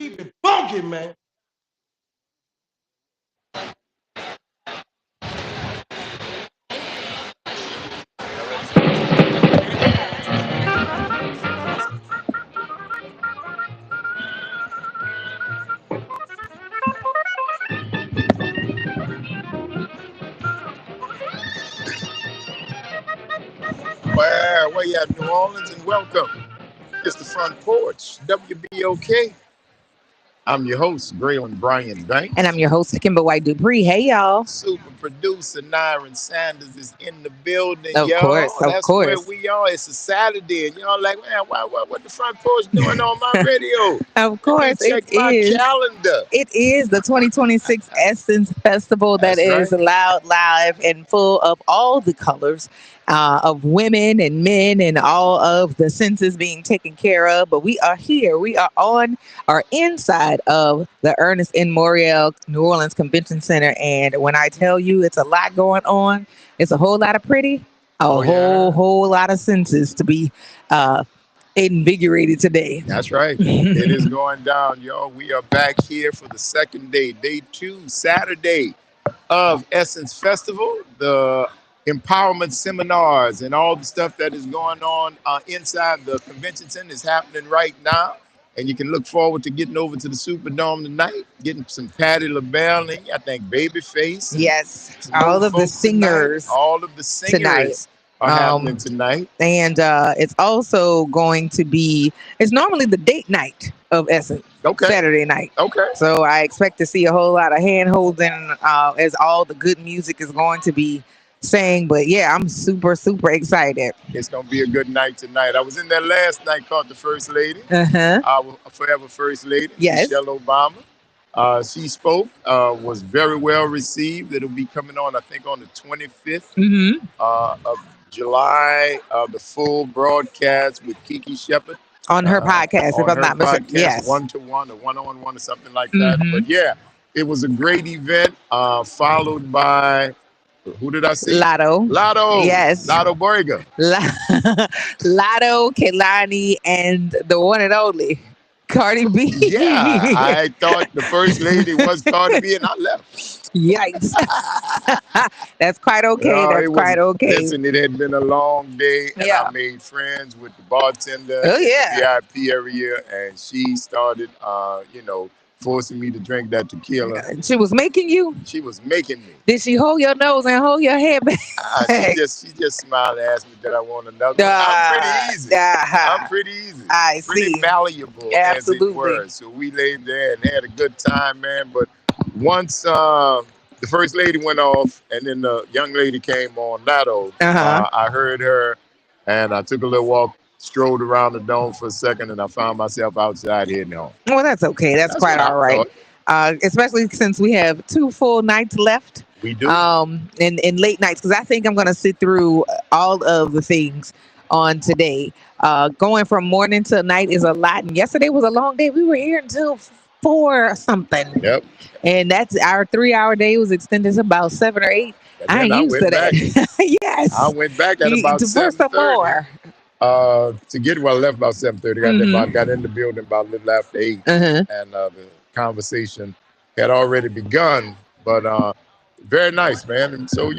Keep it funky, man. Where you at, New Orleans, and welcome. It's the Front Porch, WBOK. I'm your host, Braylon Brian And I'm Banks. your host, Kimber White Dupree. Hey, y'all. Super producer Nyron Sanders is in the building, Of y'all. course, of That's where course. we are. It's a Saturday, and y'all like, man, what the Front Porch doing on my radio? Of Let me course, it check my is. calendar. It is the 2026 Essence Festival that That's is right. loud, live, and full of all the colors of women and men and all of the senses being taken care of. But we are here. We are on or inside of the Ernest N. Morial New Orleans Convention Center. And when I tell you it's a lot going on, it's a whole lot of pretty, a Oh, whole, yeah. whole lot of senses to be uh, invigorated today. That's right. It is going down, y'all. We are back here for the second day, day two, Saturday of Essence Festival, the empowerment seminars and all the stuff that is going on inside the convention center is happening right now. And you can look forward to getting over to the Superdome tonight, getting some Patti LaBelle and I think Babyface and Yes, some more all of the folks tonight. singers All of the tonight. singers are happening Um, tonight. and it's also going to be, it's normally the date night of Essence, Okay. Saturday night. Okay. So I expect to see a whole lot of hand holding as all the good music is going to be sang. But yeah, I'm super, super excited. It's gonna be a good night tonight. I was in there last night, caught the first lady, Uh huh. our forever first lady, Yes. Michelle Obama. She spoke, was very well received. It'll be coming on, I think, on the 25th Mm-hmm. of July, the full broadcast with Kiki Shepard On her podcast, if on I'm her not mistaken. podcast, Yes. one to one or one on one or something like that. Mm-hmm. But yeah, it was a great event, followed by who did I see? Lotto. Lotto, Yes. Lotto Borga. Lotto, Kelani, and the one and only Cardi Yeah, B. I thought the first lady was Cardi B, and I left. Yikes. That's quite okay. No, That's it was. quite okay. Listen, it had been a long day, and I Yeah. made friends with the bartender Oh, in the yeah. VIP area, and she started, forcing me to drink that tequila. She was making you. She was making me. Did she hold your nose and hold your head back? She just smiled and asked me, "Did I want another one?" I'm pretty easy. I'm pretty easy. I Pretty see. malleable, as it Absolutely. were. So we laid there and had a good time, man. But once the first lady went off, and then the young lady came on, Lotto, Uh huh. I heard her, and I took a little walk, strolled around the dome for a second, and I found myself outside heading home. Well, that's okay. That's That's what quite I all right. thought. Especially since we have 2 full nights left. We do. And late nights, because I think I'm gonna sit through all of the things on today. Going from morning to night is a lot, and yesterday was a long day. We were here until 4 something, Yep. and that's our 3 hour day was extended to about 7 or 8. And I then ain't I used to went back. that. I Yes, went back at about for some 7:30. more. I left about 7:30. Mm-hmm. Got in the building about a little after 8, Uh-huh. and the conversation had already begun. But very nice, man. And so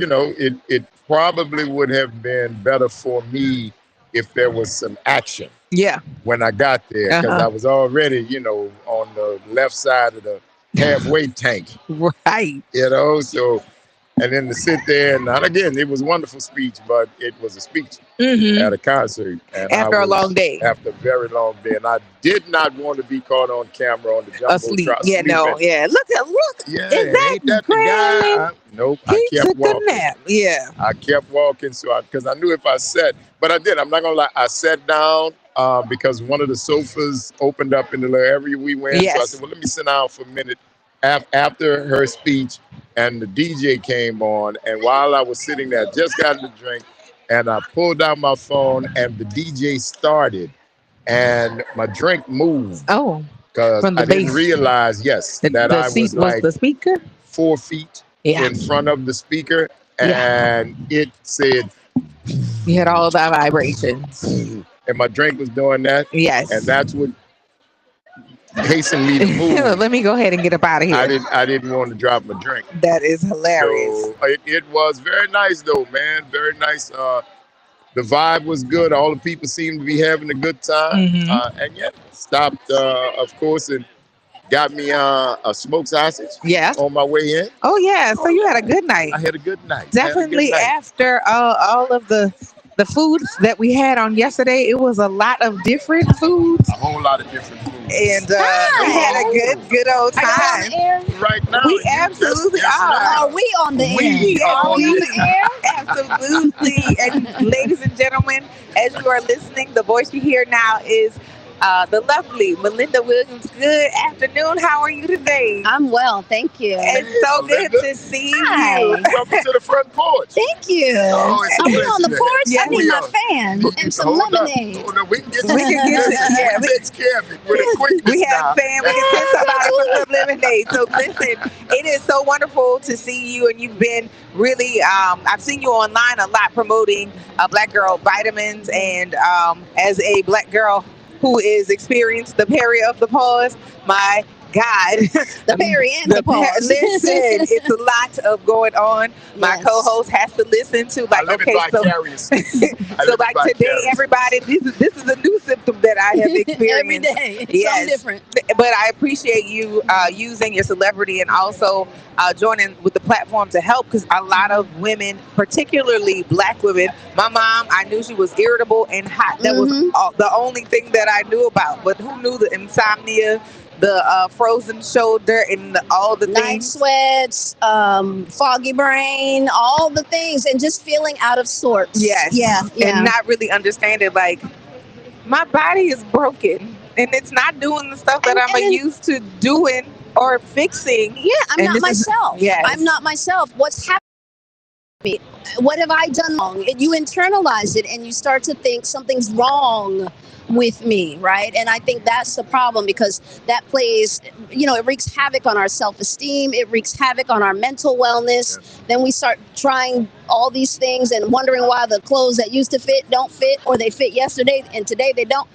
it probably would have been better for me if there was some action Yeah. when I got there, because Uh-huh. I was already, on the left side of the halfway tank, Right. So, and then to sit there, and again, it was a wonderful speech, but it was a speech Mm-hmm. at a concert, and I After a long was day. after a very long day, and I did not want to be caught on camera on the Asleep. jumbotron Yeah, no. sleeping. Yeah. Look. Yeah, Is that ain't that the Gremlin? guy? Nope. I He kept took a walking. nap. Yeah. I kept walking, so because I knew if I sat, but I did. I'm not gonna lie. I sat down because one of the sofas opened up in the little area we went. So I said, Yes. "Well, let me sit down for a minute." After her speech, and the DJ came on, and while I was sitting there, I just got the drink, and I pulled out my phone, and the DJ started, and my drink moved Oh, because from the I didn't base. realize, yes, that The I seat was was like the speaker. 4 feet Yeah. in front of the speaker, Yeah. and it said, You had all the vibrations. and my drink was doing that, and Yes. that's what hasten me to move. Let me go ahead and get up out of here. I didn't want to drop my drink. That is hilarious. So it was very nice though, man. Very nice. The vibe was good. All the people seemed to be having a good time. And yeah, stopped of course and got me a smoked sausage. Yeah. On my way in. Oh yeah. So you had a good night. I had a good night. Definitely after all of the foods that we had on yesterday, it was a lot of different foods. A whole lot of different foods. And we had a good old time. Are you on the air? Right now. We absolutely are. Are we on the air? We are on the air? Absolutely. And ladies and gentlemen, as you are listening, the voice you hear now is the lovely Melinda Williams. Good afternoon. How are you today? I'm well, thank you. It's so good to see Hi. you. Welcome to the front porch. Thank you. Oh, it's Are we a on the pleasure. porch? Yeah, I need we my are. fan and some Hold up. lemonade. Hold up. We can get We can get we takes care of it with a quickness We have now. fam. We can send somebody with some lemonade. So listen, it is so wonderful to see you, and you've been really. I've seen you online a lot promoting Black Girl Vitamins, and as a Black girl who is experienced the peri of the pause, my God, The peri and the pause. Listen, it's a lot of going on. My Yes. co-host has to listen to I like, live okay, it so vicariously. so like today, everybody, this is a new symptom that I have experienced Every day. Yes. Something different. But I appreciate you using your celebrity and also joining with the platform to help, because a lot of women, particularly Black women, my mom, I knew she was irritable and hot. That was the only thing that I knew about. But who knew the insomnia, the frozen shoulder, and all the Night things? sweats, foggy brain, all the things, and just feeling out of sorts. Yes. Yeah. And not really understanding, like, my body is broken and it's not doing the stuff that I'm used to doing or fixing. Yeah, I'm And not this is- myself. yes. I'm not myself. What's happening to me? What have I done wrong? And you internalize it and you start to think something's wrong with me, right? And I think that's the problem, because that plays, it wreaks havoc on our self-esteem. It wreaks havoc on our mental wellness. Then we start trying all these things and wondering why the clothes that used to fit don't fit, or they fit yesterday and today they don't.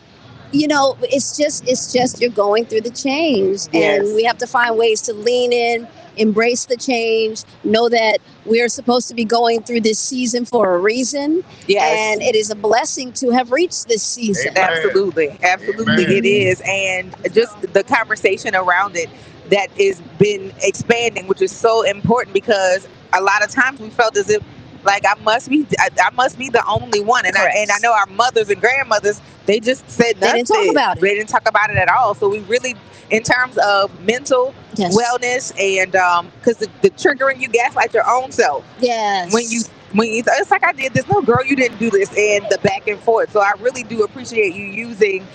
It's just you're going through the change. Yes. And we have to find ways to lean in, embrace the change, know that we're supposed to be going through this season for a reason. Yes. And it is a blessing to have reached this season. Amen. Absolutely. Absolutely. Amen. It is. And just the conversation around it that has been expanding, which is so important, because a lot of times we felt as if, like, I must be the only one. And Correct. I know our mothers and grandmothers, they just said They nothing. didn't talk about it. They didn't talk about it at all. So we really, in terms of mental Yes. wellness, and because the triggering, you gaslight your own self. Yes. When you it's like, I did this, no girl, you didn't do this, and the back and forth. So I really do appreciate you using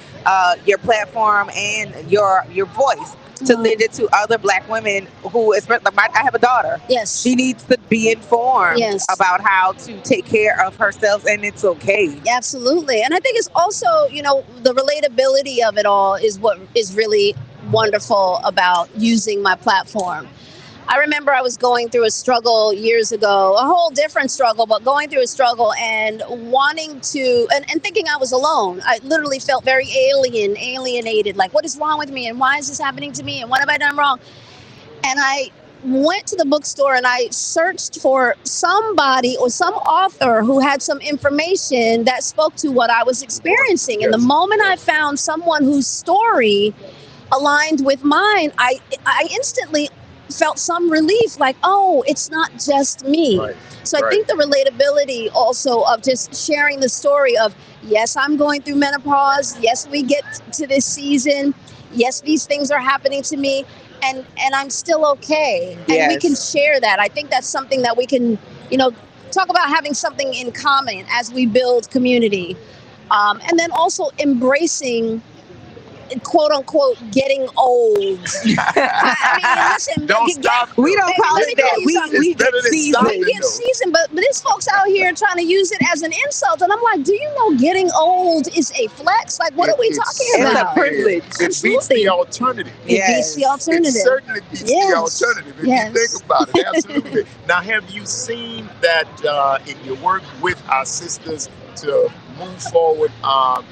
your platform and your voice to lend it to other Black women who, especially I have a daughter. Yes. She needs to be informed Yes. about how to take care of herself, and it's okay. Absolutely. And I think it's also, the relatability of it all is what is really wonderful about using my platform. I remember I was going through a struggle years ago, a whole different struggle, but going through a struggle and wanting to, and thinking I was alone. I literally felt very alienated, like, what is wrong with me? And why is this happening to me? And what have I done wrong? And I went to the bookstore and I searched for somebody or some author who had some information that spoke to what I was experiencing. And the moment I found someone whose story aligned with mine, I instantly felt some relief, like, oh, it's not just me. Right. So I think the relatability also of just sharing the story of, yes, I'm going through menopause. Yes, we get to this season. Yes, these things are happening to me, and I'm still okay. And we can share that. I think that's something that we can, talk about, having something in common as we build community. And then also embracing, quote unquote, getting old. I mean, listen, Don't stop. We don't call let me it tell that. you We something. get better than seasoned. stopping. We get seasoned, but there's folks out here trying to use it as an insult, and I'm like, do you know getting old is a flex? Like, what are we talking It's a about? privilege. It beats Absolutely. the alternative. It beats the alternative. It certainly beats Yes. the alternative if Yes. you think about it. Absolutely. Now, have you seen that in your work with our sisters to move forward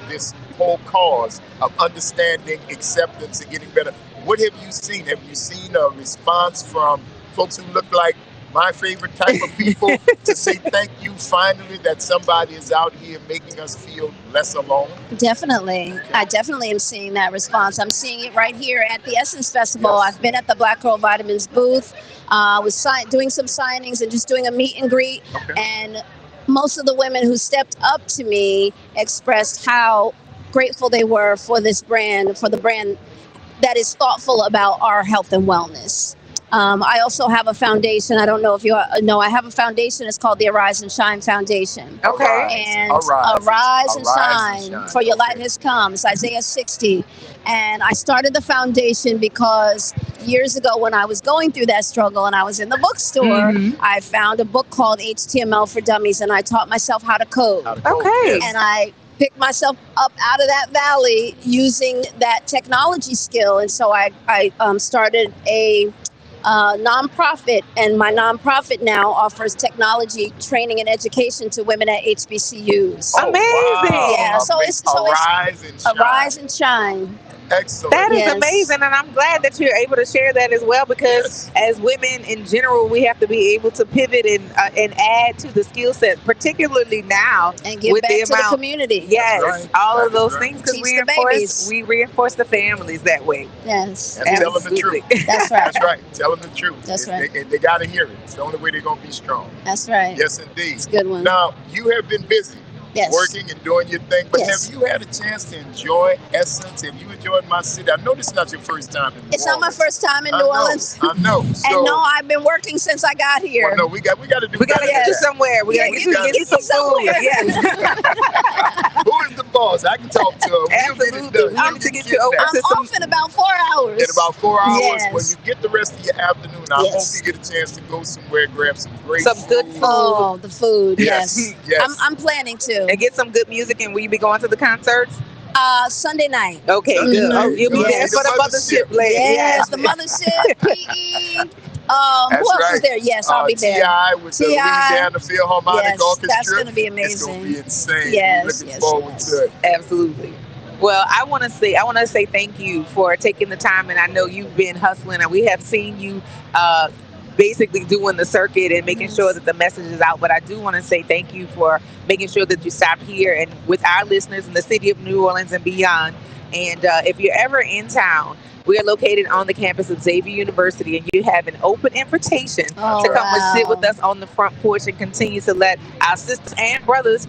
this whole cause of understanding, acceptance, and getting better. What have you seen? Have you seen a response from folks who look like my favorite type of people to say thank you finally that somebody is out here making us feel less alone? Definitely. Okay. I definitely am seeing that response. I'm seeing it right here at the Essence Festival. Yes. I've been at the Black Girl Vitamins booth, was doing some signings and just doing a meet and greet. Okay. And most of the women who stepped up to me expressed how grateful they were for this brand, for the brand that is thoughtful about our health and wellness. I also have a foundation. I don't know if you know, I have a foundation. It's called the Arise and Shine Foundation. Okay. And arise and shine, for your light has come. It's Isaiah 60. And I started the foundation because years ago when I was going through that struggle and I was in the bookstore, I found a book called HTML for Dummies, and I taught myself how to code. Okay. And I picked myself up out of that valley using that technology skill. And so I started a nonprofit, and my nonprofit now offers technology training and education to women at HBCUs. Oh, amazing! Wow. Yeah, so it's arise and shine. Excellent. That is amazing, and I'm glad that you're able to share that as well, because as women in general, we have to be able to pivot and add to the skill set, particularly now and give back to the community. Yes, all of those things, because we reinforce the families that way. Yes, and tell them the truth. That's right. That's right. Tell them the truth. That's right. And they got to hear it. It's the only way they're going to be strong. That's right. Yes, indeed. It's a good one. Now, you have been busy. Yes. Working and doing your thing, but Yes. have you had a chance to enjoy Essence? Have you enjoyed my city? I know this is not your first time in New Orleans. It's not my first time in New Orleans. I know. So, and no, I've been working since I got here. Well, no, we got to do. We got to get you somewhere. We got to get you some food. Yes. Who is the boss? I can talk to him. Absolutely. I'm to get you over. I'm off in about 4 hours. In about 4 hours. Yes. When you get the rest of your afternoon, I hope you get a chance to go somewhere, grab some great good food. Oh, the food. Yes. Yes. I'm planning to. And get some good music. And will you be going to the concerts? Sunday night. Okay, good. Oh, you'll be there for the mothership lady. Yes, the mothership. PE. Who else is there? Yes, I'll be there. T.I. with the Louisiana Philharmonic Orchestra. That's going to be amazing. It's going to be insane. Yes, looking forward to it. Absolutely. Well, I want to say thank you for taking the time, and I know you've been hustling, and we have seen you basically doing the circuit and making sure that the message is out. But I do want to say thank you for making sure that you stop here and with our listeners in the city of New Orleans and beyond. And if you're ever in town, we are located on the campus of Xavier University, and you have an open invitation to come and sit with us on the front porch and continue to let our sisters and brothers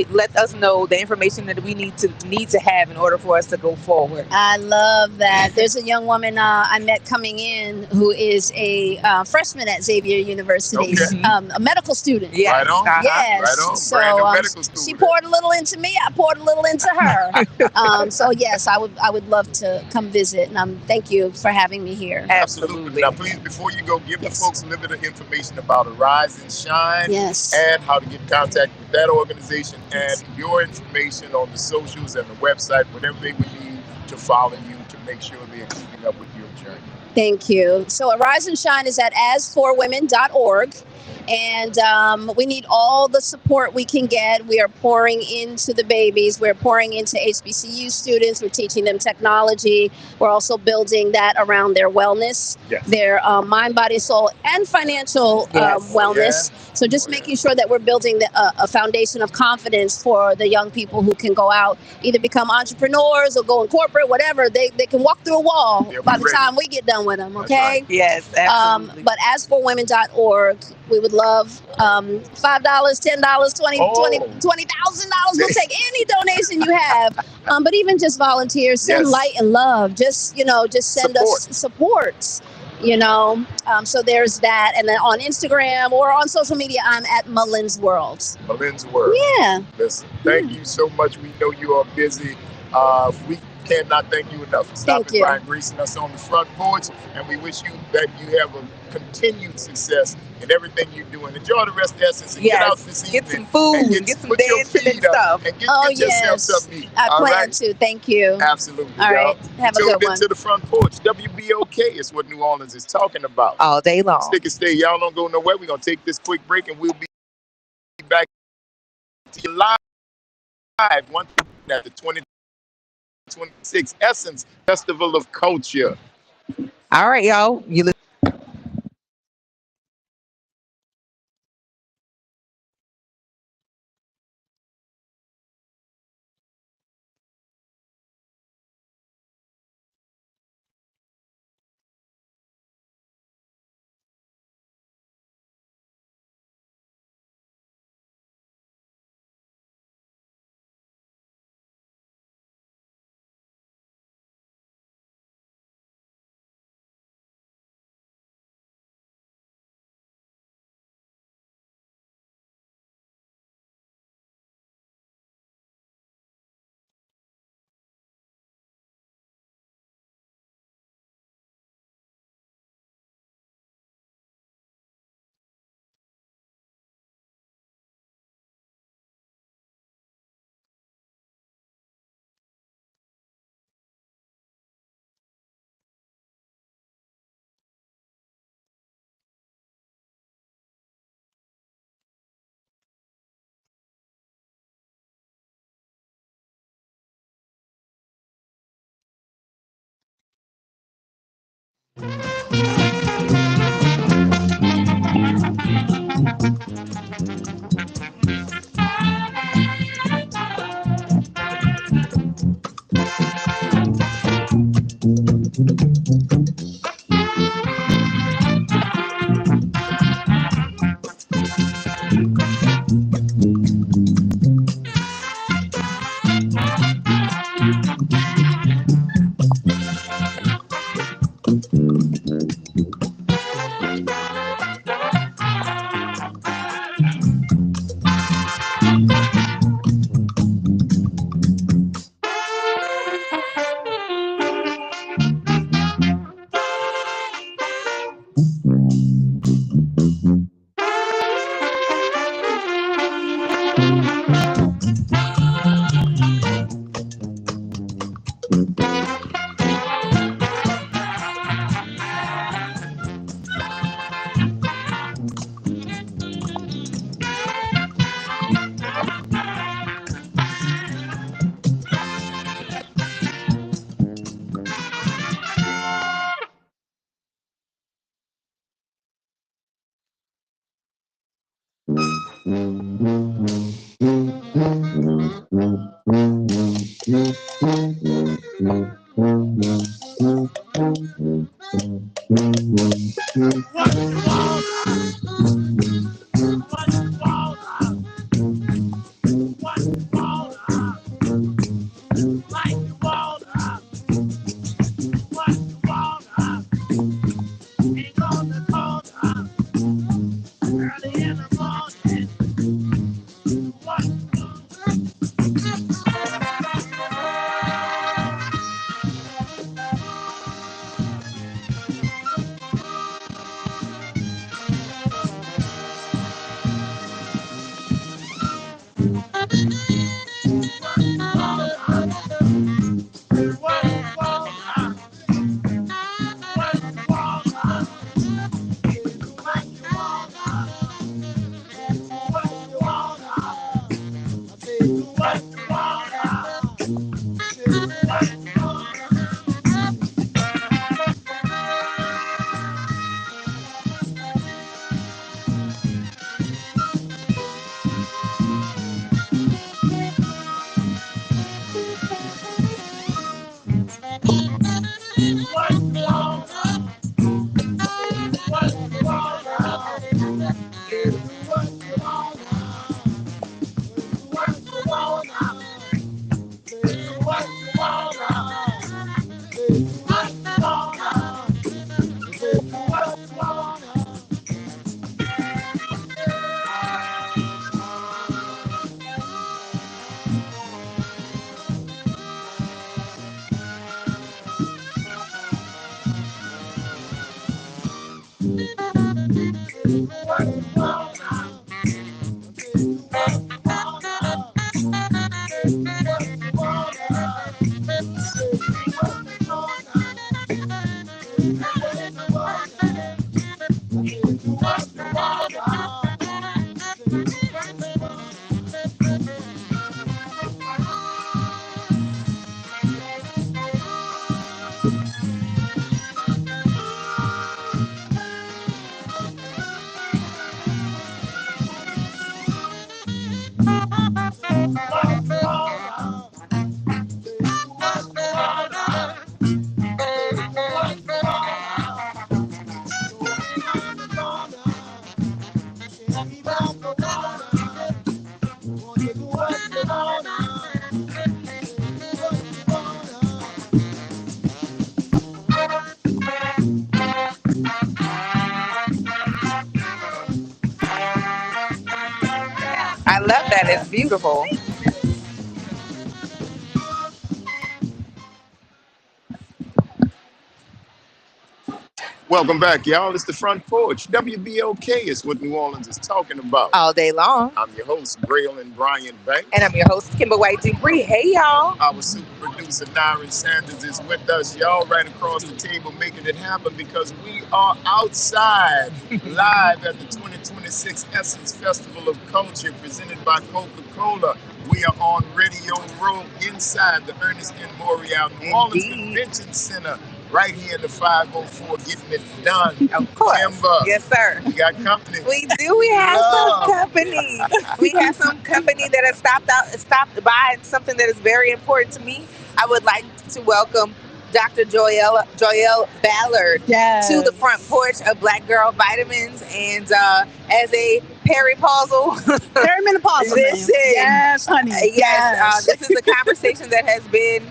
let us know the information that we need to have in order for us to go forward. I love that. There's a young woman I met coming in who is a freshman at Xavier University, a medical student. Yes. Right on. Yes. Right on. So she poured a little into me. I poured a little into her. So yes, I would love to come visit, and thank you for having me here. Absolutely. Now, please, before you go, give the folks a little bit of information about Arise and Shine, and how to get in contact with that organization, and your information on the socials and the website, whatever they would need to follow you to make sure they're keeping up with your journey. Thank you. So Arise and Shine is at as4women.org. And we need all the support we can get. We are pouring into the babies. We're pouring into HBCU students. We're teaching them technology. We're also building that around their wellness, their mind, body, soul, and financial wellness. So just making sure that we're building a foundation of confidence for the young people who can go out, either become entrepreneurs or go in corporate, whatever. They can walk through a wall by the time we get done with them, okay? Yes, absolutely. But as4women.org, we would love $5, $10, $20,000. We'll take any donation you have. But even just volunteers, send light and love. Just send us support. So there's that. And then on Instagram or on social media, I'm at Mullins World. Mullins World. Yeah. Listen, thank you so much. We know you are busy. We cannot thank you enough for stopping by and gracing us on the front porch. And we wish you that you have a continued success in everything you do. And enjoy the rest of Essence. And get out this evening. Get some food. And get some dancing and stuff. And get yourself something to eat. I plan to. Thank you. Absolutely. All right. Have a good one. To the front porch. WBOK is what New Orleans is talking about. All day long. Stick and stay. Y'all don't go nowhere. We're going to take this quick break and we'll be back to you live. One at the 20. 2026 Essence Festival of Culture. All right, y'all. You I love that. It's beautiful. Welcome back, y'all. It's the Front Porch. WBOK is what New Orleans is talking about. All day long. I'm your host, Braylon Brian Banks. And I'm your host, Kimber White Dupree. Hey, y'all. Our super producer, Naren Sanders, is with us, y'all, right across the table, making it happen because we are outside, live at the 2026 Essence Festival of Culture, presented by Coca-Cola. We are on Radio Row inside the Ernest N. Morial New Orleans Convention Center, right here in the 504, getting it done. Of course. Kimber, yes, sir. we got company. We do. We have some company. We have some company that has stopped by. Something that is very important to me. I would like to welcome Dr. Joelle Ballard to the Front Porch of Black Girl Vitamins, and as a peripausal, perimenopausal, yes, honey, yes. This is a conversation that has been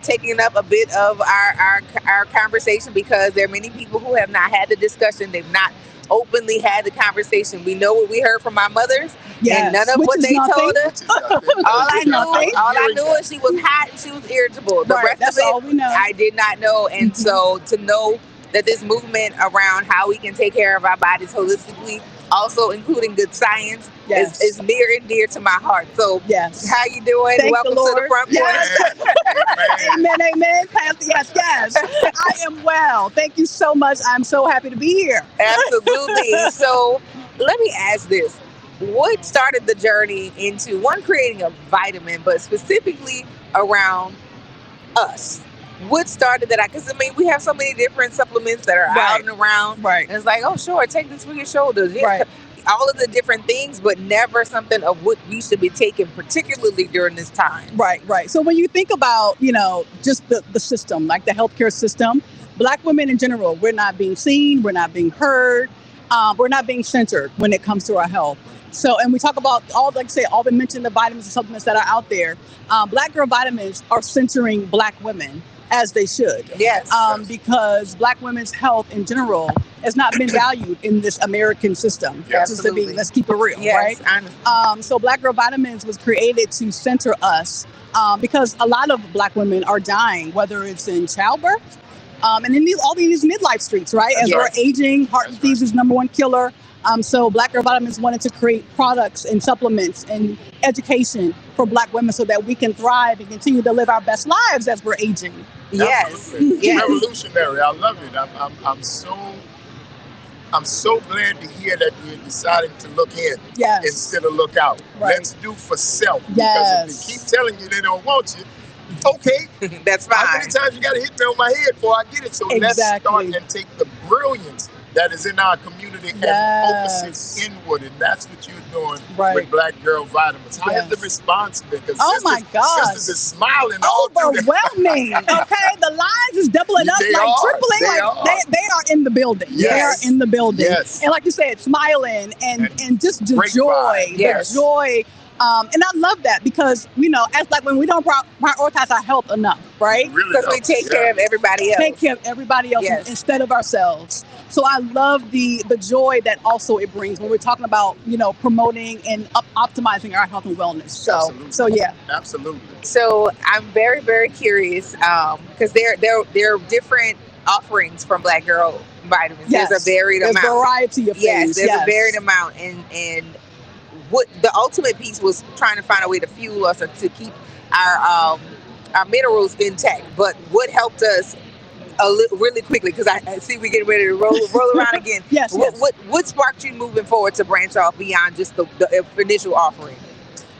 taking up a bit of our conversation, because there are many people who have not had the discussion. They've not openly had the conversation. We know what we heard from our mothers, and none of what they told us. All I knew is she was hot and she was irritable. The rest of it, all we know. I did not know. And so to know that this movement around how we can take care of our bodies holistically, also including good science, is near and dear to my heart. So how you doing? Thank Welcome to the Front Porch. Amen, amen. Pastor, yes. I am well. Thank you so much. I'm so happy to be here. Absolutely. So let me ask this. What started the journey into creating a vitamin, but specifically around us? What started that? Because we have so many different supplements that are out and around. Right. And it's like, oh, sure, take this for your shoulders. Yeah. Right. All of the different things, but never something of what we should be taking, particularly during this time. Right. So when you think about, just the system, like the healthcare system, Black women in general, we're not being seen, we're not being heard, we're not being centered when it comes to our health. So, and we talk about all the mentioned the vitamins and supplements that are out there. Black Girl Vitamins are centering Black women, as they should. Yes. Because Black women's health in general has not been valued in this American system. Absolutely. Let's keep it real, right? So Black Girl Vitamins was created to center us because a lot of Black women are dying, whether it's in childbirth, and in all these midlife streets, right? As we're aging, heart disease is number one killer. So Black Girl Vitamins wanted to create products and supplements and education for Black women so that we can thrive and continue to live our best lives as we're aging. Yes. Revolutionary. I love it. I'm so glad to hear that you're deciding to look in instead of look out. Let's do for self. Because if they keep telling you they don't want you, okay. That's fine. How many times you got to hit me on my head before I get it? So let's start and take the brilliance that is in our community and focus it inward. And that's what you're doing with Black Girl Vitamins. How has the response been? Oh my God. Sisters are smiling overwhelming. Okay, the lines is doubling up, tripling. They are in the building. Yes. They are in the building. Yes. And like you said, smiling and just the joy. Yes. The joy. And I love that because, as Black women, we don't prioritize our health enough, right? Because we take care of everybody else. Take care of everybody else instead of ourselves. So I love the joy that also it brings when we're talking about, promoting and optimizing our health and wellness. So yeah. Absolutely. So I'm very, very curious because there are different offerings from Black Girl Vitamins. Yes. There's a varied amount. There's variety of things. There's a varied amount. And what the ultimate piece was trying to find a way to fuel us or to keep our minerals intact. But what helped us really quickly, because I see we getting ready to roll around again. Yes. What sparked you moving forward to branch off beyond just the initial offering?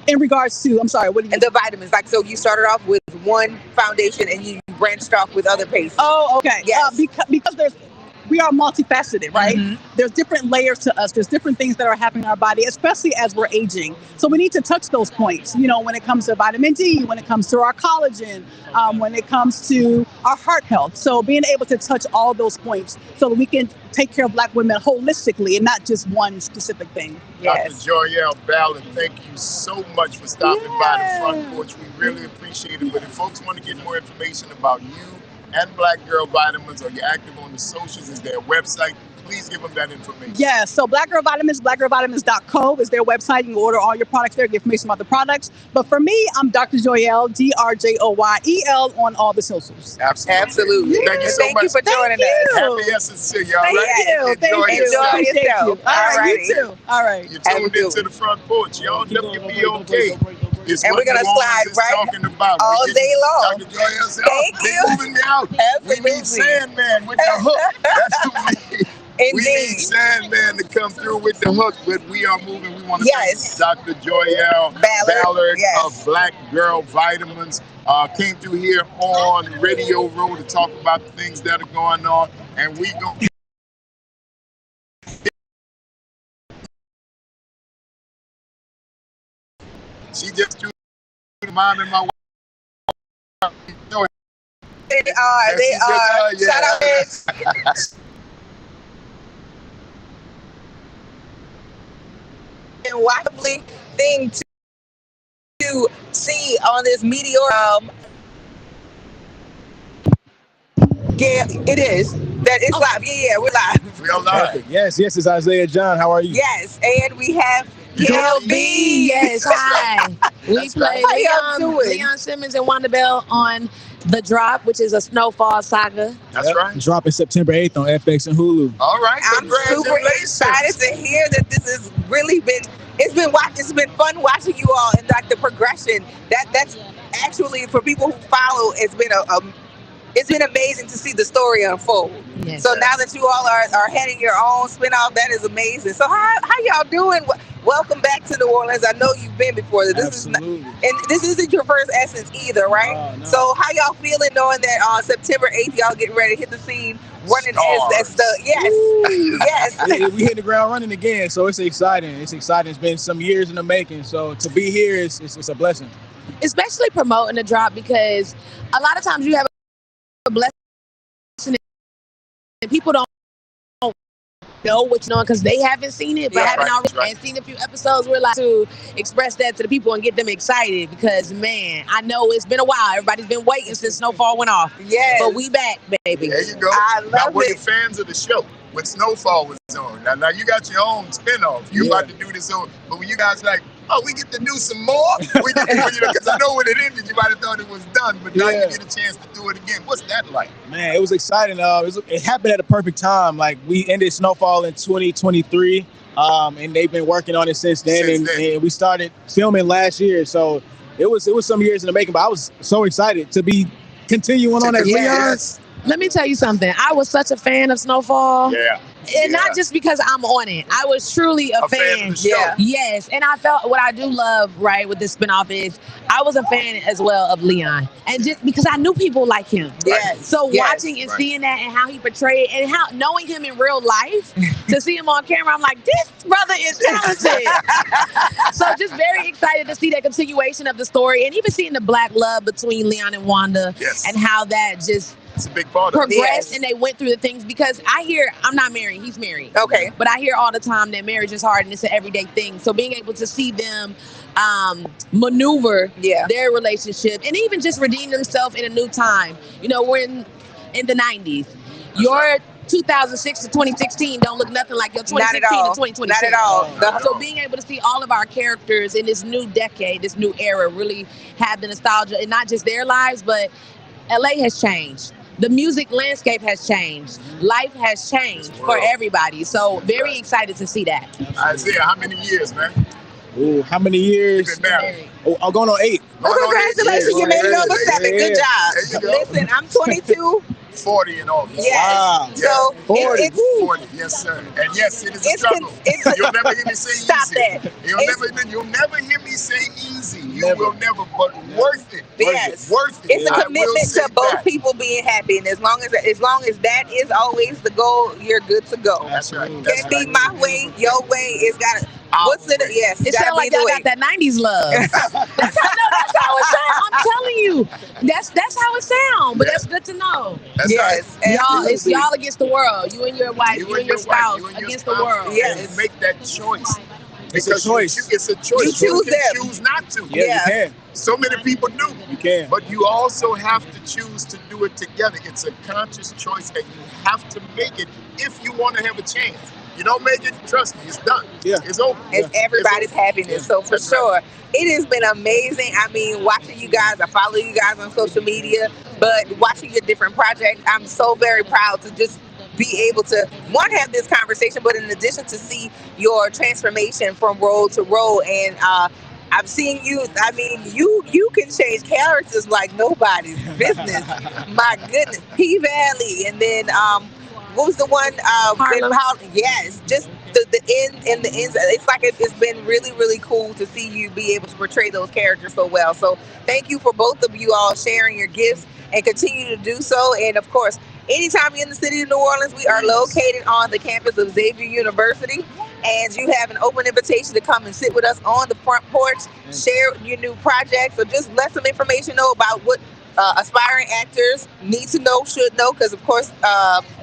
In regards to, I'm sorry, what do you? And the vitamins, so you started off with one foundation and you branched off with other pastes. Oh, okay. Yes. Because there's we are multifaceted, right? There's different layers to us. There's different things that are happening in our body, especially as we're aging. So we need to touch those points, when it comes to vitamin D, when it comes to our collagen, when it comes to our heart health. So being able to touch all those points so that we can take care of Black women holistically and not just one specific thing. Dr. Joyelle Ballard, thank you so much for stopping by the Front Porch. We really appreciate it. But if folks want to get more information about you and Black Girl Vitamins, or you're active on the socials, is there a website? Please give them that information. Yeah, so Black Girl Vitamins, blackgirlvitamins.co is their website. You can order all your products there, get information about the products. But for me, I'm Dr. Joyelle, DrJoyel, on all the socials. Absolutely. Thank you so much. Thank you for joining us. Happy Essence to y'all. Thank you. Enjoy yourself. Enjoy yourself. All right, you too. All right. You're tuned into the Front Porch. Y'all WBOK. It's And we're what gonna New Orleans slide is right talking about. all day long. Dr. Joyelle said, Thank they you. moving me out. We need Absolutely. Sandman with the hook. That's what we need. We need Indeed. Sandman to come through with the hook, but we are moving. We want to Yes. thank Dr. Joyelle Ballard Yes. of Black Girl Vitamins. Came through here on Radio Row to talk about the things that are going on, and we go. She just threw mom and my wife. They are. Yeah. Shout out. And wildly thing to see on this meteor. Yeah, it is. That it's live. Yeah, we're live. We are live. Yes, it's Isaiah John. How are you? Yes, and we have KLB. Yes, hi. We play How y'all doing? Leon Simmons and Wanda Bell on The Drop, which is a Snowfall saga. That's right. Dropping September 8th on FX and Hulu. All right. I'm super excited to hear that this has really been. It's been fun watching you all and like the progression. That's actually for people who follow. It's been amazing to see the story unfold. Yes. So now that you all are heading your own spinoff, that is amazing. So how y'all doing? Welcome back to New Orleans. I know you've been before. Absolutely. This isn't your first Essence either, right? No. So how y'all feeling knowing that on September 8th y'all getting ready to hit the scene, running as the yes. We hit the ground running again, so it's exciting. It's been some years in the making, so to be here it's a blessing. Especially promoting The Drop, because a lot of times you have a blessing and people don't know what you're doing because they haven't seen it, but haven't already and seen a few episodes. We're like to express that to the people and get them excited because, man, I know it's been a while. Everybody's been waiting since Snowfall went off. Yes. But we back, baby. There you go. I now, love we're it. fans of the show when Snowfall was on. Now you got your own spinoff. You're about to do this on, but when you guys like, oh, we get to do some more? We get to, because I know when it ended, you might have thought it was done, but now you get a chance to do it again. What's that like? Man, it was exciting. It happened at a perfect time. Like, we ended Snowfall in 2023, and they've been working on it since then. And we started filming last year, so it was some years in the making. But I was so excited to be continuing on as Leon. Let me tell you something. I was such a fan of Snowfall. Yeah. And not just because I'm on it. I was truly a fan. Of the show. Yes. And I felt what I do love, right, with this spinoff is I was a fan as well of Leon. And just because I knew people like him. Yes. So watching and seeing that and how he portrayed and how knowing him in real life, to see him on camera, I'm like, this brother is talented. So just very excited to see that continuation of the story and even seeing the Black love between Leon and Wanda and how that just it's a big part of progressed and they went through the things because I hear I'm not married, he's married. Okay. But I hear all the time that marriage is hard and it's an everyday thing. So being able to see them maneuver their relationship and even just redeem themselves in a new time. You know, we're in the 90s. Your 2006 to 2016 don't look nothing like your 2016 to 2022. Not at all. So being able to see all of our characters in this new decade, this new era, really have the nostalgia and not just their lives, but LA has changed. The music landscape has changed. Life has changed for everybody. So very excited to see that. Isaiah, how many years, man? Ooh, how many years? You've been married. Oh, I'm going on 8. Well, congratulations, you made it over 7. Good job. Listen, I'm 22. 40 in August. Yes. Wow. So 40. 40. Yes, sir. And yes, it is a struggle. You'll never hear me say Stop easy. that. You'll never hear me say easy. You will never, but worth it. Yes, Worth it. it's a I will commitment say to both that. people being happy, and as long as that is always the goal, you're good to go. That's right. Can't be my way, your way. It's got to. Our What's it? way. Yes, It got to sounds be like the y'all way. got that '90s love. That's how it sounds. I'm telling you, that's how it sounds. But that's good to know. That's right. Yes, Y'all, it's absolutely. y'all against the world. You and your wife, you and your wife, spouse you and your against the spouse, world. and Yes. you make that choice. It's a Because choice. it's a You choice. choose can them. choose not to. Yeah, Yeah. you can. So many people do. You can. But you also have to choose to do it together. It's a conscious choice, and you have to make it if you want to have a chance. You don't make it, trust me, it's done. Yeah. It's over. It's everybody's happiness. So for That's right. sure, it has been amazing. I mean, watching you guys, I follow you guys on social media, but watching your different projects, I'm so very proud to just be able to one have this conversation, but in addition to see your transformation from role to role, and I'm seeing you. I mean, you can change characters like nobody's business. My goodness, P Valley, and then what was the one Harlem. yes, just the end and the ends. It's like it's been really really cool to see you be able to portray those characters so well. So thank you for both of you all sharing your gifts and continue to do so. And of course, anytime you're in the city of New Orleans, we are located on the campus of Xavier University. And you have an open invitation to come and sit with us on the front porch, share your new projects, or just let some information know about what aspiring actors need to know, should know, because of course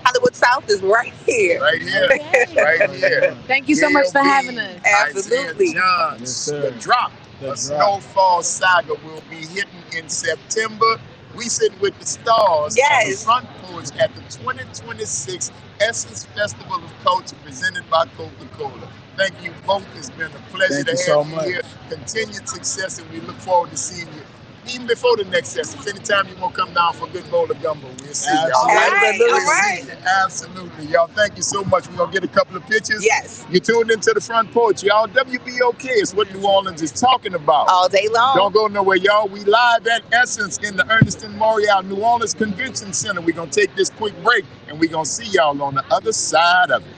Hollywood South is right here. Right here. Right here. Thank you so much for having us. Absolutely. Isaiah John, Yes, sir. the drop. The A drop. Snowfall Saga will be hitting in September. We sitting with the stars on the Yes. front porch at the 2026 Essence Festival of Culture presented by Coca-Cola. Thank you both. It's been a pleasure Thank to you have so you much. here. Continued success, and we look forward to seeing you even before the next Essence. Anytime you want to come down for a good bowl of gumbo, we'll see you. All Absolutely. right? Absolutely. We'll All right. see you. Absolutely. Y'all, thank you so much. We're going to get a couple of pictures. Yes. You tuned into the front porch, y'all. WBOK is what New Orleans is talking about. All day long. Don't go nowhere, y'all. We live at Essence in the Ernestine Morial New Orleans Convention Center. We're going to take this quick break, and we're going to see y'all on the other side of it.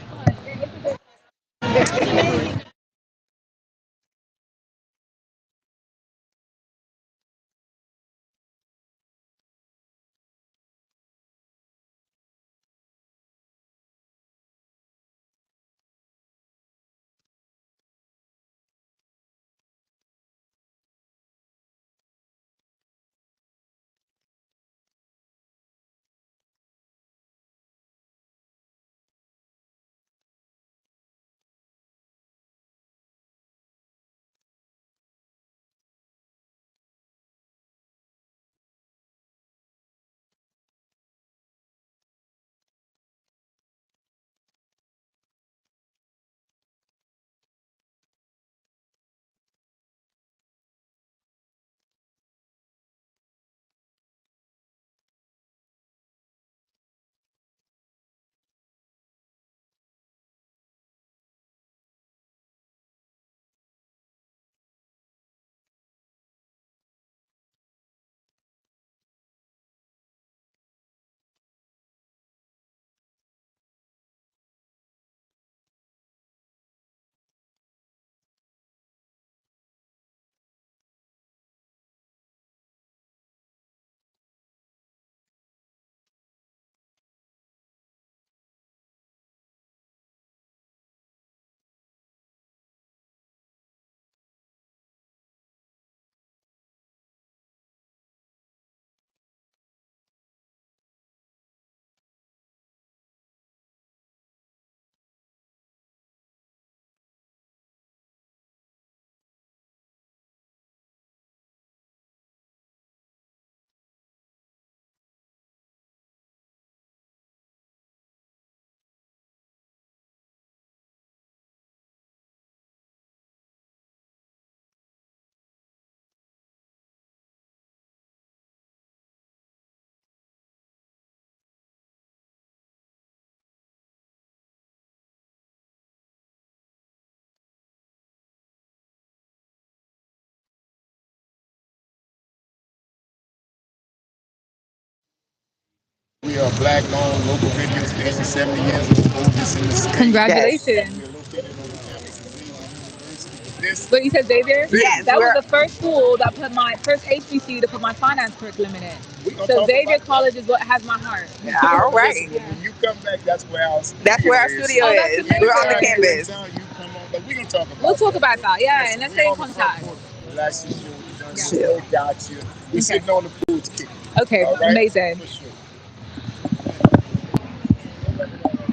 We are a black-owned local radio station, 70 years old, oldest in the state. Congratulations. We're located on the campus of Xavier University. this. But you said Xavier? Yes, That was we're- the first school that put my first HBCU to put my finance curriculum in it. We gonna So talk Xavier about College is what has my heart. All right. Listen, when you come back, that's where our studio That's where our is. studio Oh, that's is. amazing. We're on the Anytime you're in campus. town, you come on. But we gonna talk about We'll talk that. about that. Yeah, Listen, and let's we stay in on the Front contact. Porch. Relax your shit. We done Yeah. slow got you. We sitting on the food kick. Okay, All right? amazing. For sure.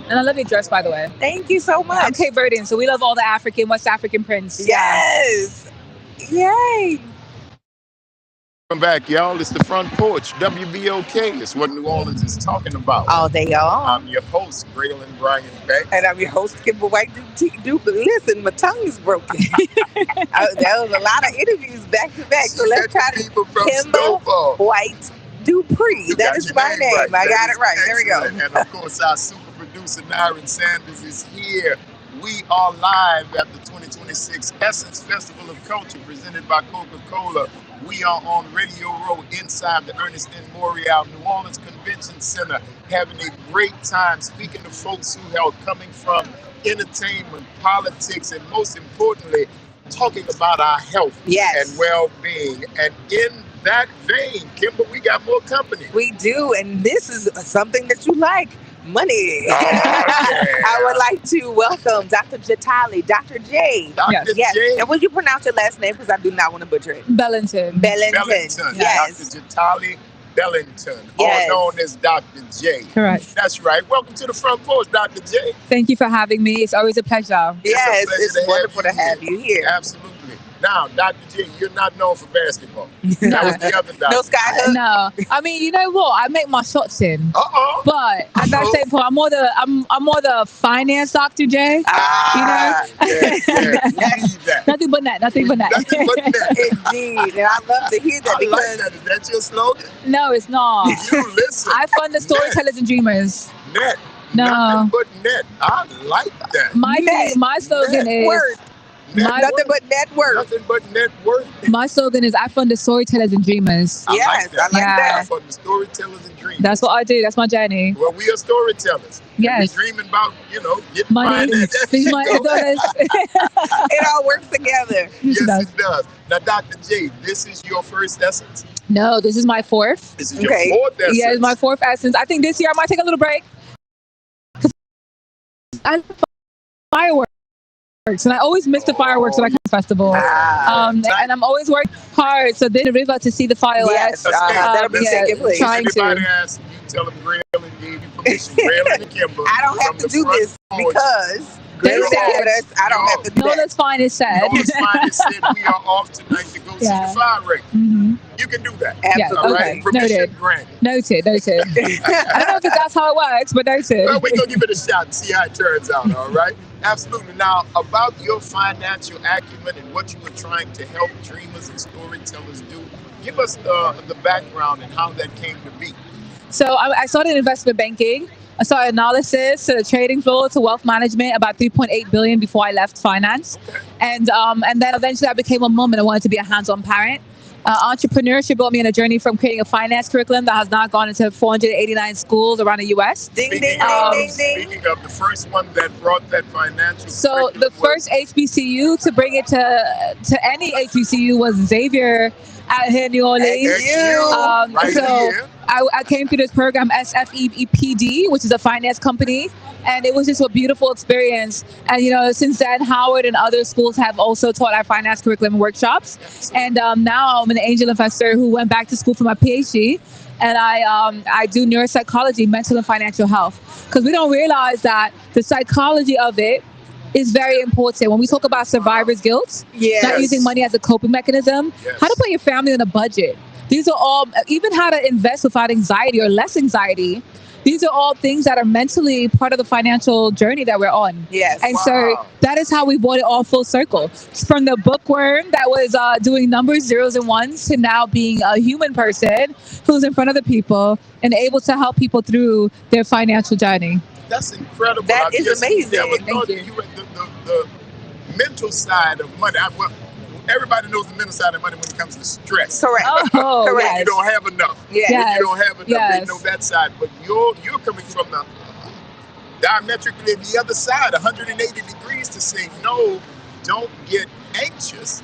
And I love your dress, by the way. Thank you so I'm much. Cape Verdean, so we love all the African, West African prints. Yes. Yay. Welcome back, y'all. It's the Front Porch. WBOK. It's what New Orleans is talking about. All day, y'all. I'm your host, Braylon Bryan Beck. And I'm your host, Kimber White. Listen, my tongue is broken. There was a lot of interviews back to back. So let's try to. people from Kimber Snowfall. White Dupree. You That got is your my name name. right. I That got is it right. There we go. excellent. And of course, our super producer, Nyron Sanders, is here. We are live at the 2026 Essence Festival of Culture presented by Coca-Cola. We are on Radio Row inside the Ernest N. Morial New Orleans Convention Center, having a great time speaking to folks who are coming from entertainment, politics, and most importantly, talking about our health Yes. and well-being. And in that vein, Kimber, we got more company. We do, and this is something that you like. Money. Oh, yeah. I would like to welcome Dr. Jatali, Dr. J. Dr. Yes. J. And would you pronounce your last name? Because I do not want to butcher it. Bellington. Bellington. Yes. Dr. Jatali Bellington, Yes. all known as Dr. J. Correct. That's right. Welcome to the Front Porch, Dr. J. Thank you for having me. It's always a pleasure. Yes, pleasure it's to have wonderful you to have you here. Absolutely. Now, Dr. J, you're not known for basketball. That was the other doctor. No sky hook. No, I mean, you know what? I make my shots in, Uh-oh. but at that same point, I'm more the finance Dr. J. Ah, Yeah, you need that. Nothing but that. Nothing but that. Nothing but that. indeed. And I love to hear that I like because that. Is that your slogan? No, it's not. You listen. I fund the storytellers and dreamers. Net. No. Nothing but net. I like that. My slogan is network. my, Nothing but network. Nothing but net worth. my slogan is I fund the storytellers and dreamers. I Yes, like that. I like that. For the storytellers and dreamers. That's what I do. That's my journey. Well, we are storytellers. Yes. We dreaming about, getting Money, finance. big money, dollars. It all works together. Yes, does. it does. Now, Dr. J, this is your first essence. No, this is my fourth. This is Okay. your fourth essence. Yeah, it's my fourth essence. I think this year I might take a little break. I love fireworks, and I always miss the fireworks when I come to the festival. And I'm always working hard. So this is really about to see the fireworks. Yes, that'll be taking place. Trying to. Anybody asks you, tell them Braylon gave you permission. Braylon and Kimber. I don't have from to the do Front this Porch. because They Grace said- gave us. I don't have to do No, that. that's fine. It's said. Notice Finance said we are off tonight to go see Yeah. the fireworks. Mhm. You can do that. Yeah, All Absolutely. right? okay. Permission Noted. granted. Noted. I don't know if that's how it works, but noted. Well, we're going to give it a shot and see how it turns out, all right? Absolutely. Now, about your financial acumen and what you are trying to help dreamers and storytellers do, give us the background and how that came to be. So I started investment banking. I started analysis to the trading floor to wealth management, about 3.8 billion before I left finance. And then eventually I became a mom and I wanted to be a hands-on parent. Entrepreneurship brought me on a journey from creating a finance curriculum that has now gone into 489 schools around the U.S. Ding, ding, Speaking ding, of, ding, ding. speaking of, the first one that brought that financial So curriculum the was- first HBCU to bring it to any HBCU was Xavier out here in New Orleans. XU, right So here. I came through this program, SFEPD, which is a finance company, and it was just a beautiful experience. And since then, Howard and other schools have also taught our finance curriculum workshops. And now I'm an angel investor who went back to school for my PhD, and I do neuropsychology, mental and financial health, because we don't realize that the psychology of it is very important. When we talk about survivor's guilt, Yes. not using money as a coping mechanism, Yes. how to put your family on a budget. These are all, even how to invest without anxiety or less anxiety. These are all things that are mentally part of the financial journey that we're on. Yes. And so that is how we brought it all full circle. From the bookworm that was doing numbers, zeros and ones, to now being a human person who's in front of the people and able to help people through their financial journey. That's incredible. That I is just amazing. never Thank thought you. that you were the mental side of money. Everybody knows the mental side of money when it comes to stress. Correct. Oh, Correct. yes. You don't have enough. Yes. Yeah. When you don't have enough, Yes. they know that side. But you're coming from the diametrically the other side, 180 degrees, to say, no, don't get anxious.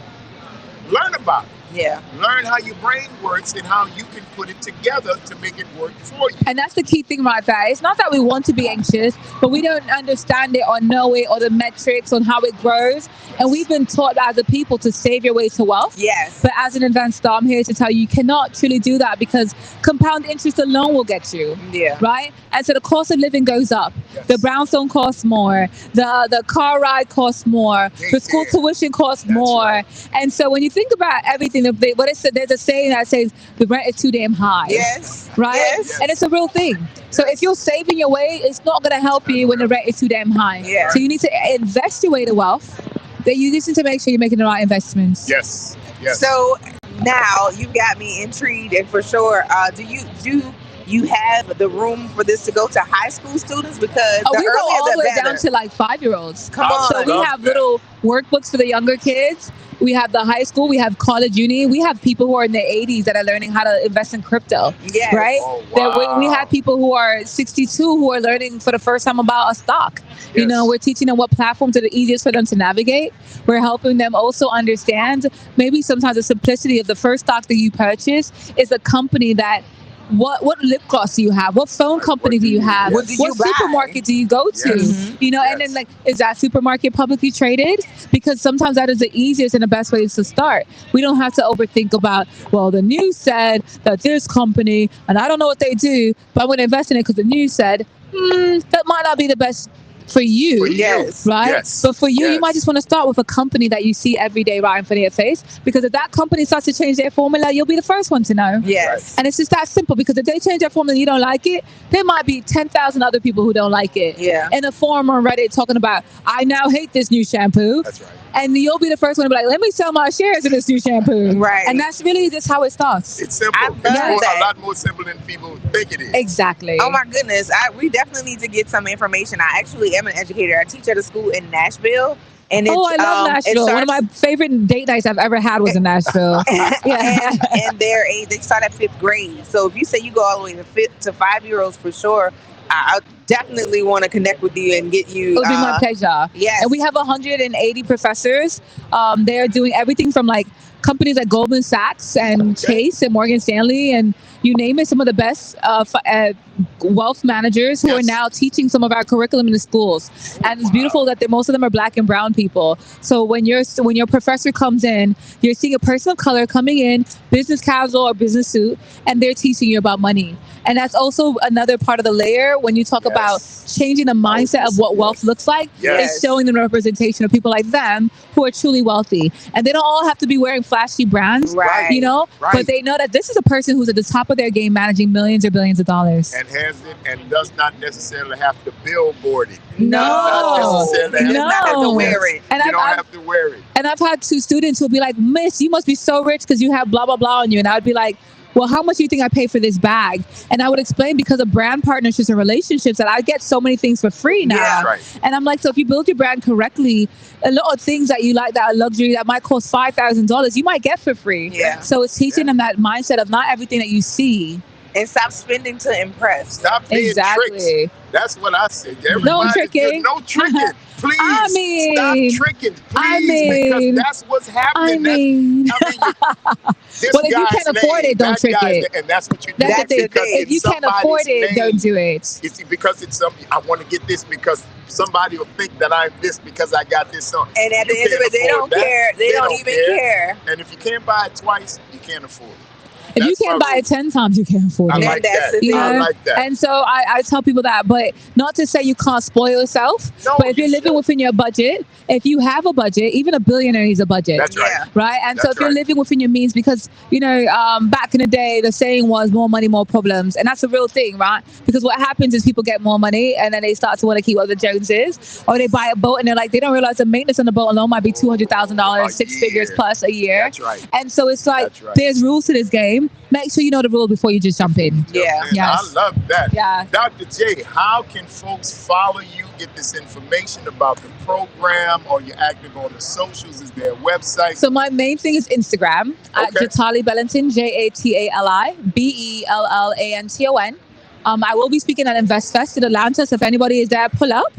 Learn about it. Yeah. Learn how your brain works and how you can put it together to make it work for you. And that's the key thing right there. It's not that we want to be anxious, but we don't understand it or know it or the metrics on how it grows. And we've been taught as a people to save your way to wealth. Yes. But as an investor, I'm here to tell you cannot truly do that because compound interest alone will get you. Yeah. Right? And so the cost of living goes up. Yes. The brownstone costs more. The car ride costs more. The school tuition costs That's more. right. And so when you think about everything, there's a saying that says the rent is too damn high. Yes. Right? Yes. And it's a real thing. So if you're saving your way, it's not going to help you when the rent is too damn high. Yeah. So you need to invest your way to wealth. Then you just need to make sure you're making the right investments. Yes. Yes. So now you've got me intrigued, and for sure, do you have the room for this to go to high school students? Because we go all the way better. down to like 5-year-olds. Come on. So we have little workbooks for the younger kids. We have the high school. We have college, uni. We have people who are in their 80s that are learning how to invest in crypto. Yes. Right? Oh, wow. We have people who are 62 who are learning for the first time about a stock. You Yes. know, we're teaching them what platforms are the easiest for them to navigate. We're helping them also understand maybe sometimes the simplicity of the first stock that you purchase is a company that what lip gloss do you have? What phone company do you have? What do you buy? Supermarket do you go to? Yes. You know, and then like, is that supermarket publicly traded? Because sometimes that is the easiest and the best ways to start. We don't have to overthink about, well, the news said that this company, and I don't know what they do, but I'm going to invest in it because the news said, that might not be the best for you. For you. Yes. Right? Yes. But for you, Yes. you might just want to start with a company that you see every day right in front of your face. Because if that company starts to change their formula, you'll be the first one to know. Yes. And it's just that simple, because if they change their formula and you don't like it, there might be 10,000 other people who don't like it. Yeah. In a forum on Reddit talking about, I now hate this new shampoo. That's right. And you'll be the first one to be like, let me sell my shares in this new shampoo. Right. And that's really just how it starts. It's simple. I love It's that. a lot more simple than people think it is. Exactly. Oh my goodness. We definitely need to get some information. I actually am an educator. I teach at a school in Nashville. And it's, I love Nashville. One of my favorite date nights I've ever had was in Nashville. Yeah. and they start at 5th grade. So if you say you go all the way to 5-year-olds, for sure, I definitely want to connect with you and get you. It'll be my pleasure. Yes. And we have 180 professors. They're doing everything from like companies like Goldman Sachs and Chase and Morgan Stanley and you name it, some of the best wealth managers who are now teaching some of our curriculum in the schools. And it's beautiful that most of them are Black and brown people. So when your professor comes in, you're seeing a person of color coming in, business casual or business suit, and they're teaching you about money. And that's also another part of the layer when you talk about changing the mindset of what wealth looks like. It's showing them the representation of people like them who are truly wealthy. And they don't all have to be wearing flashy brands, you know, but they know that this is a person who's at the top of their game managing millions or billions of dollars. And has it and does not necessarily have to billboard it. No. Not have to wear it. And you don't have to wear it. And I've had 2 students who'll be like, Miss, you must be so rich because you have blah, blah, blah on you. And I would be like, well, how much do you think I pay for this bag? And I would explain because of brand partnerships and relationships that I get so many things for free now. Yeah, right. And I'm like, so if you build your brand correctly, a lot of things that you like that are luxury that might cost $5,000, you might get for free. Yeah. So it's teaching them that mindset of not everything that you see. And stop spending to impress. Stop being tricks. That's what I say. No tricking. No tricking. Please I mean, stop tricking. Please, because that's what's happening. Well, if you can't afford it, don't trick it. And that's what you do. That's the thing. If you can't afford it, don't do it. You see, because it's something, I want to get this because somebody will think that I'm this because I got this on. And at the end of it, they don't care. They don't even care. And if you can't buy it twice, you can't afford it. If you can't buy it 10 times, you can't afford it. I like that. I like that. And so I tell people that, but not to say you can't spoil yourself, but if you're living within your budget, if you have a budget, even a billionaire needs a budget. That's right. Right? And so if you're living within your means, because, you know, back in the day, the saying was more money, more problems. And that's a real thing, right? Because what happens is people get more money and then they start to want to keep up the Joneses, or they buy a boat and they're like, they don't realize the maintenance on the boat alone might be $200,000, 6 figures plus a year. That's right. And so it's like, there's rules to this game. Make sure you know the rule before you just jump in. Yeah. I love that. Yeah. Dr. J, how can folks follow you, get this information about the program? Are you active on the socials? Is there a website? So my main thing is Instagram at Jatali Bellanton, JATALI BELLANTON. I will be speaking at Invest Fest in Atlanta, so if anybody is there, pull up.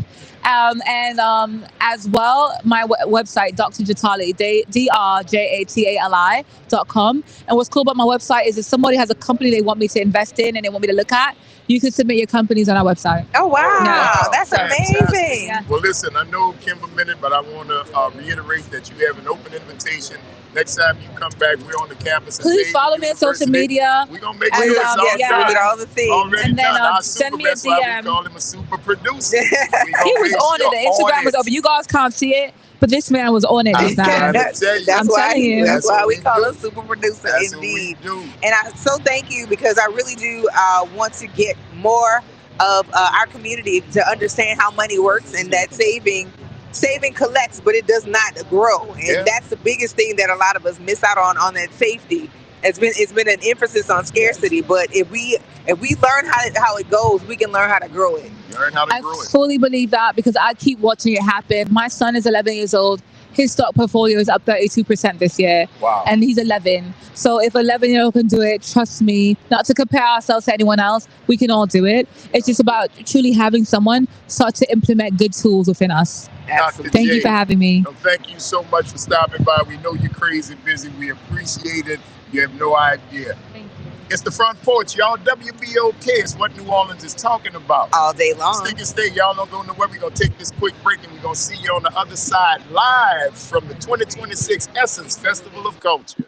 And as well, my website, Dr. Jatali, DRJATALI.com. And what's cool about my website is if somebody has a company they want me to invest in and they want me to look at, you can submit your companies on our website. Oh wow, Yeah. that's amazing. Yeah. Well, listen, I know Kimber minute, but I want to reiterate that you have an open invitation. Next time you come back, we're on the campus. Please follow me on social media. We're going to make And, sure it's all yes, yeah. done. with all the things. Already And then, done. Our send super, me a that's why we DM. call him a super producer. He was on it. The Instagram was open. You guys can't see it, but this man was on it just now. That's I'm why telling you. that's why we call do. him super producer. That's Indeed. what we do. And I so thank you because I really do want to get more of our community to understand how money works and that saving collects, but it does not grow. And Yeah. that's the biggest thing that a lot of us miss out on that safety. It's been an emphasis on scarcity, but if we learn how it goes, we can learn how to grow it. Learn how to I grow it. fully believe that because I keep watching it happen. My son is 11 years old. His stock portfolio is up 32% this year. Wow. And he's 11. So if 11-year-old can do it, trust me, not to compare ourselves to anyone else, we can all do it. It's just about truly having someone start to implement good tools within us. Dr. Thank J, you for having me. Thank you so much for stopping by. We know you're crazy busy. We appreciate it. You have no idea. Thank you. It's the Front Porch, y'all. WBOK is what New Orleans is talking about. All day long. Stick and stay. Y'all don't go nowhere. We're going to take this quick break and we're going to see you on the other side live from the 2026 Essence Festival of Culture.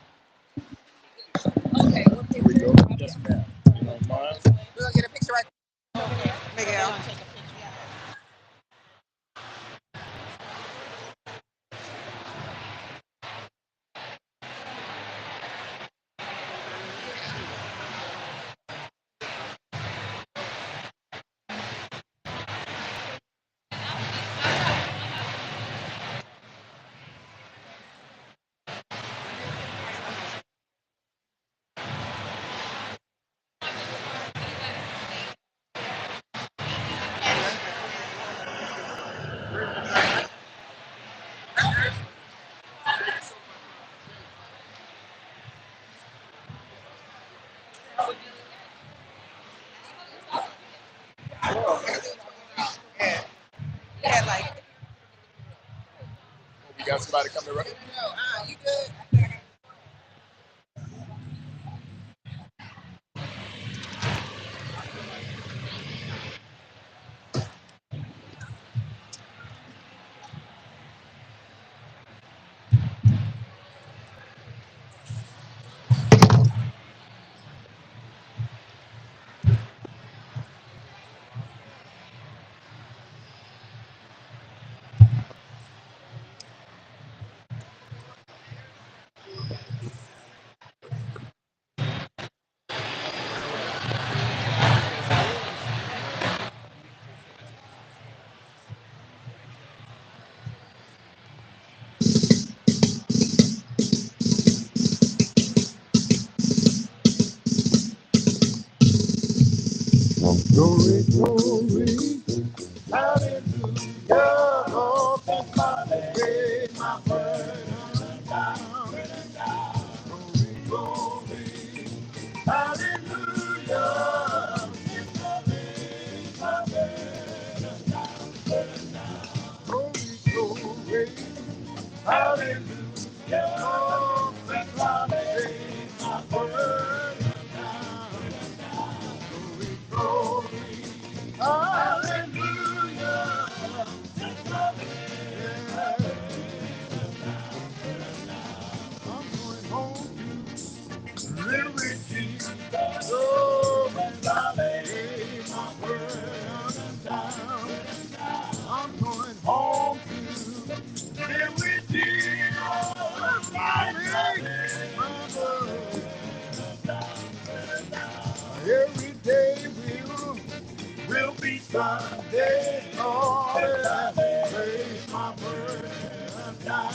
Okay. Here we go. Yes, ma'am. You don't mind? We're going to get a picture right there. Miguel. Yeah, like. We got somebody coming right. You good? Glory, glory, hallelujah. Oh, somebody, my burden down. Glory, glory, hallelujah. My burden down. Glory, glory, hallelujah. Oh, somebody, my burden down. Glory, glory. Hallelujah. I'm going home to live with Jesus. Oh, when I lay my burden down, I'm going home to live with Jesus. I lay my burden down. Every day will be Sunday. Oh, I lay my burden down.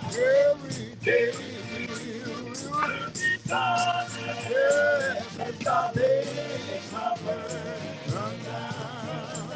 Every day will be Sunday. Yes, I lay my burden down.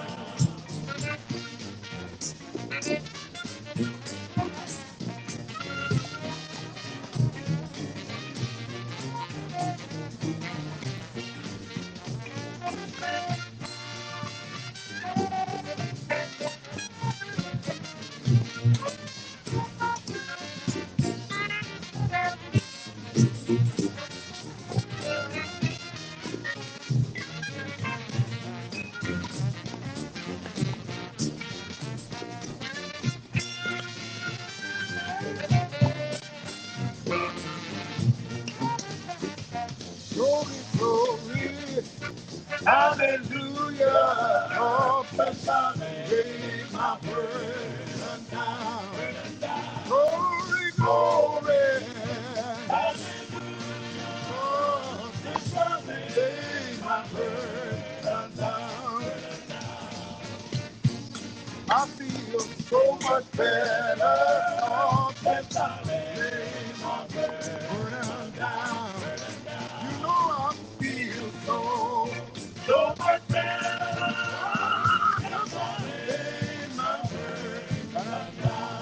Lay my burden down. Glory, glory. Oh, lay my burden down. I feel so much better. Oh, since I lay my burden down. You know I feel so much better. Since I lay my burden down.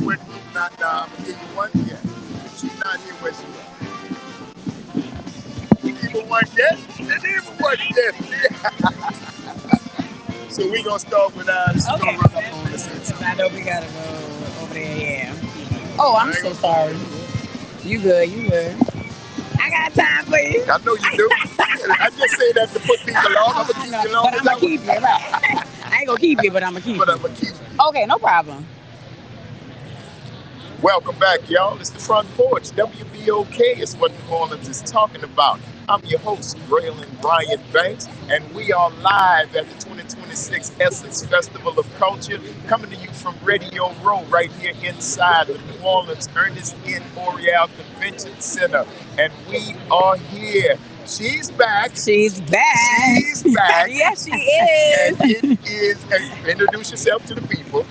When Ruth not give you one yet. She's not here where she is. Even one yet? Didn't even one yet. So we gonna start with this. Okay. Gonna run up on us. I know we gotta go over there, yeah. Oh, I'm so sorry. You good, you good. I got time for you. I know you do. I just say that to put people on. I'm gonna keep you long. But I'm gonna keep you, right? I ain't gonna keep you, but I'm gonna keep you. But I'm gonna keep you. Okay, no problem. Welcome back, y'all. It's the Front Porch. WBOK is what New Orleans is talking about. I'm your host, Braylon Bryant Banks, and we are live at the 2026 Essence Festival of Culture, coming to you from Radio Row right here inside the New Orleans Ernest N. Morial Convention Center. And we are here. She's back. She's back. She's back. Yes, she is. And it is, introduce yourself to the people.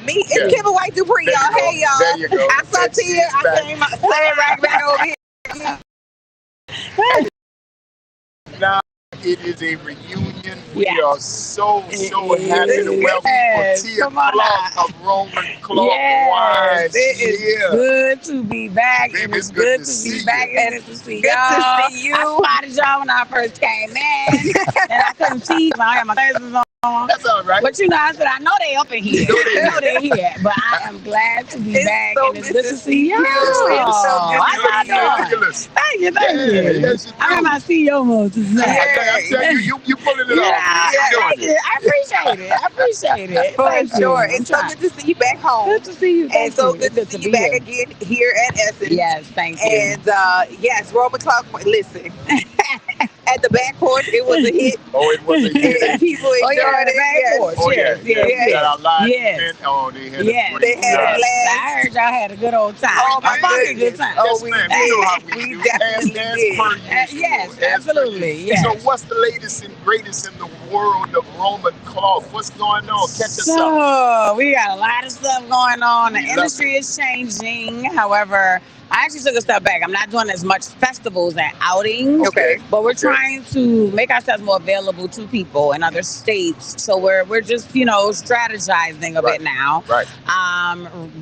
Me. It's Kimber White Dupree, There y'all. you go. Hey, y'all. There you go. I saw And Tia. she's I back. came right back over here. Now it is a reunion. We Yes. are so It happy is. to welcome Yes. Tia Come on Clark now. of Roman Clark Yes, Wines. it is Yeah. good to be back. Baby, It is it's good good to to see be back. you. And it's to see Good y'all. to see you. I spotted y'all when I first came in, and I couldn't see. I had my glasses on. That's all right. But you know, I said, I know they up in here. I know they're here. But I am glad to be It's back, so and it's good to see y'all. you. It's so good to How see y'all you. doing? Fabulous. Thank you, thank Yeah, you. yes, you I'm in do. my CEO mode today. I tell you pulling it Yeah, off. I like it. I appreciate it. I appreciate it. For Thank sure. you. I'm It's so trying. good to see you back home. Good to see you. And Thank so you. good to see you back again here at Essence. Yes, thank you. And yes, Roman Clark, listen. At the back porch, it was a hit. Oh, it was a hit. And people enjoyed the it. back Yes. porch. Oh, yeah. Yes, Yeah. yes, We got our live yes. event. Oh, they had Yes, a great They had a time. blast. I heard y'all had a good old time. Oh, my A funky good goodness. time. Oh, Yes, we ma'am. did. You know how we We do. definitely as did. per usual. Yes, As per absolutely, usual. yes. So what's the latest and greatest in the world of Roman Clark? What's going on? Catch us up. So we got a lot of stuff going on. The We love industry is changing. However, I actually took a step back. I'm not doing as much festivals and outings. Okay. But we're Okay. trying to make ourselves more available to people in other states. So we're just, strategizing a bit now. Right.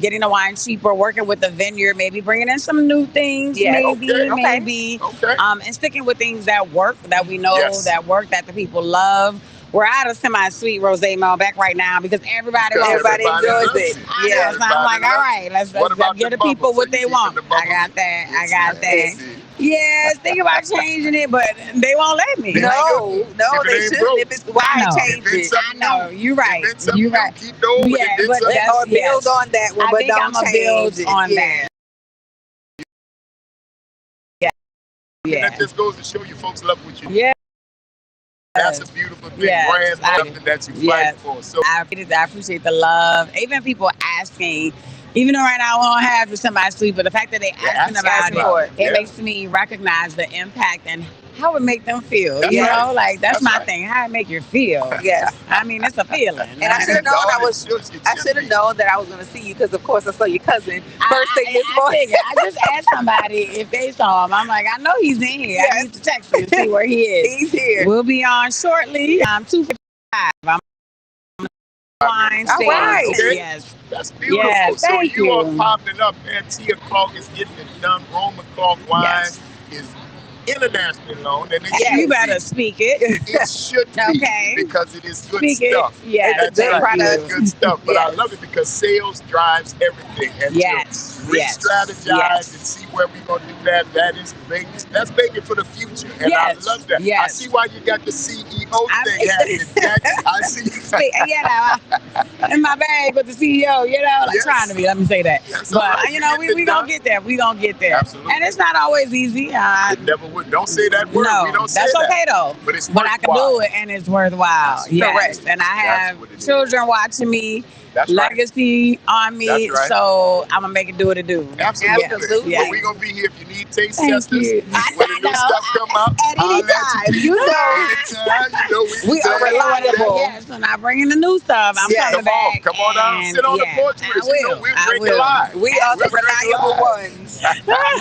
Getting the wine cheaper, working with the vineyard, maybe bringing in some new things, Yeah. maybe, Okay. maybe. Okay. And sticking with things that work, that we know Yes. that work, that the people love. We're out of semi-sweet rosé Malbec right now because everybody Because wants Everybody it. enjoys loves it. I Yeah. know, so I'm like, all right, let's What about give the the people bubbles? what Are they you want. keeping the I bubbles? got that. I Yes, got that. yes. Yes, think about changing it, but they won't let me. No. Like, No, If it they ain't shouldn't. broke. If it's why I know. change Invent it. I something know, new. you're right. Invent something You're new. right. Keep the old one. Yeah, Invent but something that's- new. Build yes. on that one, I but think don't I'm going to change build it. on Yeah. that. And Yeah. that just goes to show you folks love what you do. Yeah. That's a beautiful thing. Yes. Brand something that you Yes. fight for. So I appreciate the love. Even people asking, even though right now I won't have somebody sleep, but the fact that they're asking about asking for it. it Yeah. makes me recognize the impact and how it make them feel. That's You right. know, like that's That's my right. thing. How it make you feel. Yes. I mean, it's a feeling. And I And should have it's known all I it was. should, it I should should have be. known that I was going to see you because, of course, I saw your cousin first thing this I morning. figured. I just asked somebody if they saw him. I'm like, I know he's in here. I Yes. need to text him and see where he is. He's here. We'll be on shortly. 2:55. I'm wine All stage. right. Okay. Yes. That's beautiful. Yes. So Thank you are you. popping up, man. Tia Clark is getting it done. Roman Clark wine Yes. is internationally known, and it Yes. You should better be. speak it. It should be Okay. because it is good Speak it. stuff. Yes. It's a That's good right. Thank It's product. you. good stuff. But I Yes. love it because sales drives everything. And to Yes. Yes. re-strategize Yes. and see where we're gonna do that, that is big. That's making for the future. And I Yes. love that. I Yes. see why you got the CEO I thing mean, happening, Jack. I see. speak, you know, in my bag with the CEO, you know, like Yes. trying to be. Let me say that. That's all But right. you know, You getting we it gonna done. get there. We gonna get there. Absolutely. And it's not always easy. It never would. Don't say that word. We No, don't say that's that. okay though. But it's But I can worthwhile. do it, and it's worthwhile. That's Yes. correct. And I That's have what it is. children watching me, That's right. legacy on me. That's right. So I'm gonna make it do what it do. Absolutely. Absolutely. Yes. Well, we're gonna be here if you need taste Thank testers. you. When the new stuff come out, At any holla at time, you know. Anytime, you know we We are glad to do that. reliable. Yes, when I bring in the new stuff, I'm Yes. coming Come on, back. come on down, and sit on the yes, porch with I us. You know, will. we'll I drink it will. live. We are the We'll drink reliable live. ones.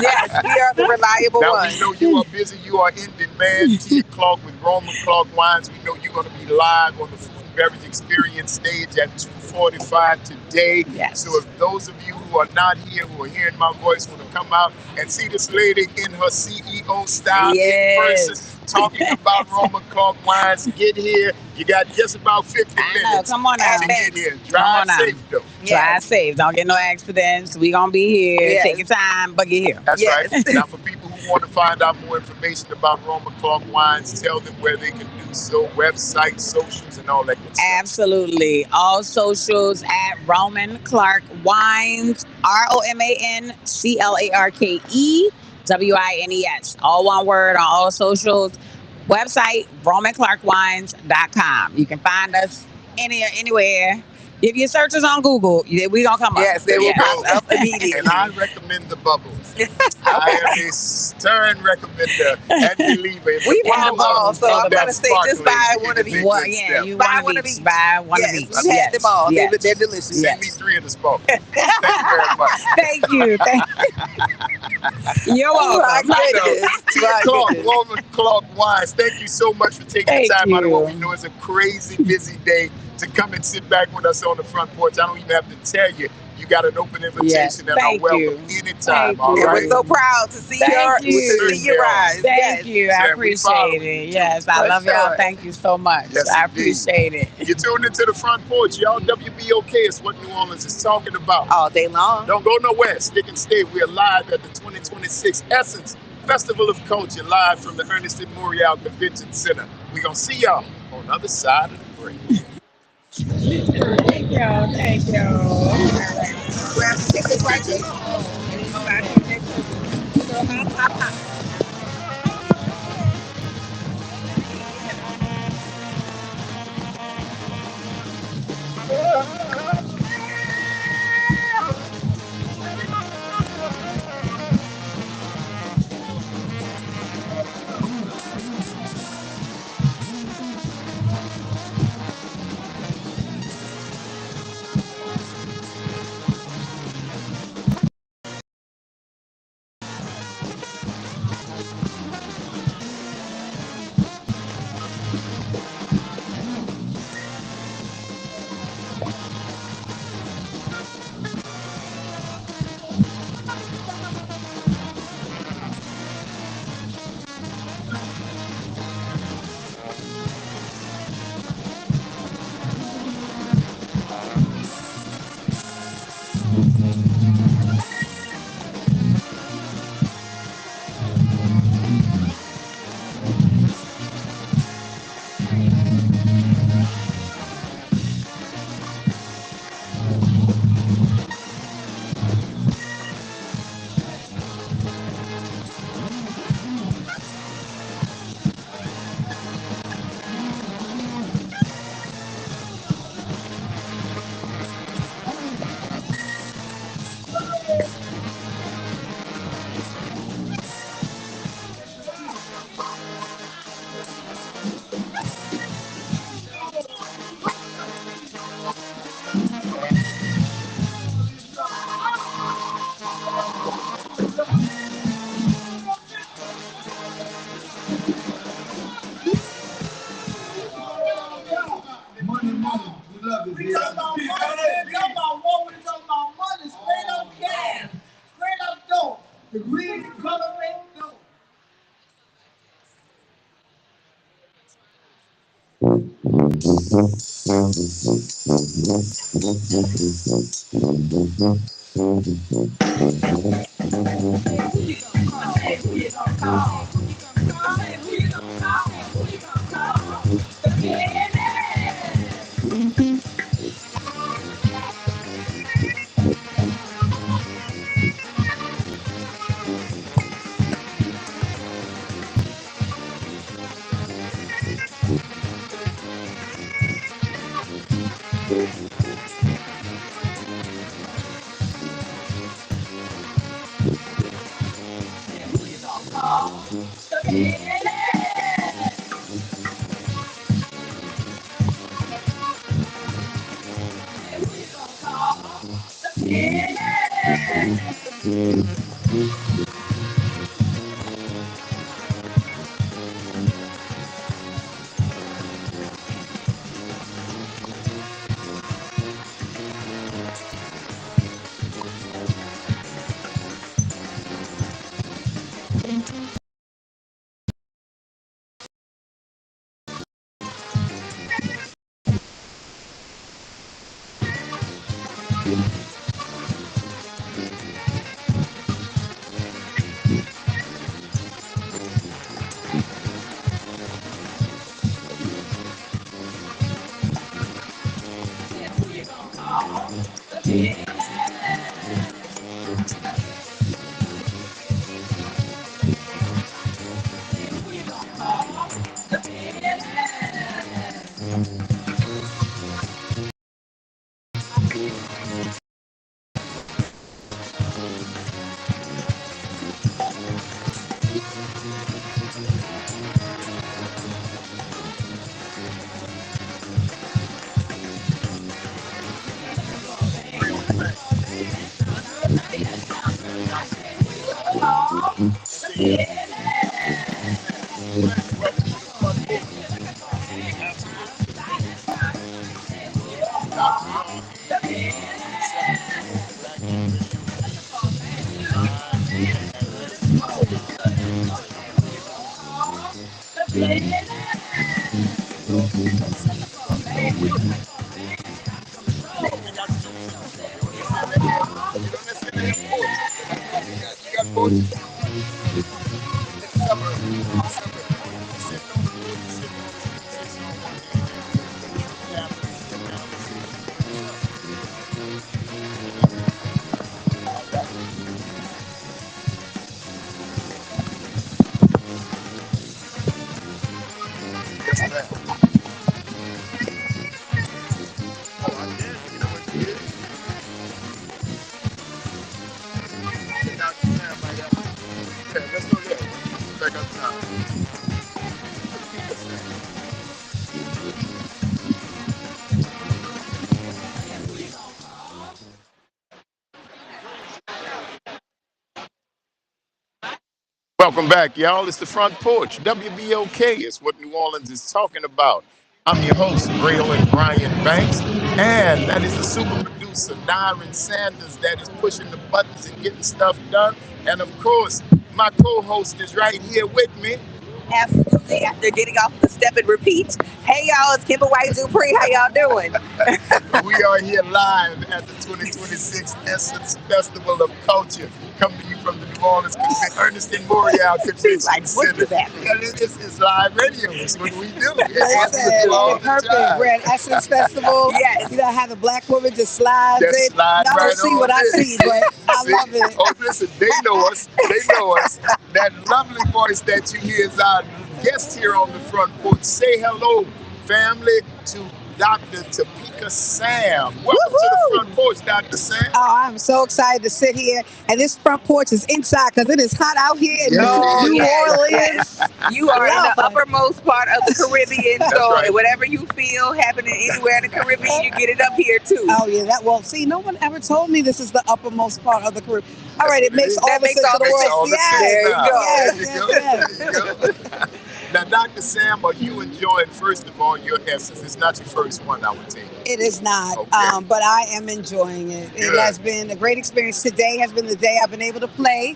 Yes, we are the reliable Now we ones. know you are busy. You are in demand. Tia Clark with Roman Clark Wines. We know you're going to be live on the Food and Beverage Experience stage at 2:45 today. Yes. So if those of you who are not here, who are hearing my voice, want to come out and see this lady in her CEO style in Yes. person, talking about Roman Clark Wines, get here. You got just about 50 I know. minutes Come on now. to get here. Come Drive on now. safe though. Drive Yes. safe. Don't get no accidents. We gonna be here. Yes. Take your time, but get here. That's Yes. right. Now, for people who want to find out more information about Roman Clark Wines, tell them where they can do so, website, socials, and all that good stuff. Absolutely. All socials at Roman Clark Wines. RomanClarkewines. All one word on all socials. Website RomanClarkWines.com. You can find us anywhere. If your search is on Google, we gonna come up. Yes, they will Yeah. pop up immediately. And I recommend the bubbles. I am a stern recommender and believer in We've the had them all, bubbles so I'm that gonna say just sparkling buy one is of a each. Well, good yeah, step. you Buy one one of of each. each. Buy one Yes, of each. we've had them all. Yes. They're delicious. Yes. Send me 3 of the smoke. Thank you very much. Thank you. You're Oh my welcome. goodness. Tia My Clark, goodness. Roman Clark Wines, thank you so much for taking Thank the time out of what we you. know is a crazy busy day to come and sit back with us on the front porch. I don't even have to tell you. You got an open invitation Yes, and are thank welcome you. anytime, Thank all you. And right? we're so proud to see Thank your you. to see your rise. Thank Yes. you. I Yeah, we follow appreciate you, it. too. Yes, I For love y'all. sure. Thank you so much. Yes, I indeed. appreciate it. You're tuned into the front porch, y'all. WBOK is what New Orleans is talking about. All day long. Don't go nowhere. Stick and stay. We are live at the 2026 Essence Festival of Culture, live from the Ernest Morial Convention Center. We're going to see y'all on the other side of the break. Thank y'all. Thank y'all. Grab the tickets right there. We talking about money, man. Talking about woman, talking about money. Straight up gas. Straight up dope. The green color ain't dope. Welcome back, y'all. It's the Front Porch. WBOK is what New Orleans is talking about. I'm your host, Braylon Brian Banks, and that is the super producer, Darren Sanders, that is pushing the buttons and getting stuff done. And of course, my co-host is right here with me. Absolutely. After getting off the step and repeat. Hey y'all, it's Kimber White Dupree. How y'all doing? We are here live at the 2026 Essence Festival of Culture, coming to you from the New Orleans Ernestine Morial Convention Center. It's live radio. It's what we do. It's all the Perfect. time. We're at Essence Festival. Yes. You know, have a black woman just slides Just in. slide Y'all right don't see on what I in. see, but I See? love it. Oh, listen, they know us. They know us. That lovely voice that you hear is our guest here on the Front Porch. Say hello, family, to Dr. Topeka Sam. Welcome to the Front Porch, Dr. Sam. Oh, I'm so excited to sit here. And this front porch is inside because it is hot out here in New Orleans. Yes. You are in the uppermost part of the Caribbean, so right. whatever you feel happening anywhere in the Caribbean, you get it up here too. Oh yeah, see, no one ever told me this is the uppermost part of the Caribbean. All right, it makes all the sense in the world. There you go. Yes. There you go. Now, Dr. Sam, are you enjoying, first of all, your Essence? It's not your first one, I would take. It is not, Okay. but I am enjoying it. It Good. has been a great experience. Today has been the day I've been able to play.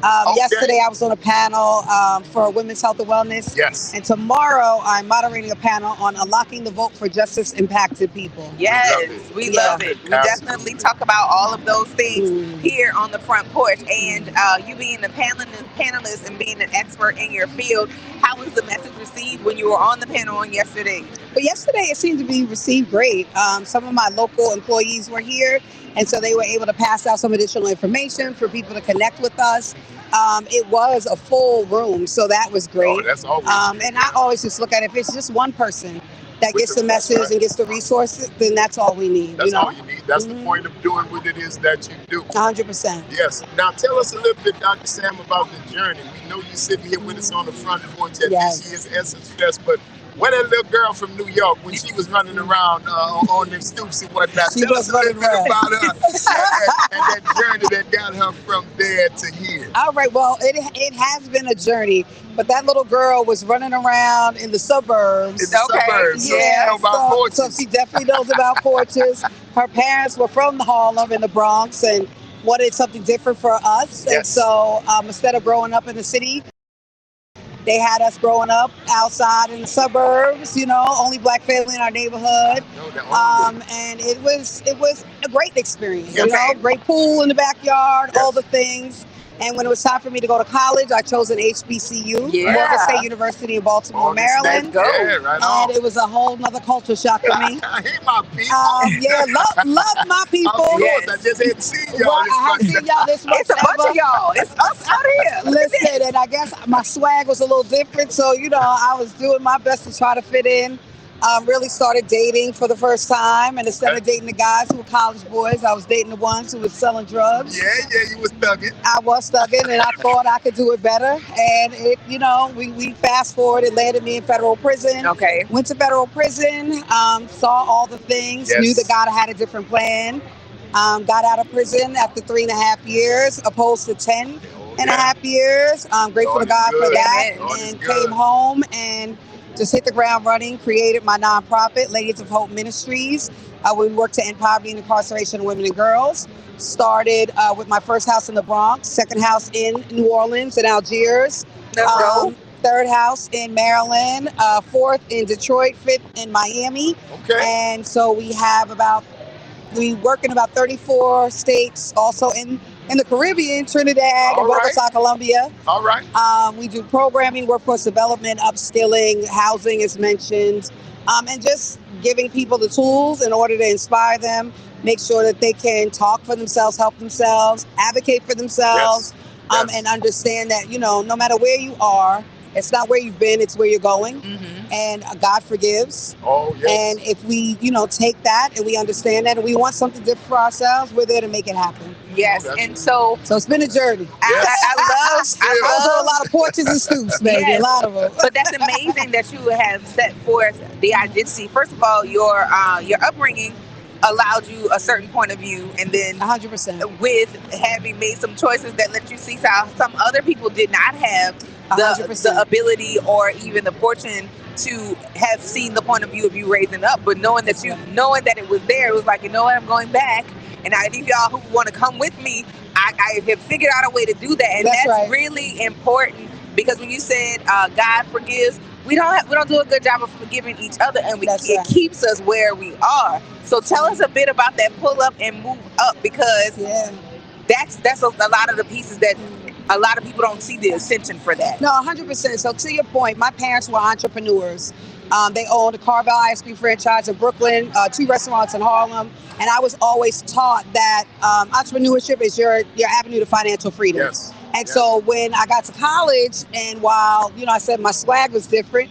Okay. Yesterday, I was on a panel for women's health and wellness. Yes. And tomorrow, I'm moderating a panel on unlocking the vote for justice impacted people. Yes, we love it. We Absolutely. definitely talk about all of those things here on the Front Porch. And you being a panelist and being an expert in your field, how was the message received when you were on the panel on yesterday? But yesterday, it seemed to be received great. Some of my local employees were here, and so they were able to pass out some additional information for people to connect with us. It was a full room, so that was great. Oh, that's always And I always just look at it, if it's just one person that gets the message and gets the resources, then that's all we need. That's all you need. That's the point of doing what it is that you do. 100%. Yes. Now tell us a little bit, Dr. Sam, about the journey. We know you're sitting here with us on the Front Porch at this year's Essence Fest, but where that little girl from New York, when she was running around on them stoops and whatnot, She tell was us a little running bit around. about her and that journey that got her from there to here. All right, well, it has been a journey, but that little girl was running around in the suburbs. In the suburbs, Yeah, so about porches. so she definitely knows about porches. Her parents were from Harlem in the Bronx and wanted something different for us. Yes. And so instead of growing up in the city, they had us growing up outside in the suburbs, only black family in our neighborhood. And it was a great experience, great pool in the backyard, all the things. And when it was time for me to go to college, I chose an HBCU, Morgan State University in Baltimore, Maryland. Yeah, right on. And it was a whole nother culture shock for me. I hate my people. Love my people. Of course, I just hadn't seen y'all Well, this I haven't much. seen y'all this much. It's a bunch of y'all. It's us out here. Listen, and I guess my swag was a little different, so I was doing my best to try to fit in. Really started dating for the first time, and instead of dating the guys who were college boys, I was dating the ones who were selling drugs. Yeah, you was thugging. I was thugging, and I thought I could do it better. And it, we fast forward. It landed me in federal prison. Okay. Went to federal prison. Saw all the things. Yes. Knew that God had a different plan. Got out of prison after 3.5 years, opposed to 10 and a half years. I'm grateful to God for that, and came home and just hit the ground running. Created my nonprofit, Ladies of Hope Ministries. We work to end poverty and incarceration of women and girls. Started with my first house in the Bronx, second house in New Orleans and Algiers, third house in Maryland, fourth in Detroit, fifth in Miami. Okay. And so we work in about 34 states, also in the Caribbean, Trinidad, and Bogota, Colombia. All right. We do programming, workforce development, upskilling, housing is mentioned, and just giving people the tools in order to inspire them, make sure that they can talk for themselves, help themselves, advocate for themselves, and understand that, no matter where you are, it's not where you've been, it's where you're going. And God forgives. Oh, yes. And if we, take that and we understand that and we want something different for ourselves, we're there to make it happen. Yes, and so it's been a journey. I love a lot of porches and stoops, baby, a lot of them. But that's amazing that you have set forth the identity. First of all, your upbringing allowed you a certain point of view, and then 100% with having made some choices that let you see how some other people did not have the ability or even the fortune to have seen the point of view of you raising up, but knowing that it was there, it was like, I'm going back. And I need y'all who want to come with me. I have figured out a way to do that, and that's really important, because when you said God forgives, we don't do a good job of forgiving each other, and it keeps us where we are. So tell us a bit about that pull up and move up, because that's a lot of the pieces that a lot of people don't see the ascension for that. No, 100%. So to your point, my parents were entrepreneurs. They owned a Carvel ice cream franchise in Brooklyn, 2 restaurants in Harlem. And I was always taught that entrepreneurship is your avenue to financial freedom. Yes. And so when I got to college, and while, I said my swag was different,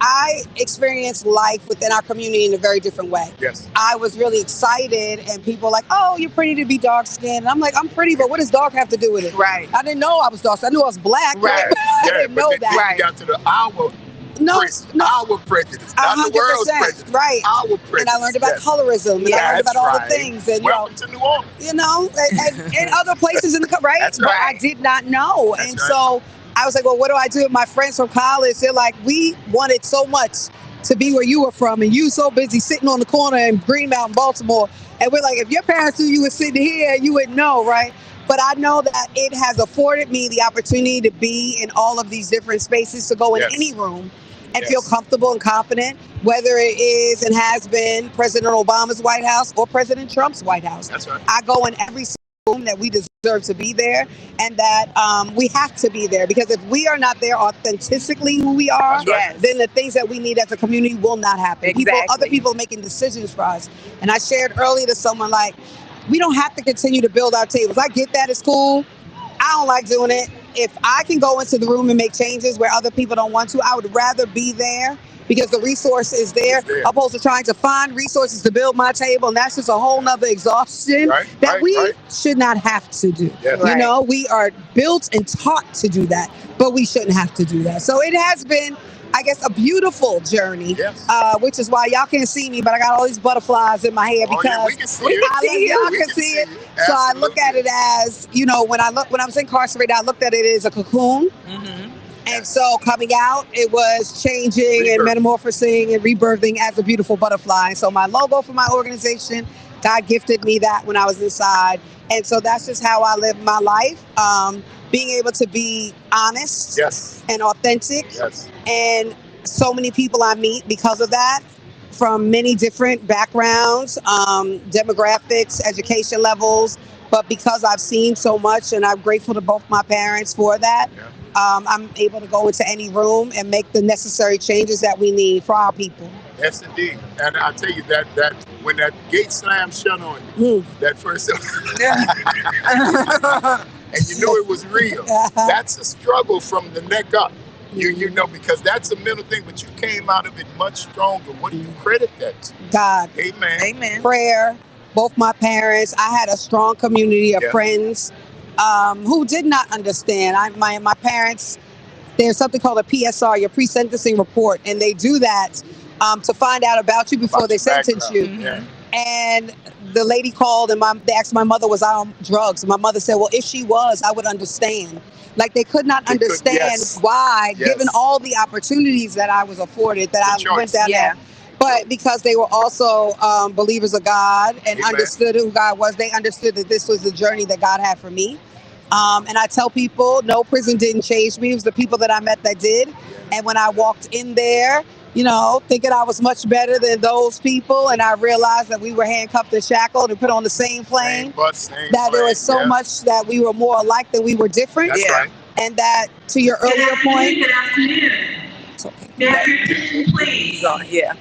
I experienced life within our community in a very different way. Yes. I was really excited, and people were like, oh, you're pretty to be dark skinned. And I'm like, I'm pretty, but what does dark have to do with it? Right. I didn't know I was dark. I knew I was black. Right. I didn't know that. Then you got to our prejudice, not the world's prejudice. Right. Our prejudice. And I learned about colorism, and I learned about all the things. And welcome to New Orleans. And other places in the right? That's but right. I did not know. That's and right. so I was like, well, what do I do with my friends from college? They're like, we wanted so much to be where you were from, and you so busy sitting on the corner in Green Mountain, Baltimore. And we're like, if your parents knew you were sitting here, you would know, right? But I know that it has afforded me the opportunity to be in all of these different spaces, to go in any room and feel comfortable and confident, whether it is and has been President Obama's White House or President Trump's White House. That's right. I go in every room that we deserve to be there, and that we have to be there, because if we are not there authentically who we are, then the things that we need as a community will not happen. Other people are making decisions for us. And I shared earlier to someone, like, we don't have to continue to build our tables. I get that, it's cool. I don't like doing it. If I can go into the room and make changes where other people don't want to, I would rather be there, because the resource is there, opposed to trying to find resources to build my table. And that's just a whole nother exhaustion that we should not have to do. You know, we are built and taught to do that, but we shouldn't have to do that. So it has been, I guess, a beautiful journey, which is why y'all can't see me, but I got all these butterflies in my hair, because we can see it. y'all can see it. So I look at it as, you know, when I was incarcerated, I looked at it as a cocoon. And so coming out, it was changing and metamorphosing and rebirthing as a beautiful butterfly. So my logo for my organization, God gifted me that when I was inside. And so that's just how I live my life. Being able to be honest and authentic. And so many people I meet because of that, from many different backgrounds, demographics, education levels. But because I've seen so much, and I'm grateful to both my parents for that, I'm able to go into any room and make the necessary changes that we need for our people. Yes, indeed. And I tell you that when that gate slammed shut on you, that first, and you knew it was real. That's a struggle from the neck up. You know, because that's a mental thing, but you came out of it much stronger. What do you credit that to? God. Amen. Amen. Prayer. Both my parents. I had a strong community of friends who did not understand. My parents, there's something called a PSR, your pre-sentencing report, and they do that to find out about you before they sentence you. And the lady called, and they asked my mother, was I on drugs? My mother said, well, if she was, I would understand. Like, they could not understand why, given all the opportunities that I was afforded, that I went down there. But because they were also believers of God and understood who God was, they understood that this was the journey that God had for me. And I tell people, no prison didn't change me. It was the people that I met that did. And when I walked in there, you know, thinking I was much better than those people, and I realized that we were handcuffed and shackled and put on the same plane, there was so much that we were more alike than we were different. That's right. And that, to your earlier point. Good afternoon. Get your attention, please. BeautyCon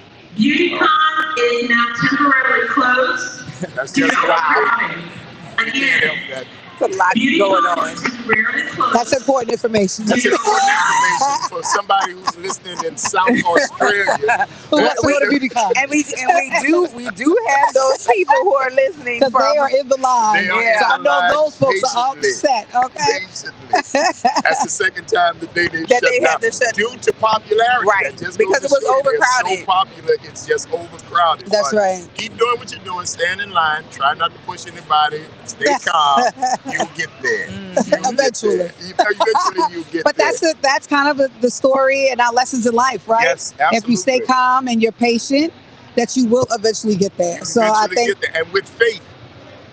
is now temporarily closed. That's just crowding. Again, That's a lot going on. That's important information. That's important information for somebody who's listening in South Australia. Who wants to go to BeautyCon? And we do have those people who are listening, because they are in the line. So I know those folks are upset. Okay. That's the second time today they shut down due to popularity. Right. Because it was overcrowded. So popular, it's just overcrowded. That's right. Keep doing what you're doing. Stand in line. Try not to push anybody. Stay calm. You'll get there. Eventually. Eventually you get but there. That's kind of the story and our lessons in life, right? Yes, absolutely. If you stay calm and you're patient, that you will eventually get there. So I think, get there. And with faith.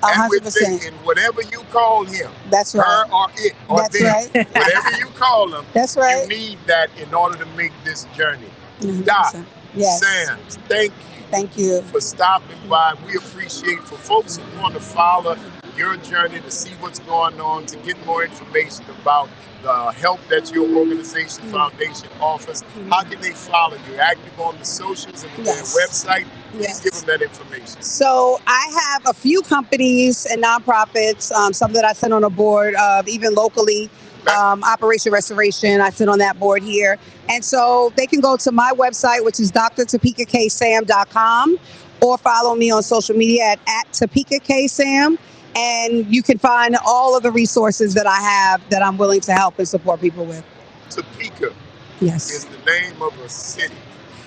100%. And with faith in whatever you call him. That's right. Her or it or that's them. Right. Whatever you call them. That's right. You need that in order to make this journey. 100%. Doc, yes. Sam, thank you. Thank you for stopping by. We appreciate for folks who want to follow your journey, to see what's going on, to get more information about the help that your organization, foundation offers. How can they follow you? Active on the socials and their website? Please give them that information. So I have a few companies and nonprofits, some that I sit on a board of, even locally. Operation Restoration, I sit on that board here. And so they can go to my website, which is drtopekaksam.com, or follow me on social media at Topeka K Sam. And you can find all of the resources that I have that I'm willing to help and support people with. Topeka is the name of a city.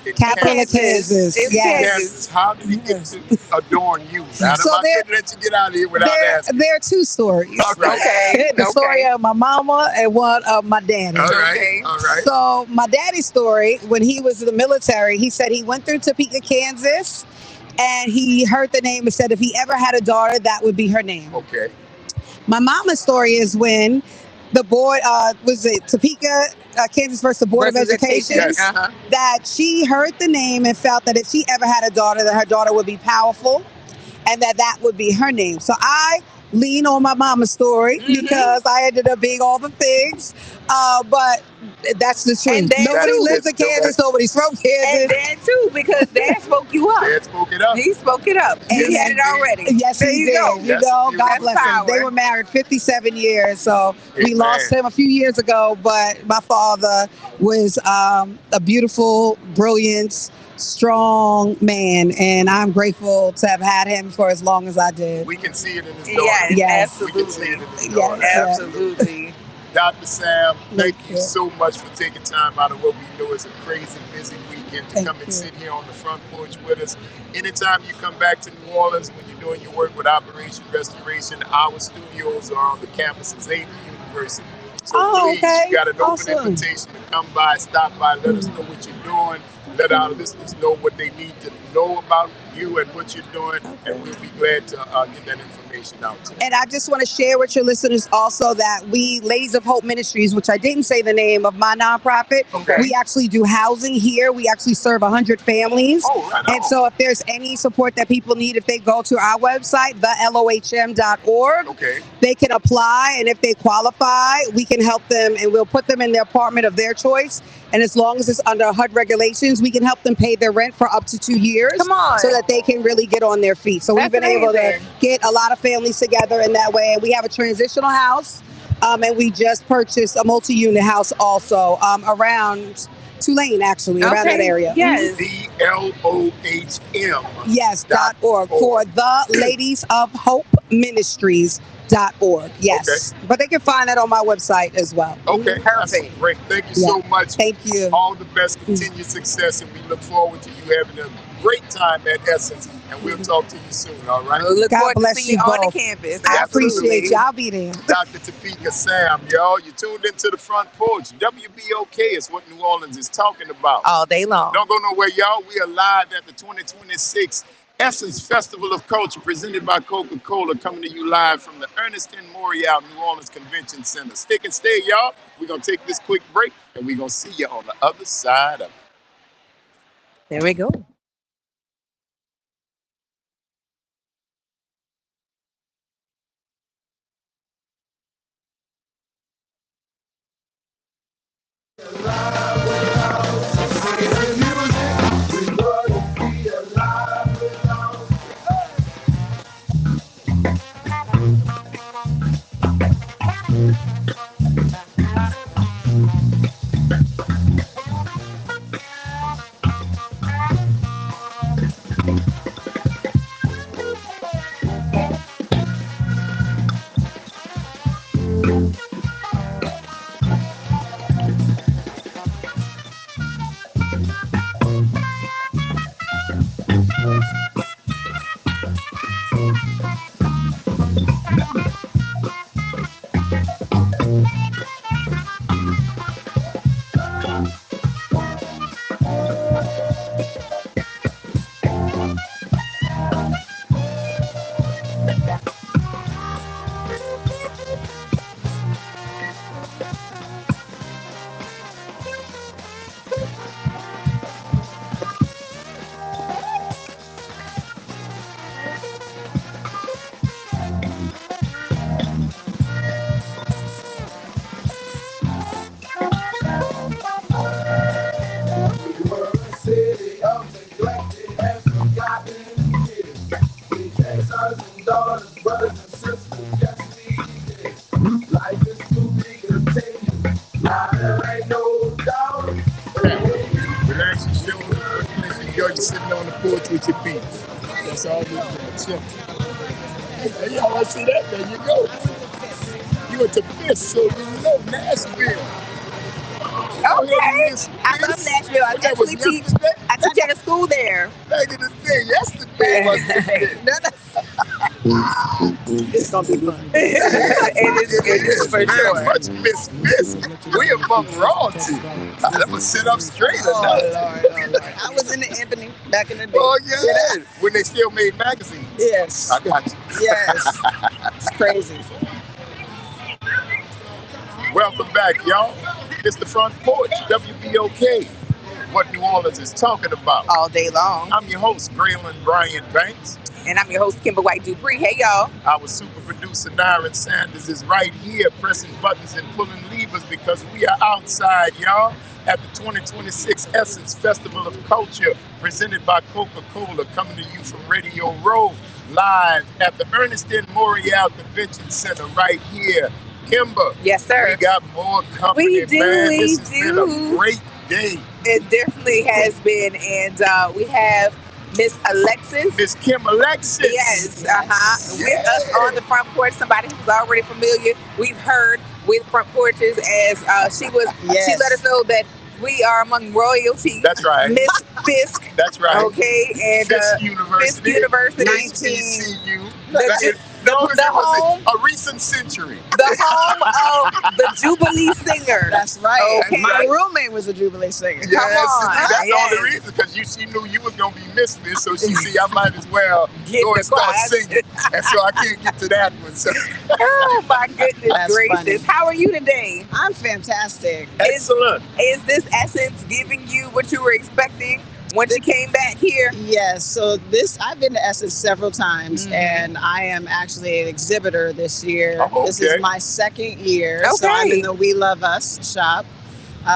In Capital of Kansas. It's Yes. Kansas. How did he get to adorn you? Adam, So I couldn't let you get out of here without asking. There are two stories. All right. Okay. The story of my mama and one of my daddy. All right. Okay. All right. So my daddy's story, when he was in the military, he said he went through Topeka, Kansas, and he heard the name and said if he ever had a daughter, that would be her name. Okay. My mama's story is when the board, was it Topeka, Kansas versus the Board of Education, Yes. that she heard the name and felt that if she ever had a daughter, that her daughter would be powerful and that would be her name. So I lean on my mama's story because I ended up being all the things. But that's the truth. And Dad Nobody too. lives in Kansas. Nobody's from And Kansas. Dad too, because Dad spoke you up. Dad spoke it up. He spoke it up. And he had it already. Yes, There he you did. go. You That's know, beautiful. God That's bless him. power. They were married 57 years, so we Amen. lost him a few years ago. But my father was a beautiful, brilliant, strong man, and I'm grateful to have had him for as long as I did. We can see it in his daughter. Yes, Yes. We can see it absolutely. in his Yes. daughter. Absolutely. Dr. Sam, thank you you. so much for taking time out of what we know is a crazy busy weekend to Thank come and you. sit here on the front porch with us. Anytime you come back to New Orleans when you're doing your work with Operation Restoration, our studios are on the campus of Xavier University. So please, okay. you got an Awesome. open invitation to come by, stop by, let us know what you're doing, let our listeners know what they need to know about you and what you're doing, and we'll be glad to get that information out to them. And I just want to share with your listeners also that we, Ladies of Hope Ministries, which I didn't say the name of my nonprofit, Okay. we actually do housing here. We actually serve 100 families. Oh, right on. And so if there's any support that people need, if they go to our website, thelohm.org, Okay. they can apply. And if they qualify, we can help them and we'll put them in the apartment of their choice. And as long as it's under HUD regulations, we can help them pay their rent for up to 2 years. Come on. So that they can really get on their feet. So we've That's been able to amazing. get a lot of families together in that way. And we have a transitional house. And we just purchased a multi-unit house also around Tulane, actually, around that area. Yes. DLOHM. Yes, .org for the Ladies of Hope Ministries.org. Yes. But they can find that on my website as well. Okay, Perfect. that's great. Thank you so much. Thank you. All the best, continued success, and we look forward to you having a great time at Essence. And we'll talk to you soon, all right? We'll look God forward to bless seeing you you on the both. campus. I Absolutely. appreciate you. I'll be there. Dr. Topeka Sam, y'all. You tuned into the Front Porch. WBOK is what New Orleans is talking about. All day long. Don't go nowhere, y'all. We are live at the 2026 Essence Festival of Culture presented by Coca-Cola, coming to you live from the Ernest N. Morial New Orleans Convention Center. Stick and stay, y'all. We're going to take this quick break, and we're going to see you on the other side of it. There we go. Relax your shoulders. You're sitting on the porch with your feet. That's all we're doing. Chill. Hey, y'all want to see that? There you go. You went to Fisk, so you know Nashville. Okay. I love Nashville. I That was actually teach. yesterday? I It wasn't today. It's gonna be fun. It is for Very sure. much Miss. We among royalty. I'm gonna sit up straight or not. Lord. I was in the Ebony back in the day. Oh yeah, when they still made magazines. Yes. I got you. Yes. It's crazy. Welcome back, y'all. It's the Front Porch, WBOK. What New Orleans is talking about. All day long. I'm your host, Braylon Bryant Banks. And I'm your host, Kimber White Dupree. Hey, y'all. Our super producer, Nyron Sanders, is right here pressing buttons and pulling levers because we are outside, y'all, at the 2026 Essence Festival of Culture presented by Coca-Cola, coming to you from Radio Row, live at the Ernestine Morial Convention Center right here. Kimber. Yes, sir. We got more company, We do, man. we This has been do. a great day. It definitely has been. And we have Miss Alexis. Miss Kim Alexis. Yes, with us on the Front Porch, somebody who's already familiar. We've heard with Front Porches as she let us know that we are among royalty. That's right. Miss Fisk. That's right. Okay, and Fisk University. Fisk University. 19. The home, a recent century. The home of the Jubilee singer. That's right. Okay. My roommate was a Jubilee singer. Yes, on. that's the Yes. only reason, because she knew you was gonna be missing this, so she see I might as well go and start class. singing, and so I can't get to that one. So. Oh my goodness That's gracious! funny. How are you today? I'm fantastic. Excellent. Is this Essence giving you what you were expecting once you came back here? Yes. So I've been to Essence several times, and I am actually an exhibitor this year. Oh, This okay. is my second year. So I'm in the We Love Us shop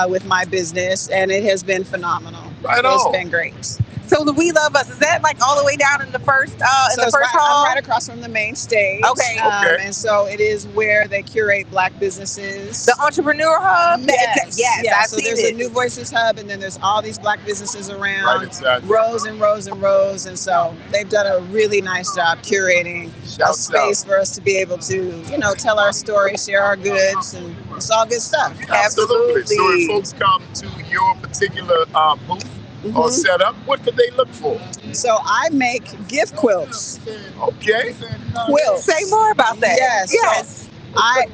with my business, and it has been phenomenal. Right It's on. been great. So the We Love Us, is that like all the way down in the first So the it's first right, hall? I'm right across from the main stage. Okay. Okay. And so it is where they curate Black businesses. The Entrepreneur Hub? Yes. Yes, Yeah. I've So seen there's it. a New Voices Hub, and then there's all these Black businesses around. Right inside. Rows and rows and rows. And so they've done a really nice job curating a Shouts space for us to be able to, tell our story, share our goods, and it's all good stuff. Absolutely. So Absolutely. if folks come to your particular booth or Mhm. setup, what could they look for? So I make gift quilts. Okay. Quilts. Say more about that. Yes. Yes. I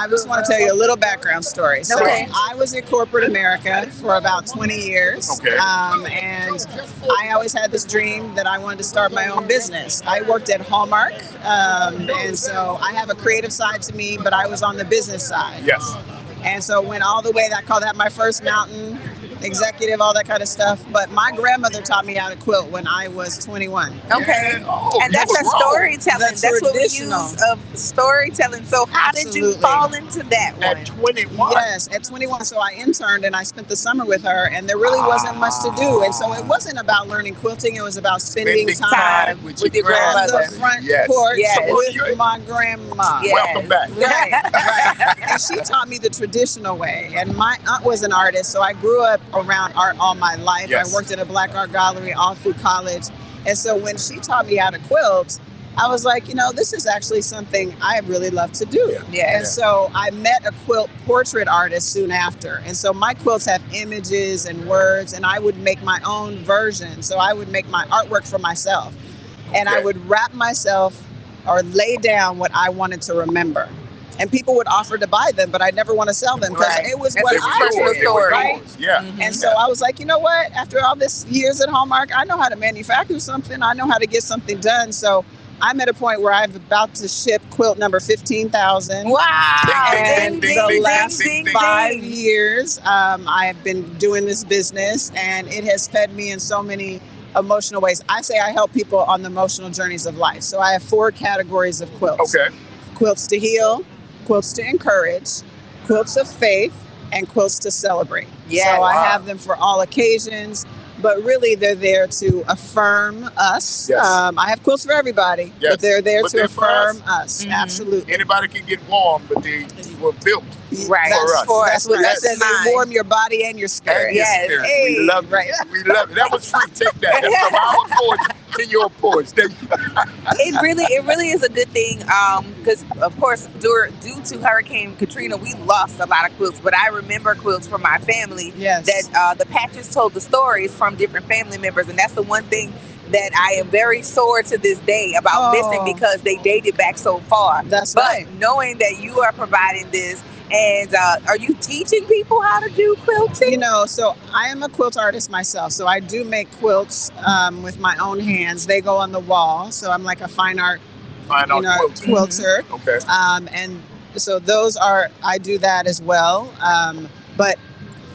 just want to tell you a little background story. So Okay. I was in corporate America for about 20 years. Okay. And I always had this dream that I wanted to start my own business. I worked at Hallmark. And so I have a creative side to me, but I was on the business side. Yes. And so went all the way, I call that my first mountain, executive, all that kind of stuff. But my grandmother taught me how to quilt when I was 21. Okay. And, oh, And that's you a was wrong. storytelling. That's That's what we use traditional. of storytelling. So how did you Absolutely. fall into that one? At 21. Yes, at 21. So I interned and I spent the summer with her, and there really wasn't much to do. And so it wasn't about learning quilting, it was about spending time with with your your on grandmother. the front Yes. porch Yes. with my grandma. Yes. Welcome back. Right, right. And she taught me the traditional way. And my aunt was an artist, so I grew up around art all my life. Yes. I worked at a Black art gallery all through college. And so when she taught me how to quilt, I was like, this is actually something I really love to do. Yeah. And so I met a quilt portrait artist soon after. And so my quilts have images and words, and I would make my own version. So I would make my artwork for myself. And I Okay. would wrap myself or lay down what I wanted to remember. And people would offer to buy them, but I never want to sell them because Right. it was That's what a I personal wanted, story. right? Yeah. Mhm. And so I was like, you know what? After all this years at Hallmark, I know how to manufacture something. I know how to get something done. So I'm at a point where I'm about to ship quilt number 15,000. Wow. Ding, ding, ding, The ding, last ding, ding, 5 ding. years, I have been doing this business, and it has fed me in so many emotional ways. I say I help people on the emotional journeys of life. So I have 4 categories of quilts. Okay. Quilts to heal, quilts to encourage, quilts of faith, and quilts to celebrate. Yeah, so I wow. have them for all occasions, but really they're there to affirm us. Yes. I have quilts for everybody, Yes, but they're there but to they're for affirm us. Mhm. Absolutely. Anybody can get warm, but they were built. Right. For us. For us. That's what That's that says. mine. They warm your body and your spirit. And your Yes. spirit. Hey, We love right. it. We love it. That was free. Take that. That's from our porch to your porch. Thank you. It really is a good thing because of course due to Hurricane Katrina we lost a lot of quilts, but I remember quilts from my family Yes. that the patches told the stories from different family members, and that's the one thing that I am very sore to this day about missing because they dated back so far. That's but right. knowing that you are providing this, and are you teaching people how to do quilting? So I am a quilt artist myself. So I do make quilts with my own hands. They go on the wall. So I'm like a fine art quilter. Okay. And so I do that as well. But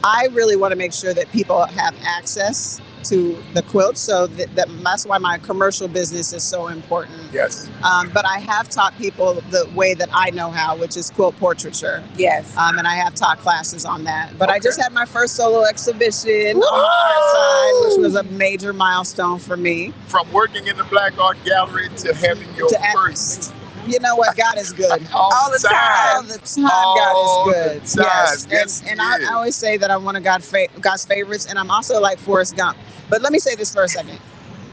I really want to make sure that people have access to the quilt. So that's why my commercial business is so important. Yes. But I have taught people the way that I know how, which is quilt portraiture. Yes. And I have taught classes on that. But I just had my first solo exhibition on the art side, which was a major milestone for me. From working in the Black Art Gallery to having your first. You know what? God is good. All the time. All the time, God is good. Yes. And I always say that I'm one of God's favorites, and I'm also like Forrest Gump. But let me say this for a second.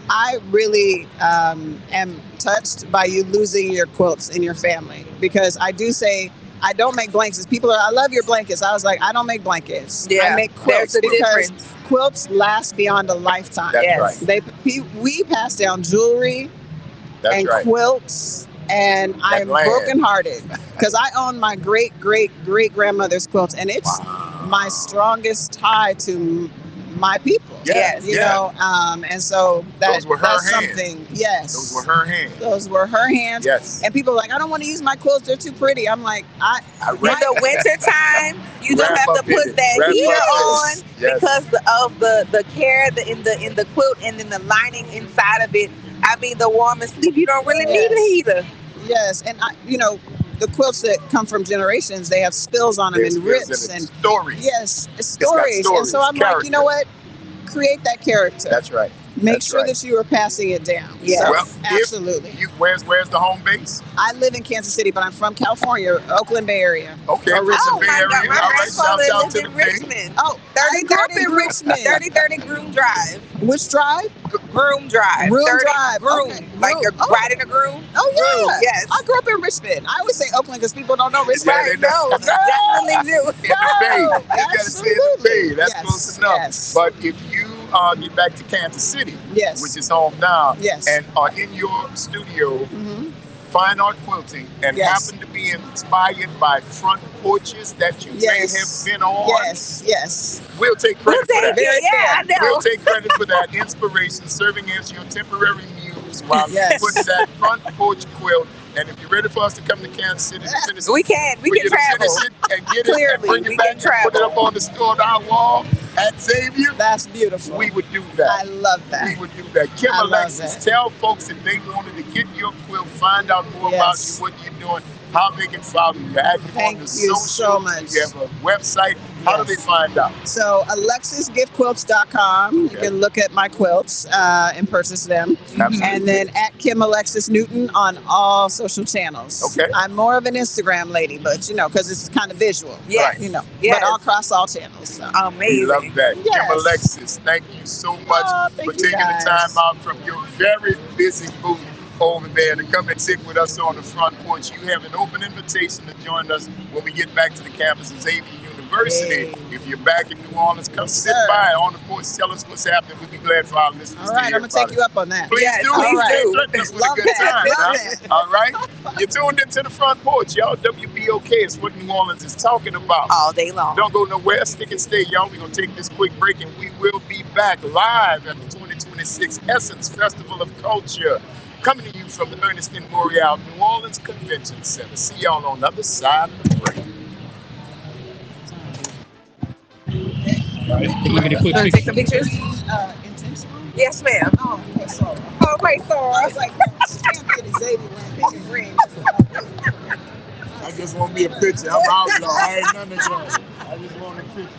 I really am touched by you losing your quilts in your family, because I do say I don't make blankets. People are, I love your blankets. I was like, I don't make blankets. Yeah, I make quilts because quilts last beyond a lifetime. That's right. We pass down jewelry and quilts. And I'm brokenhearted because I own my great grandmother's quilts, and it's my strongest tie to my people. Yes, you know, and so that's something. Yes, those were her hands. Those were her hands. Yes. And people are like, I don't want to use my quilts; they're too pretty. I'm like, in the winter time, you don't have to put that heater on because of the care in the quilt and in the lining inside of it. I mean, the warm and sleep, you don't really need a heater. Yes, and the quilts that come from generations, they have spills on them and rips and stories. Yes, stories. And so I'm like, you know what? Create that character. That's right. Make sure that you are passing it down. Yes. Well, absolutely. Where's the home base? I live in Kansas City, but I'm from California, Oakland Bay Area. Okay. Richmond Bay Area. My grandfather lived in Richmond. Oh, 3030 Richmond. 3030 Groom Drive. Which drive? Groom Drive. Groom Drive. Groom. Okay. Like you're riding a groom? Oh, yeah. Groom. Yes. I grew up in Richmond. I always say Oakland because people don't know Richmond. Right. No, definitely do. In the Bay. You got to say in the Bay. That's close enough. Yes. But if you get back to Kansas City, which is home now, and are in your studio, fine art quilting, and happen to be inspired by Front Porches that you may have been on. Yes. We'll take credit for that. I know. We'll take credit for that inspiration, serving as your temporary muse while you put that Front Porch quilt. And if you're ready for us to come to Kansas City, we can travel. Finish it and get it and bring it back and put it up on the store on our wall at Xavier. That's beautiful. We would do that. I love that. We would do that. Kim Alexis, tell folks if they wanted to get your quilt, find out more about you, what you're doing, how they can follow you. Thank you so much. You have a website. How do they find out? So AlexisGiftQuilts.com. You can look at my quilts and purchase them. Absolutely. And then at Kim Alexis Newton on all social channels. Okay. I'm more of an Instagram lady, but because it's kind of visual. Yeah. But all across all channels. So. Amazing. We love that. Yes. Kim Alexis, thank you so much for taking the time out from your very busy booth over there to come and sit with us on the Front Porch. You have an open invitation to join us when we get back to the campus of Xavier University. Hey. If you're back in New Orleans, come sit by on the porch, tell us what's happening. We'll be glad for our listeners. All right, I'm going to take you up on that. Please do. Threaten us with a good time. All right? You're tuned into the Front Porch, y'all. WBOK is what New Orleans is talking about. All day long. Don't go nowhere. Stick and stay, y'all. We're going to take this quick break, and we will be back live at the 2026 Essence Festival of Culture. Coming to you from the Ernest N. Morial New Orleans Convention Center. See y'all on the other side of the break. We're going to take some pictures? Yes, ma'am. Oh, okay, sorry. Oh, my sorry. I was like, Xavier wearing pink and green. I just want me a picture. I'm out, though. I ain't none of that. I just want a picture.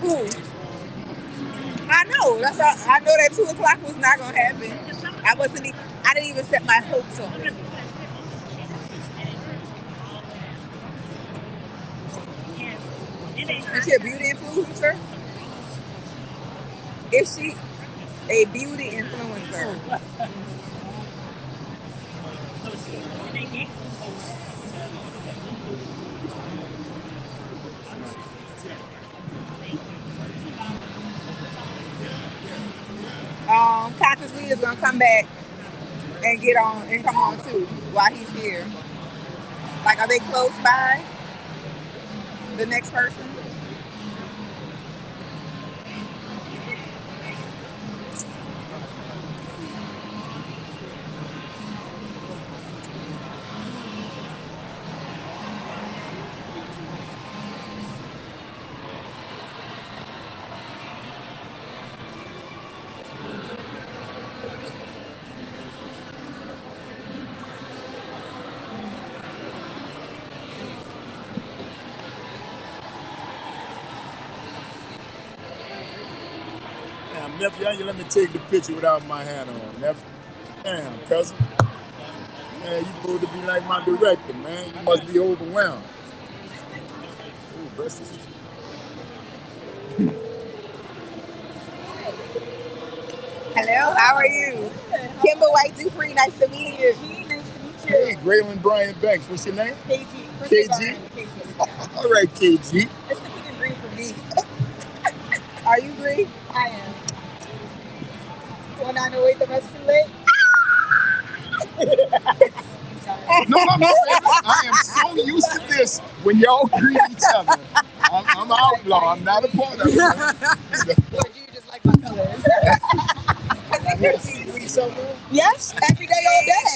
Ooh, I know. That's all, I know that 2 o'clock was not gonna happen. I wasn't. I didn't even set my hopes on it. Is she a beauty influencer? Is she a beauty influencer? Conscious Lee is gonna come back and get on and come on too while he's here. Like, are they close by? The next person? Damn, nephew, how you let me take the picture without my hat on, nephew? Damn, cousin. Man, you supposed to be like my director, man. You must be overwhelmed. Ooh, bless you. Hello, how are you? Kimber White Dupree, nice to meet you. Hey, Graylin Brian Banks. What's your name? KG. KG? All right, KG. It's cooking green for me. Are you green? I am. 498 the rest too late? No, I am so used to this when y'all greet each other. I'm an outlaw. I'm not a part of it. But you just like my colors. Yes, every day,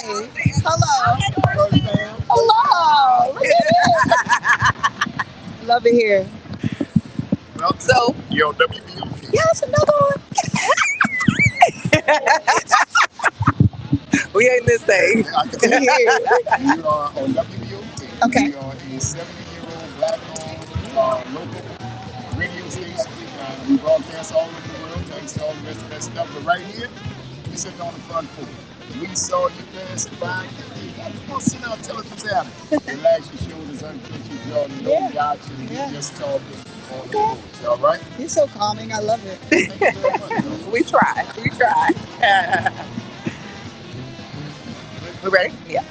all day. Hello. Hello. Look at it. Love it here. Well, So, yo, WBOK. yes, another one. We ain't this thing. We are on WBOK. Okay. We are a 70-year-old black-owned local radio station. We broadcast all over the world thanks to all the rest of that stuff. But right here, we sitting on the front porch. We saw you passing by. Come on, sit down, tell us what's happening. Relax your shoulders, unclench your jaw, no gotcha. We just talking on the porch. All right? You're so calming. I love it. Thank you very much. We try. We try. We ready? Yeah.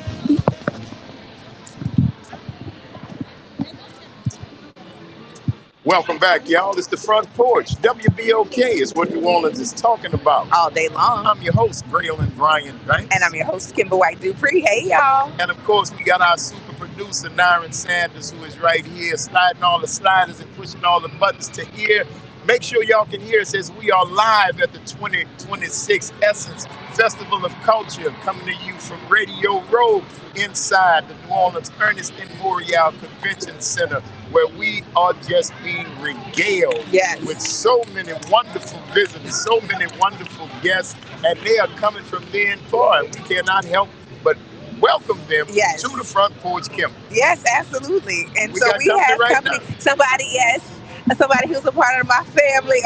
Welcome back, y'all. It's the Front Porch. WBOK is what New Orleans is talking about. All day long. I'm your host, Braylon Brian Banks. And I'm your host, Kimber White Dupree. Hey, y'all. And of course, we got our super producer, Nyron Sanders, who is right here, sliding all the sliders and pushing all the buttons to hear. Make sure y'all can hear us as we are live at the 2026 Essence Festival of Culture, coming to you from Radio Row inside the New Orleans Ernest N. Morial Convention Center, where we are just being regaled with so many wonderful visitors, so many wonderful guests, and they are coming from near and far. We cannot help but welcome them to the Front Porch, Kim. Yes, absolutely. And we so got we have right company. Now. Somebody, yes. somebody who's a part of my family.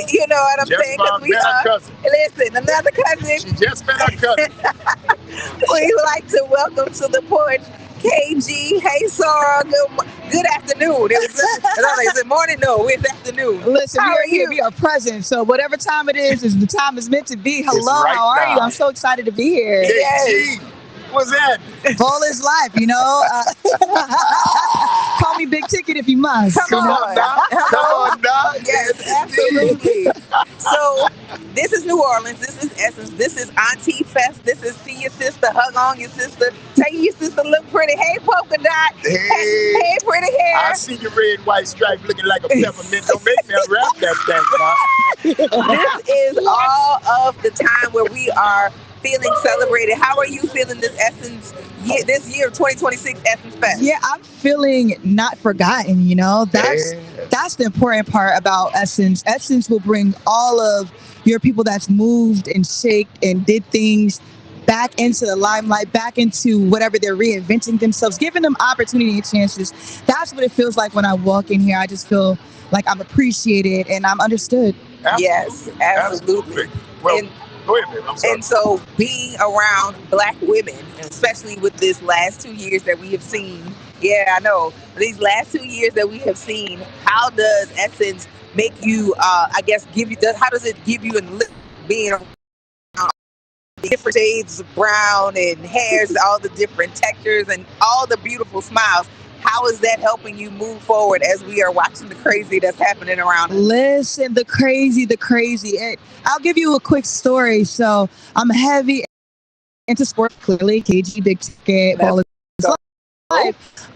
You know what I'm saying? Because we are. Cousin. Listen, another cousin. She just met her cousin. We would like to welcome to the porch KG. Hey, Sarah. Good afternoon. Is it morning? No, it's afternoon. Listen, How we are are here. you? We are present. So whatever time it is the time is meant to be. Hello, right how are now. you? I'm so excited to be here. KG, what's that? Full is life, you know. Call me Big Ticket if you must. Come on now. Come on now. Yes, absolutely. So this is New Orleans. This is Essence. This is Auntie Fest. This is see your sister, hug on your sister, tell your sister look pretty. Hey, polka dot. Hey, pretty hair. I see your red, white stripe looking like a peppermint. Don't make me wrap that thing now. This is all of the time where we are feeling celebrated. How are you feeling this Essence this year, 2026 Essence Fest? Yeah, I'm feeling not forgotten, you know. That's the important part about Essence. Essence will bring all of your people that's moved and shaked and did things back into the limelight, back into whatever they're reinventing themselves, giving them opportunity and chances. That's what it feels like when I walk in here. I just feel like I'm appreciated and I'm understood. Yes, absolutely. Well, go ahead, babe. I'm sorry. And so being around Black women, especially with this last 2 years that we have seen, I know, these last 2 years that we have seen, how does Essence make you, how does it give you being around different shades of brown and hairs, all the different textures and all the beautiful smiles? How is that helping you move forward as we are watching the crazy that's happening around us? Listen, the crazy. And I'll give you a quick story. So I'm heavy into sports, clearly. KG, Big Ticket, Ball is life.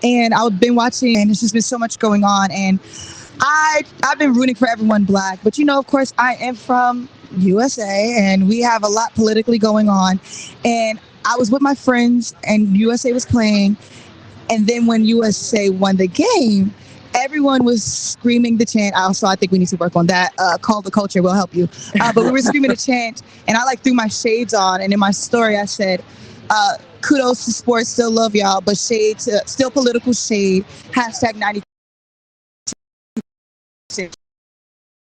And I've been watching, and there's just been so much going on. And I've been rooting for everyone Black. But, you know, of course, I am from USA, and we have a lot politically going on. And I was with my friends, and USA was playing. And then when USA won the game, everyone was screaming the chant. Also, I think we need to work on that. Call the culture will help you. But we were screaming the chant, and I threw my shades on. And in my story, I said, kudos to sports, still love y'all, but shade to still political shade. Hashtag 92.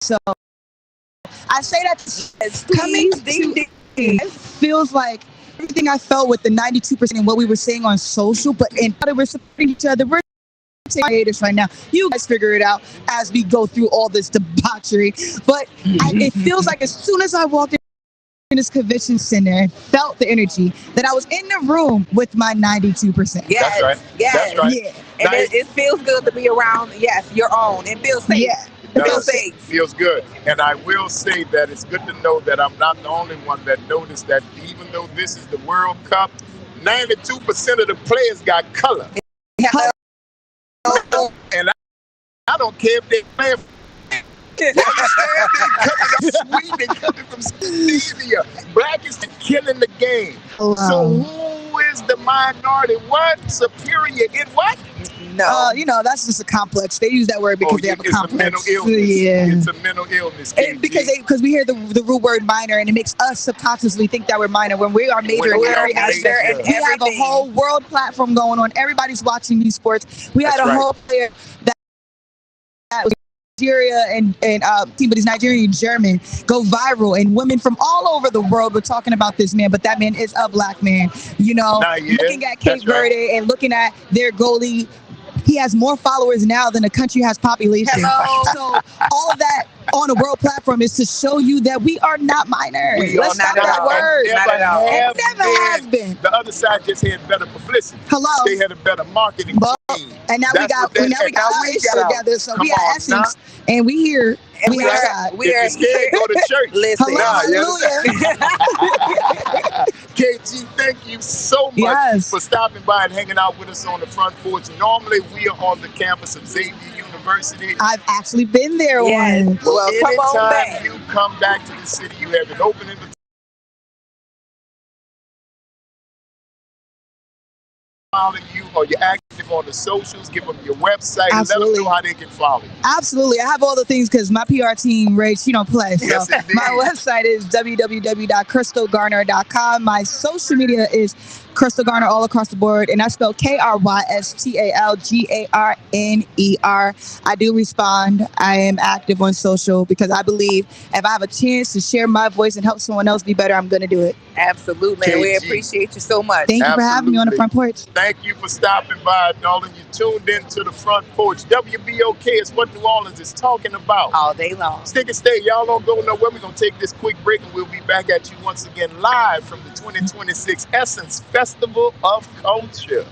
So I say that coming to it feels like everything I felt with the 92% and what we were saying on social, but in how we're supporting each other. We're taking hiatus right now. You guys figure it out as we go through all this debauchery. But it feels like as soon as I walked in this convention center and felt the energy, that I was in the room with my 92%. Yes, that's right. Yes. That's right. Yeah. And it feels good to be around, your own. It feels safe. Yeah. Feels good. And I will say that it's good to know that I'm not the only one that noticed that even though this is the World Cup, 92% of the players got color. And I don't care if they play. They coming from Scandinavia. Black is killing the game. So who is the minority? What? Superior in what? No. That's just a complex. They use that word because they have a complex. It's a mental illness. Yeah. It's a mental illness. And because we hear the root word minor, and it makes us subconsciously think that we're minor when we are major in every aspect. We have a whole world platform going on. Everybody's watching these sports. We had a whole player that was Nigeria and but he's Nigerian and German, go viral, and women from all over the world were talking about this man, but that man is a Black man. Looking at Cape Verde and looking at their goalie, he has more followers now than the country has population. Hello. So all of that on a world platform is to show you that we are not minors. Let's stop that word. Not at all. It never has been. The other side just had better publicity. Hello. They had a better marketing team. And now we got our issue together. So we are Essence, and we here. And we are scared, go to church. Listen. Hallelujah. KG, thank you so much for stopping by and hanging out with us on the Front Porch. Normally, we are on the campus of Xavier University. I've actually been there once. Well, anytime you come back to the city, you have an open invitation. Following you or your act active on the socials. Give them your website. Absolutely. Let them know how they can follow you. Absolutely. I have all the things because my PR team, Ray, she don't play. So Yes, indeed. my website is www.crystalgarner.com. My social media is Crystal Garner all across the board, and I spell KrystalGarner. I do respond. I am active on social because I believe if I have a chance to share my voice and help someone else be better, I'm going to do it. Absolutely. KG. We appreciate you so much. Thank you for having me on the Front Porch. Thank you for stopping by, darling. You tuned into the Front Porch. WBOK is what New Orleans is talking about. All day long. Stick and stay. Y'all don't go nowhere. We're going to take this quick break and we'll be back at you once again live from the 2026 Essence Festival of Culture.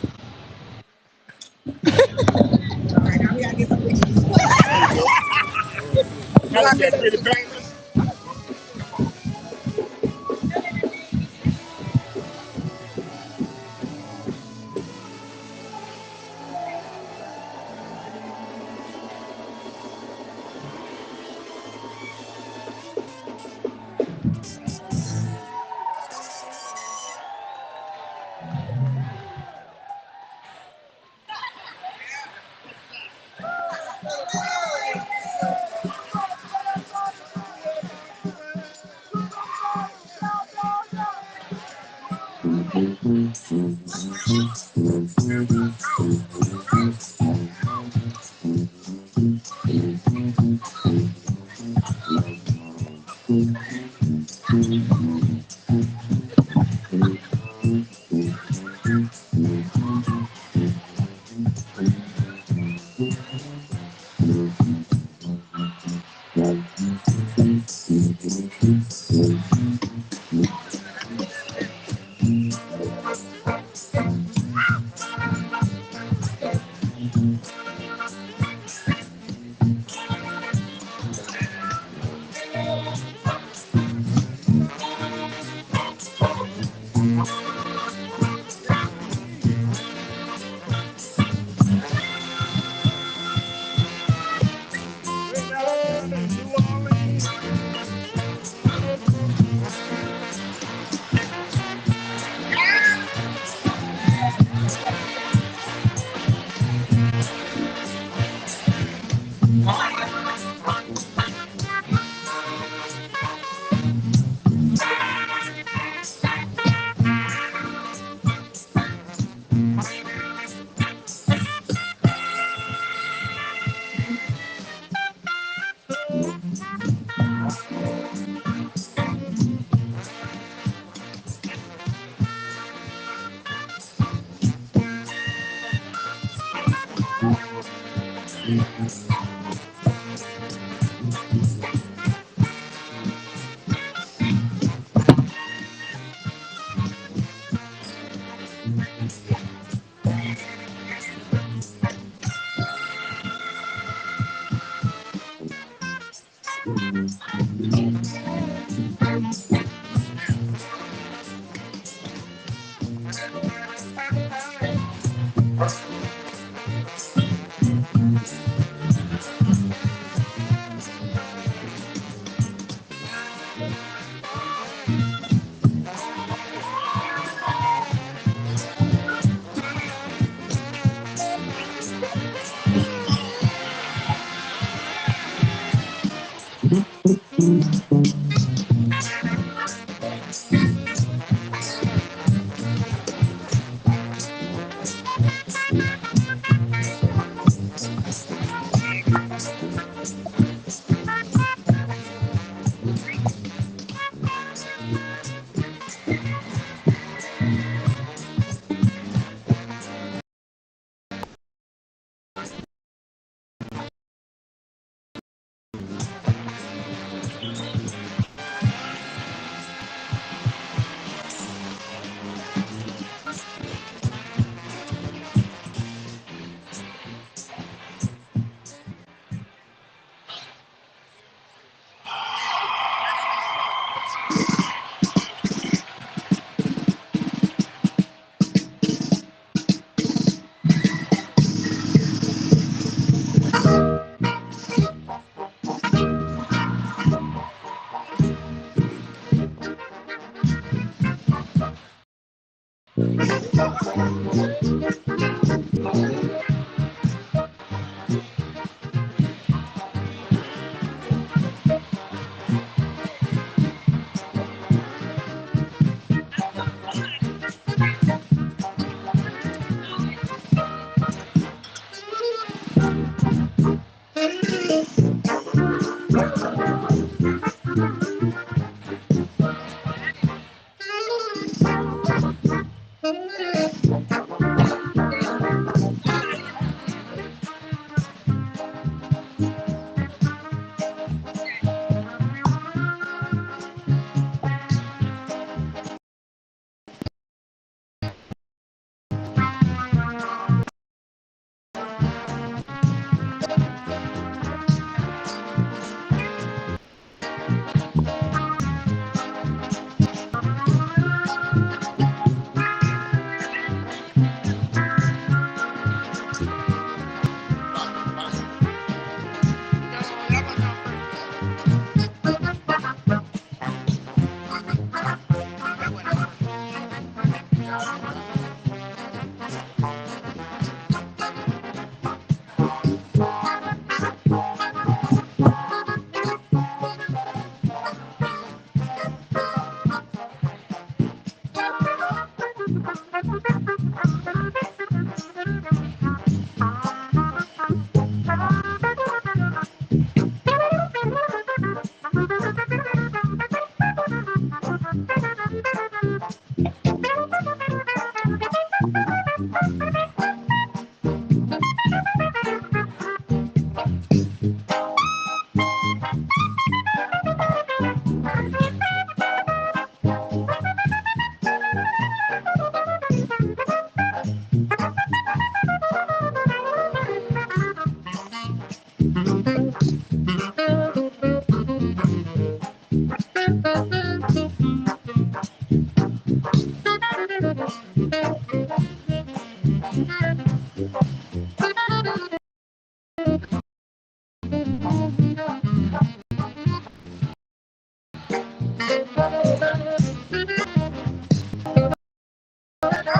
How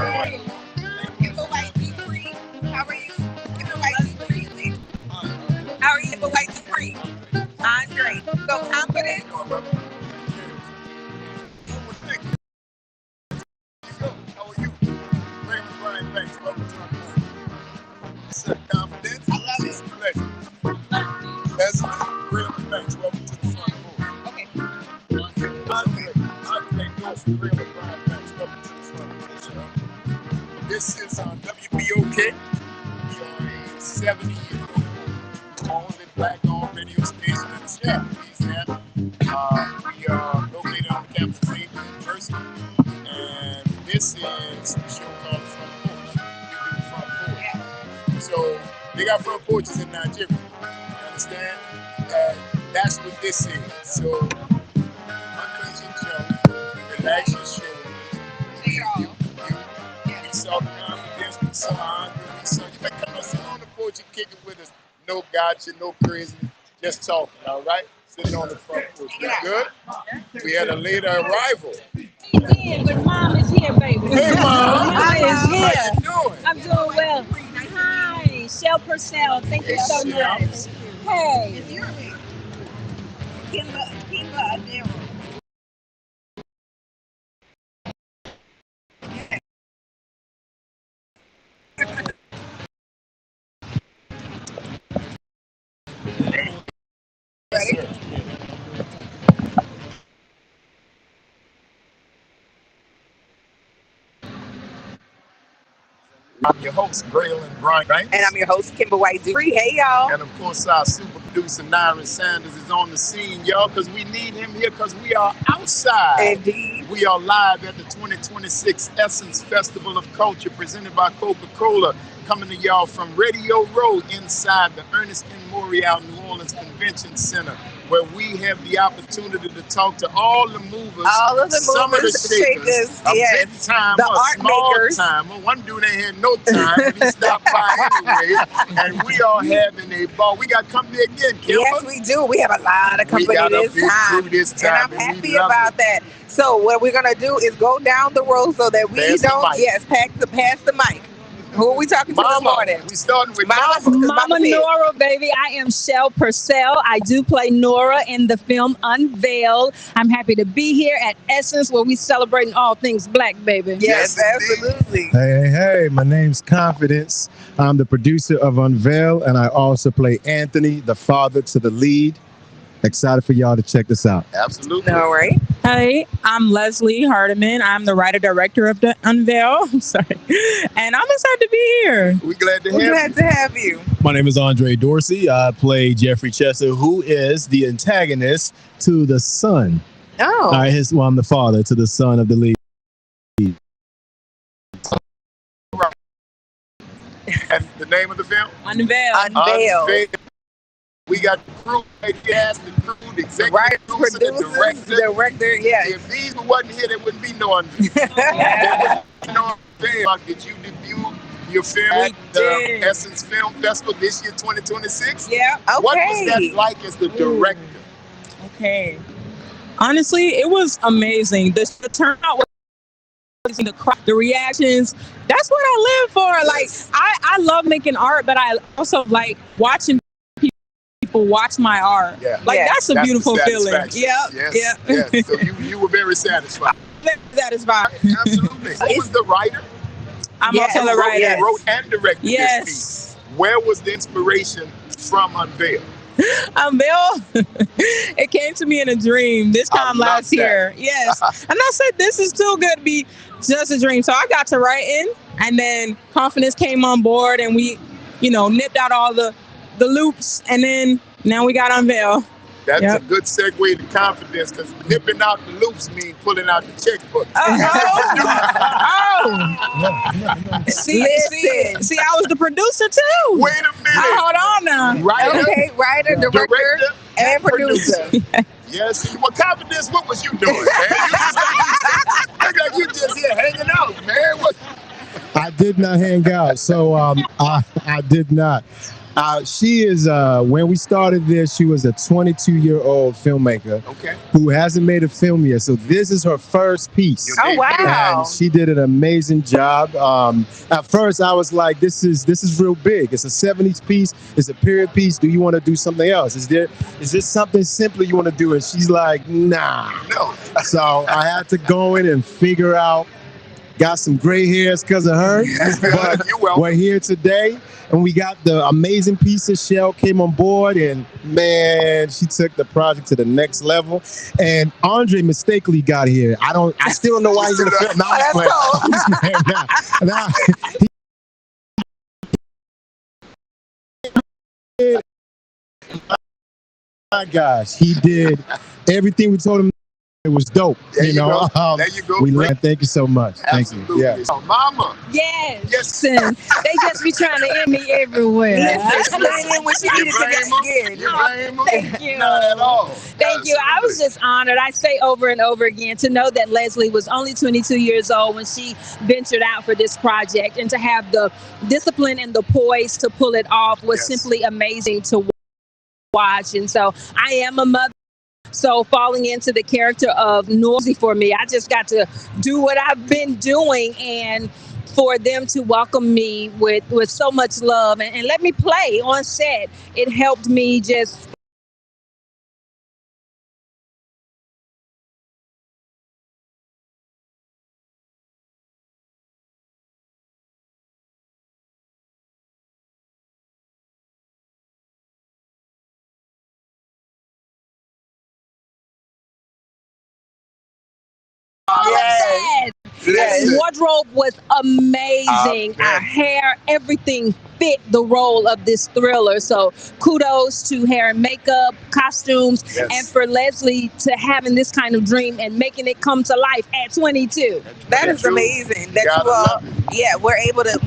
are you? White Supreme. Andre. So confident. How are you? Brian, thanks. Welcome to our confidence. I love it. It's a pleasure. That's real thanks. Welcome to the Front Porch. Okay. Andre North, real Brian, thanks. Welcome to the Front Porch. This is WBOK. We are a 70-year-old only black-owned radio station in the Southeast. We are located on the campus of New Jersey. And this is a show called Front Porch. We do Front Porch. So they got front porches in Nigeria. You understand? That's what this is. So unleash your jaw, relax your shoulders. We saw confidence, we saw Andre, we saw you. Come on, sit on the porch and kick it with us. No gotcha, no crazy, just talking, all right? Sitting on the front porch. You good? We had a later arrival. Yeah, but Mom is here, baby. Hey, Mom. Mom is How here. you doing? I'm doing well. Hi, Shell Purcell. Thank you so much. Hey. I'm your host, Braylon Brian. And I'm your host, Kimber White Dupree. Hey, y'all. And of course, our super producer, Nyron Sanders, is on the scene, y'all, because we need him here because we are outside. Indeed. We are live at the 2026 Essence Festival of Culture presented by Coca-Cola, coming to y'all from Radio Row inside the Ernest M. Morial New Orleans Convention Center, where we have the opportunity to talk to all the movers, All of the some movers, of the shakers, a yes. big time, The a art small makers. time. One dude ain't had no time, but he stopped by anyway, and we are having a ball. We got company again, Kimber. Yes, we do. We have a lot of company We got a this big time. crew this time, And I'm and we happy love about it. that. So what we're gonna do is go down the road so that we Pass the don't mic. pass the mic. Who are we talking to this Mama, morning? we starting with Mama. Mama. 'Cause Mama Mama's here. Nora, baby. I am Shell Purcell. I do play Nora in the film Unveiled. I'm happy to be here at Essence, where we celebrating all things black, baby. Yes, Yes, indeed. absolutely. Hey, my name's Confidence. I'm the producer of Unveil, and I also play Anthony, the father to the lead. Excited for y'all to check this out. Absolutely. All right. Hey, I'm Leslie Hardiman. I'm the writer-director of the Unveil. I'm sorry. And I'm excited to be here. We glad to We're have glad you. to have you. My name is Andre Dorsey. I play Jeffrey Chester, who is the antagonist to the son. Oh. I'm the father to the son of the lead. And the name of the film? Unveil. Unveil. We got the crew, the cast, the crew, the executive Right, producer, the director. yes. If these wasn't here, there wouldn't be no Unveil. There wouldn't be no Unveil. Did you debut your film at the did. Essence Film Festival this year, 2026? Yeah. Okay. What was that like as the director? Okay. Honestly, it was amazing. The turnout was amazing. The reactions. That's what I live for. Like, I love making art, but I also like watching people watch my art. Yeah. Like, Yeah. that's a That's the beautiful feeling. satisfaction. Yeah. Yes. Yeah. Yes. So you were very satisfied. Satisfied. Absolutely. Who was the writer? I'm Yes. also the writer. Yes. Wrote and directed this Yes. piece. Where was the inspiration from Unveil? Unveil, it came to me in a dream this I time love last that. year. Yes. And I said, this is too good to be just a dream. So I got to writing, and then Confidence came on board, and we, nipped out all the loops, and then now we got Unveil. That's Yep. a good segue to Confidence, because nipping out the loops means pulling out the checkbook. See, Listen. I was the producer too. Wait a minute. Hold on now. Writer, Okay, writer, director, and producer. Yes. Well, Confidence, what was you doing, man? You just look like you just here hanging out, man. What? I I did not hang out. So I did not. She is, when we started this, she was a 22-year-old filmmaker who hasn't made a film yet. So this is her first piece. Oh, wow. And she did an amazing job. At first, I was like, this is real big. It's a 70s piece. It's a period piece. Do you want to do something else? Is this something simpler you want to do? And she's like, nah. No. So I had to go in and figure out. Got some gray hairs because of her, but we're here today, and we got the amazing piece of Shell came on board, and man, she took the project to the next level. And Andre mistakenly got here. I still don't know why he's in the film. My gosh, he did everything we told him. It was dope. There you go. There you go. We learned. Thank you so much. Absolutely. Thank you. Yeah. Oh, Mama. Yes. Listen, they just be trying to end me everywhere. Thank you. Not at all. Thank you. I was just honored. I say over and over again to know that Leslie was only 22 years old when she ventured out for this project, and to have the discipline and the poise to pull it off was simply amazing to watch. And so I am a mother. So falling into the character of Noisy for me, I just got to do what I've been doing, and for them to welcome me with so much love and let me play on set, it helped me just Yes. Wardrobe was amazing. Our hair, everything fit the role of this thriller. So kudos to hair and makeup, costumes, and for Leslie to having this kind of dream and making it come to life at 22. That is amazing. That you all, we're able to,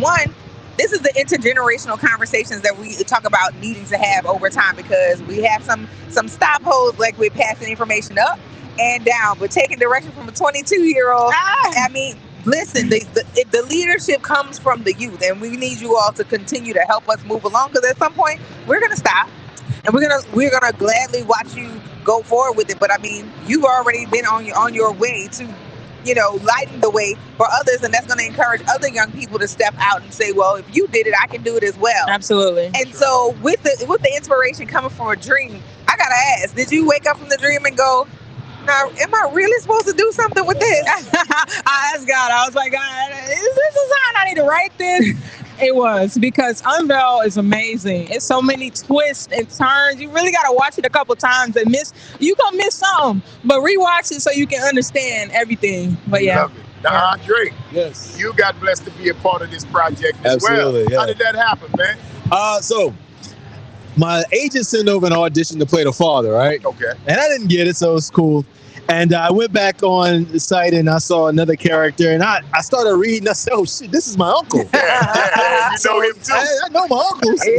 this is the intergenerational conversations that we talk about needing to have over time, because we have some stop holes, like we're passing information up and down, but taking direction from a 22-year-old. I mean, listen, the leadership comes from the youth, and we need you all to continue to help us move along, because at some point we're gonna stop, and we're gonna gladly watch you go forward with it. But I mean, you've already been on your way to, lighten the way for others, and that's going to encourage other young people to step out and say, well, if you did it, I can do it as well. Absolutely. And so with the inspiration coming from a dream, I gotta ask, did you wake up from the dream and go, now, am I really supposed to do something with this? I asked God, I was like, God, is this a sign I need to write this? It was, because Unveil is amazing. It's so many twists and turns. You really got to watch it a couple times and you gonna miss something, but rewatch it so you can understand everything. But yeah. Love it. Now, Andre, you got blessed to be a part of this project as Absolutely, well. yeah. How did that happen, man? So my agent sent over an audition to play the father, right? Okay. And I didn't get it, so it's cool. And I went back on the site and I saw another character, and I started reading. I said, oh shit, this is my uncle. Yeah, you know him too. I know my uncle. So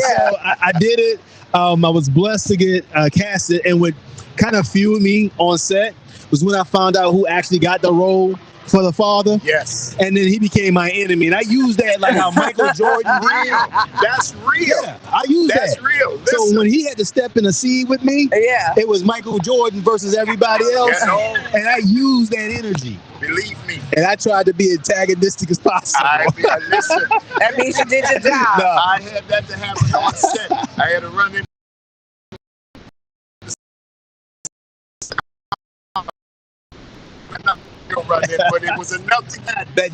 I did it. I was blessed to get casted, and what kind of fueled me on set was when I found out who actually got the role for the father. Yes. And then he became my enemy. And I used that like how Michael Jordan did. That's real. Yeah, I used that. That's real. Listen. So when he had to step in a scene with me, it was Michael Jordan versus everybody else. And I used that energy. Believe me. And I tried to be antagonistic as possible. Listen. That means you did your job. No, I had that to happen on set. I had to run in. Run in, but it was enough to get that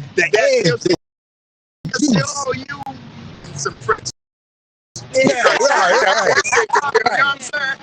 show you some friends. You know what I'm saying?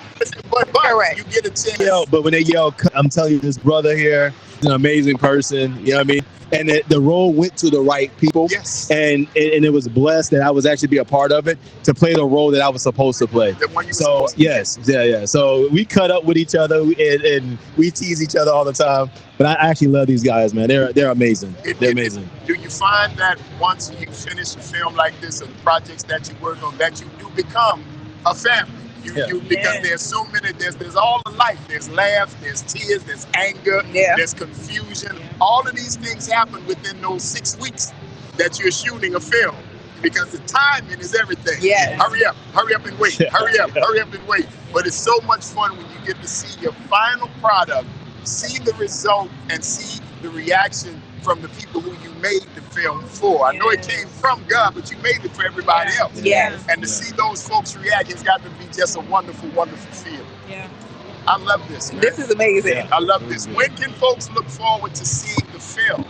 But you get a chance. But when they yell, I'm telling you, this brother here is an amazing person. You know what I mean? And the role went to the right people. Yes. And it was blessed that I was actually be a part of it to play the role that I was supposed to play. The one you were So supposed to yes, yeah. So we cut up with each other and we tease each other all the time. But I actually love these guys, man. They're amazing. They're amazing. Do you find that once you finish a film like this and projects that you work on, that you do become a family? Because there's so many, there's all the life. There's laughs, there's tears, there's anger, there's confusion. All of these things happen within those 6 weeks. that you're shooting a film, because the timing is everything. Yes. Hurry up and wait. Hurry up and wait. But it's so much fun when you get to see your final product, see the result, and see the reaction from the people who you made the film for. I know it came from God, but you made it for everybody else. Yes. And to see those folks react, it's got to be just a wonderful, wonderful feeling. Yeah. I love this, man. This is amazing. I love this. When can folks look forward to seeing the film?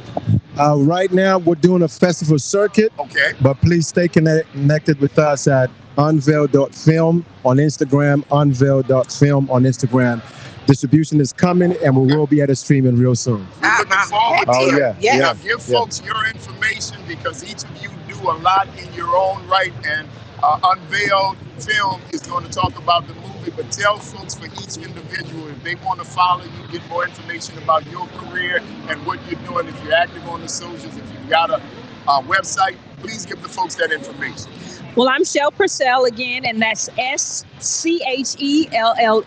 Right now, we're doing a festival circuit. Okay. But please stay connected with us at unveil.film on Instagram, unveil.film on Instagram. Distribution is coming, and we will be at a streaming real soon. We're looking forward to it. Yeah. Now, give folks your information, because each of you do a lot in your own right, and Unveiled Film is going to talk about the movie, but tell folks for each individual, if they want to follow you, get more information about your career and what you're doing, if you're active on the socials, if you've got a website, please give the folks that information. Well, I'm Shell Purcell again, and that's SCHELLE.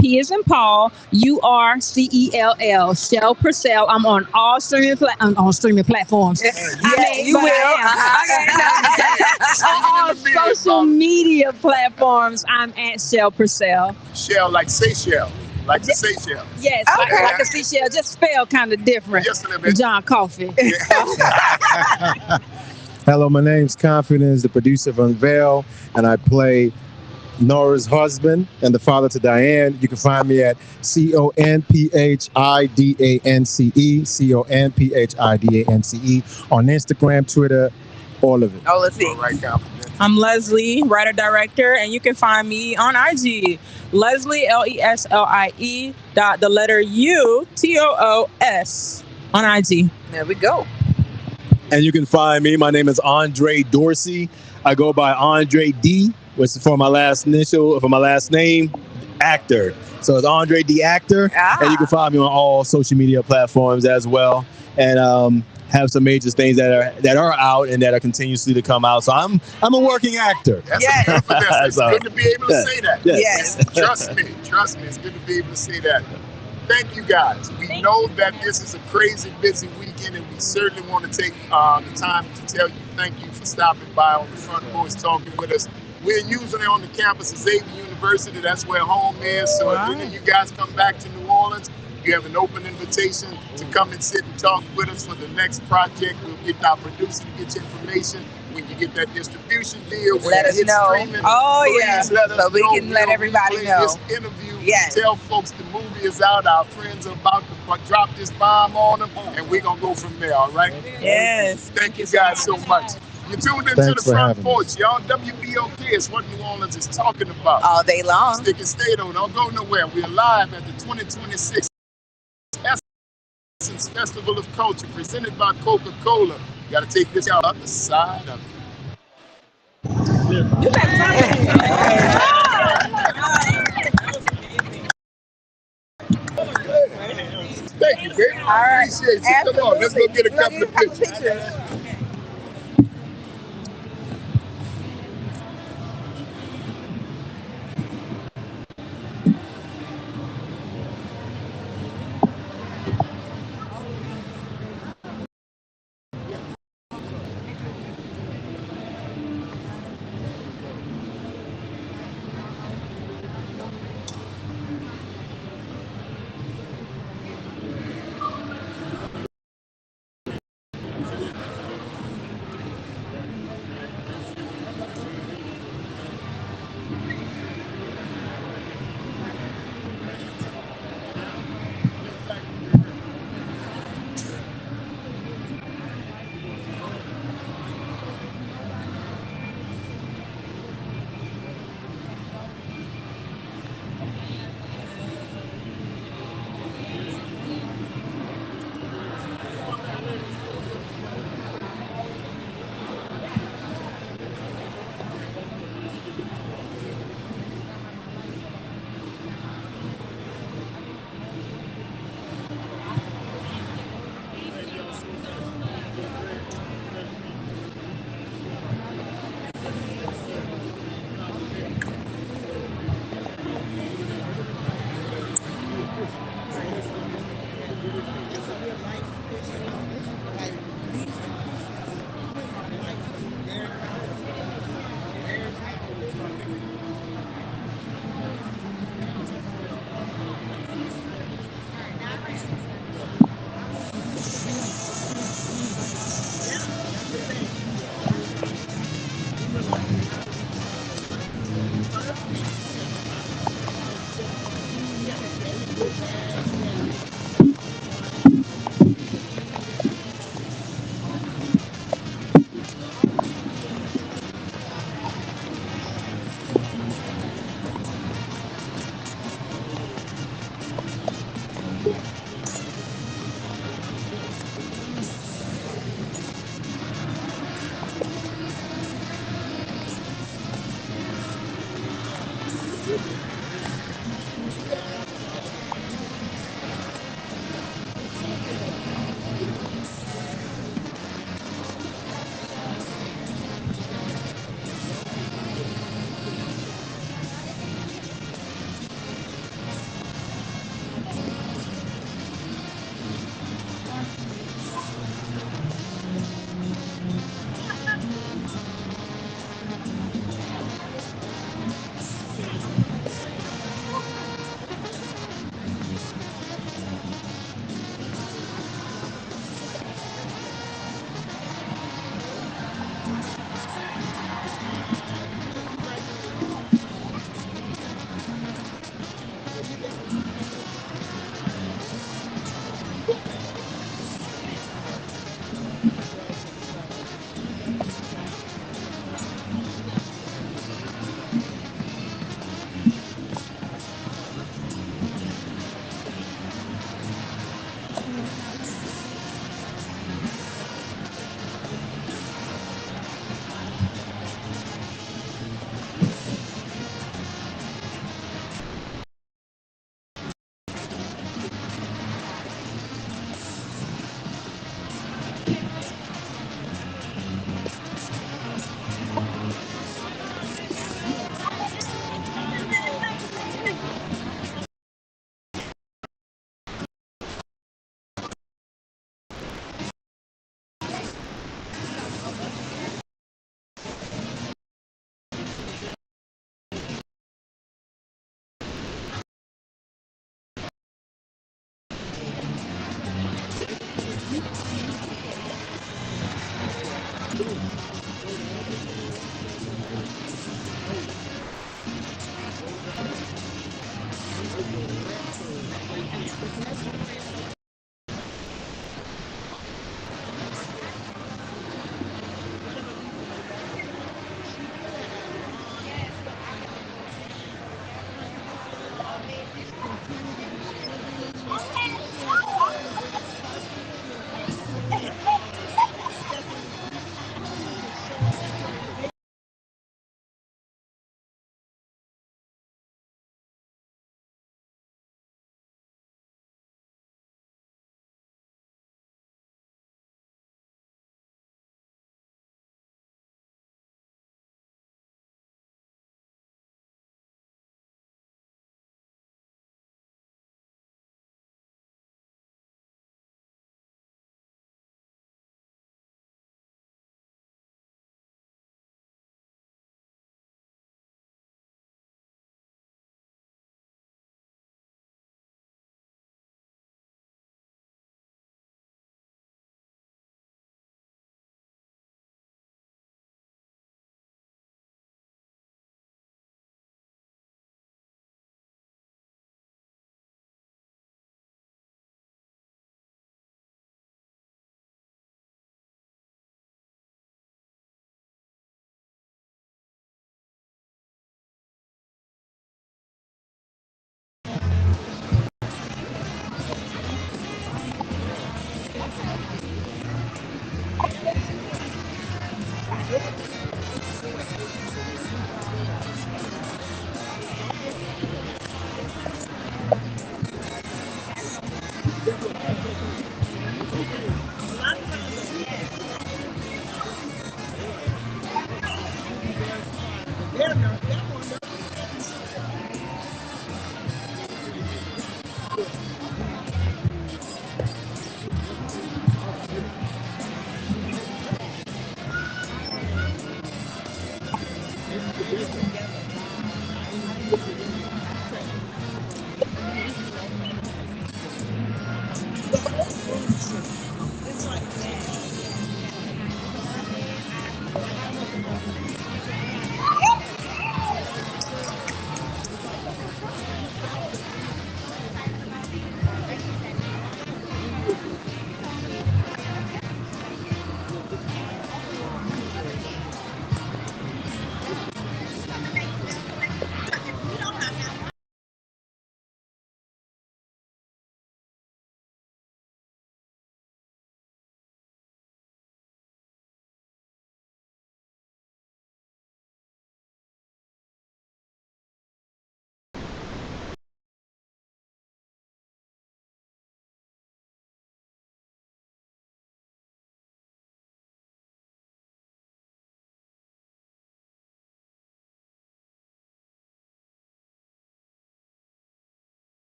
P as in Paul, URCELL. Shell Purcell. I'm on all streaming platforms. You will. On all social media platforms, I'm at Shell Purcell. Shell like Seychelles, like the Seychelles. Yes, like a seashell, just spelled kind of different. Just a little bit. John Coffey. Hello, my name's Confidence, the producer of Unveil, and I play Nora's husband and the father to Diane. You can find me at CONPHIDANCE, CONPHIDANCE on Instagram, Twitter, all of it. Oh, let's see. All right, Confidence. I'm Leslie, writer director, and you can find me on IG, Leslie LESLIE the letter UTOOS on IG. There we go. And you can find me. My name is Andre Dorsey. I go by Andre D, which is for my last name, Actor. So it's Andre D Actor, and you can find me on all social media platforms as well. And have some major things that are out and that are continuously to come out. So I'm a working actor. That's it's good to be able to say that. Yes. Trust me, it's good to be able to say that. Thank you guys. We know that this is a crazy busy weekend, and we certainly want to take the time to tell you thank you for stopping by on the Front Porch talking with us. We're usually on the campus of Xavier University. That's where home is. So if any of you guys come back to New Orleans, you have an open invitation to come and sit and talk with us for the next project. We'll get our producer to get you information. When you get that distribution deal, let us know. Streaming, so we can let everybody know. This interview, tell folks the movie is out. Our friends are about to drop this bomb on them, and we're going to go from there, all right? Yes. Thank you guys so much. You tuned into the Front Porch, y'all. WBOK is what New Orleans is talking about. All day long. Stick and stay, though. Don't go nowhere. We're live at the 2026 Essence Festival of Culture, presented by Coca-Cola. You got to take this out up the side of it. Thank you, baby. All right. Appreciate you. Come on, let's go get a couple of pictures.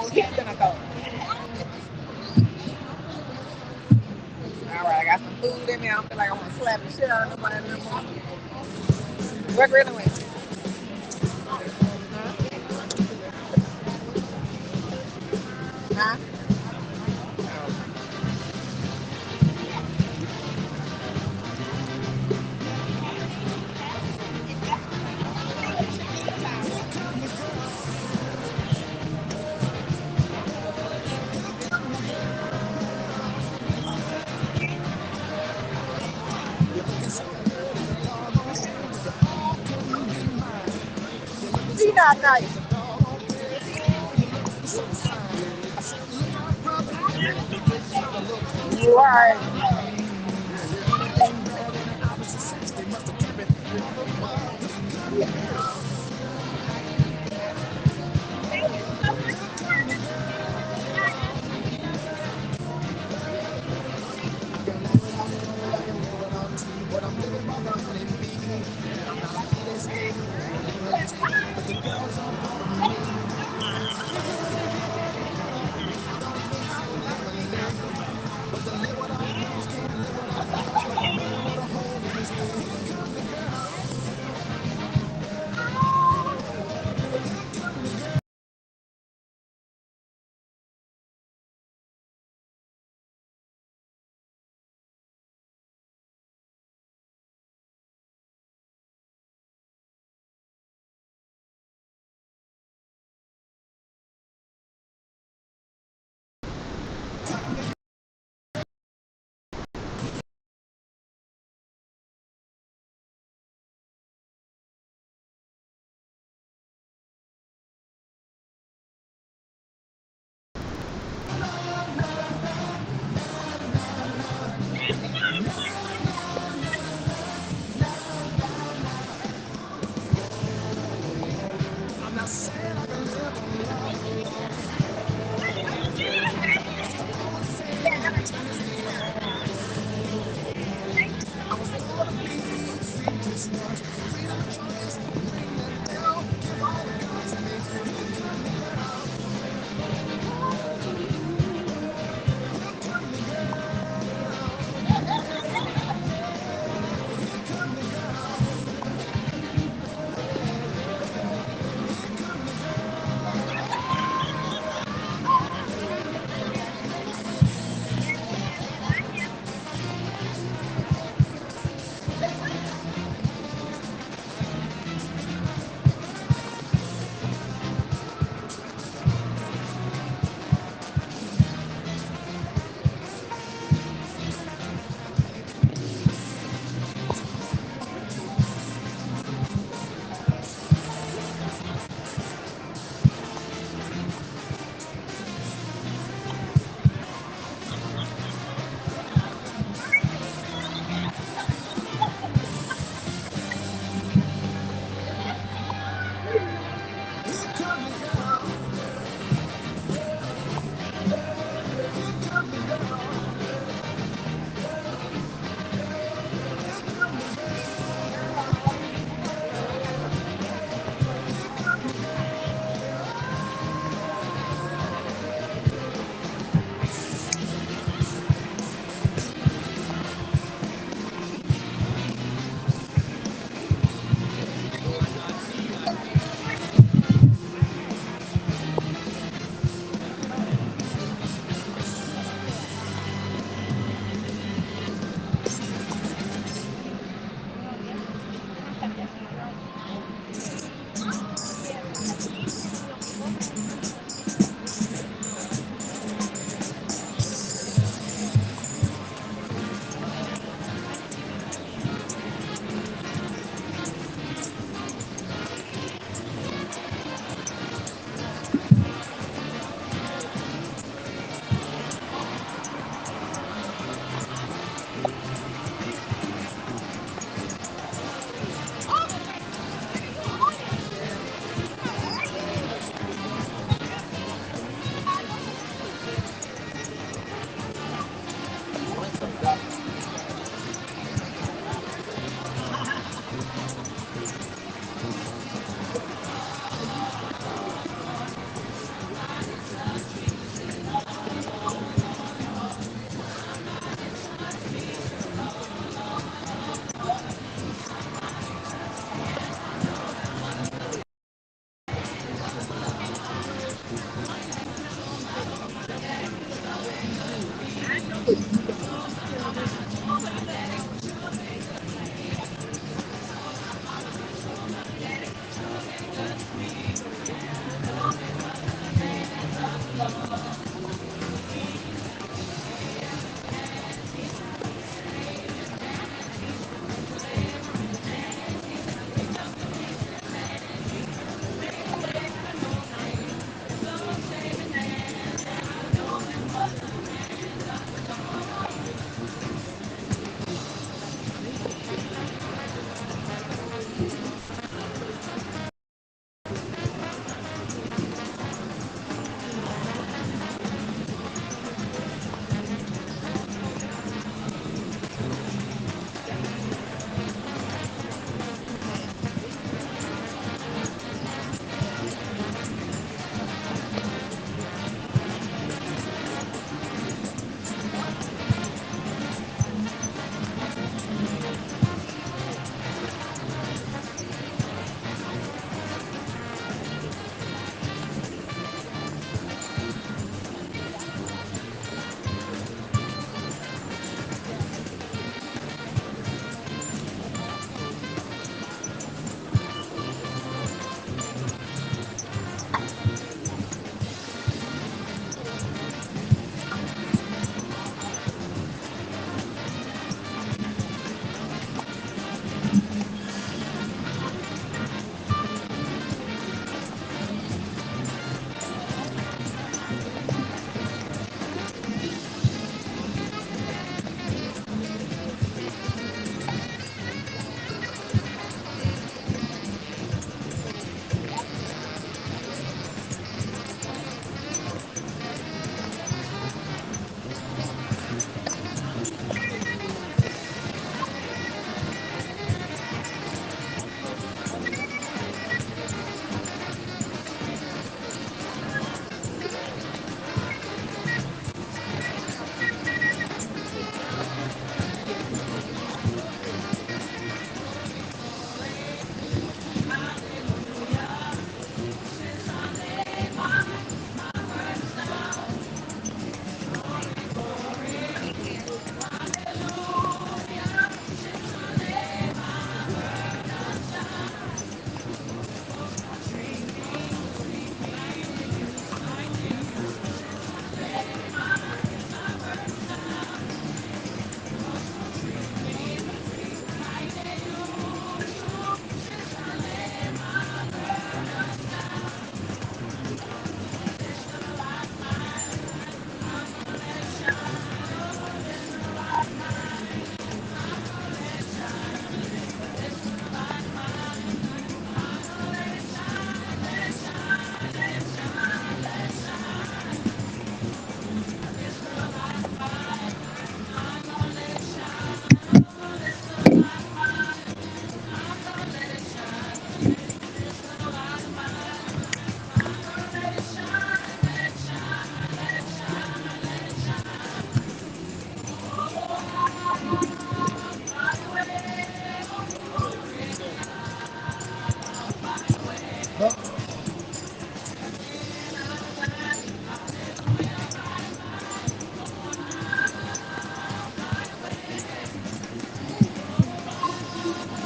He's gonna go. All right, I got some food in me. I don't feel like I want to slap the shit out of nobody no more. Where grilling with? Huh? She not nice. You are.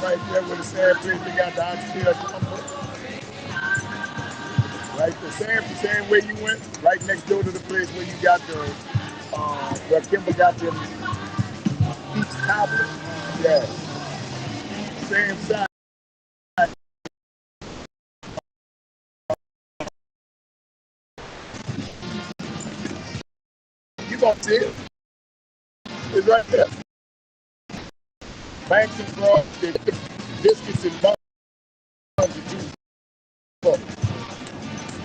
Right there with the same place they got the oxtail gumbo. Right, the same way you went, right next door to the place where you got the, where Kimber got them peach cobbler. Yeah, same side. You gonna see it? It's right there. Banks and Broad, they put biscuits and buns and juice.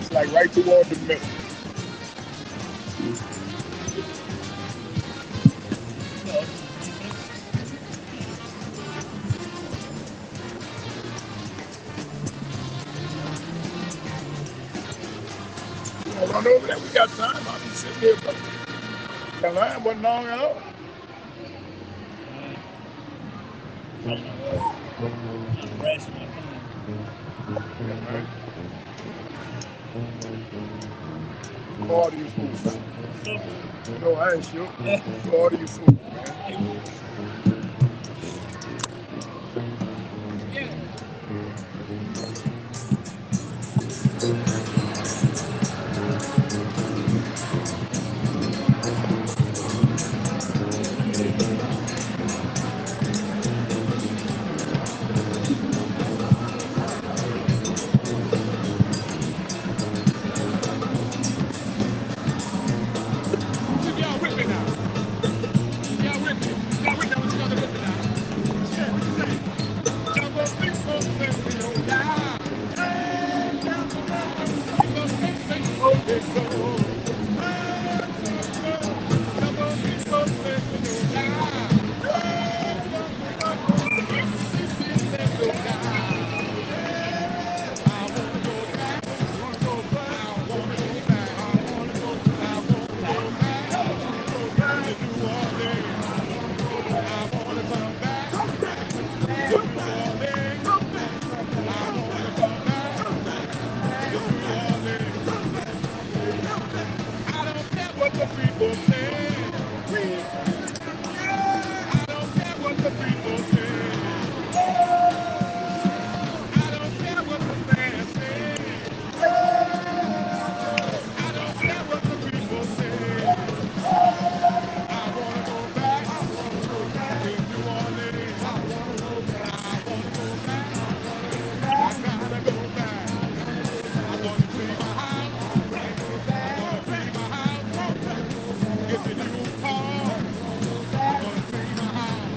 It's like right toward the middle. Run over there. We got time. I'll be sitting here, but the line wasn't long at all. Audio booth. No, I ain't sure. You order your food, man. Y'all with me now? Y'all with me? Y'all with me? Y'all with me now? Yeah, what you say? Double big folks say we don't die. Hey, double big folks say we don't double big folks say we don't die. Double big folks say we don't die. I wanna go back. I wanna go back. I wanna go back. I wanna go back. I wanna go back. I wanna go back to New Orleans. I wanna come back to New Orleans. I wanna come back to New Orleans. I don't care what the people say. I don't care what the people say. I don't care what the fans say. I don't care what the people say. I wanna go back to New Orleans. I wanna go back. I wanna go back. I gotta go back. I wanna clean my house. I wanna clean my house. Get the new car. I wanna clean my house.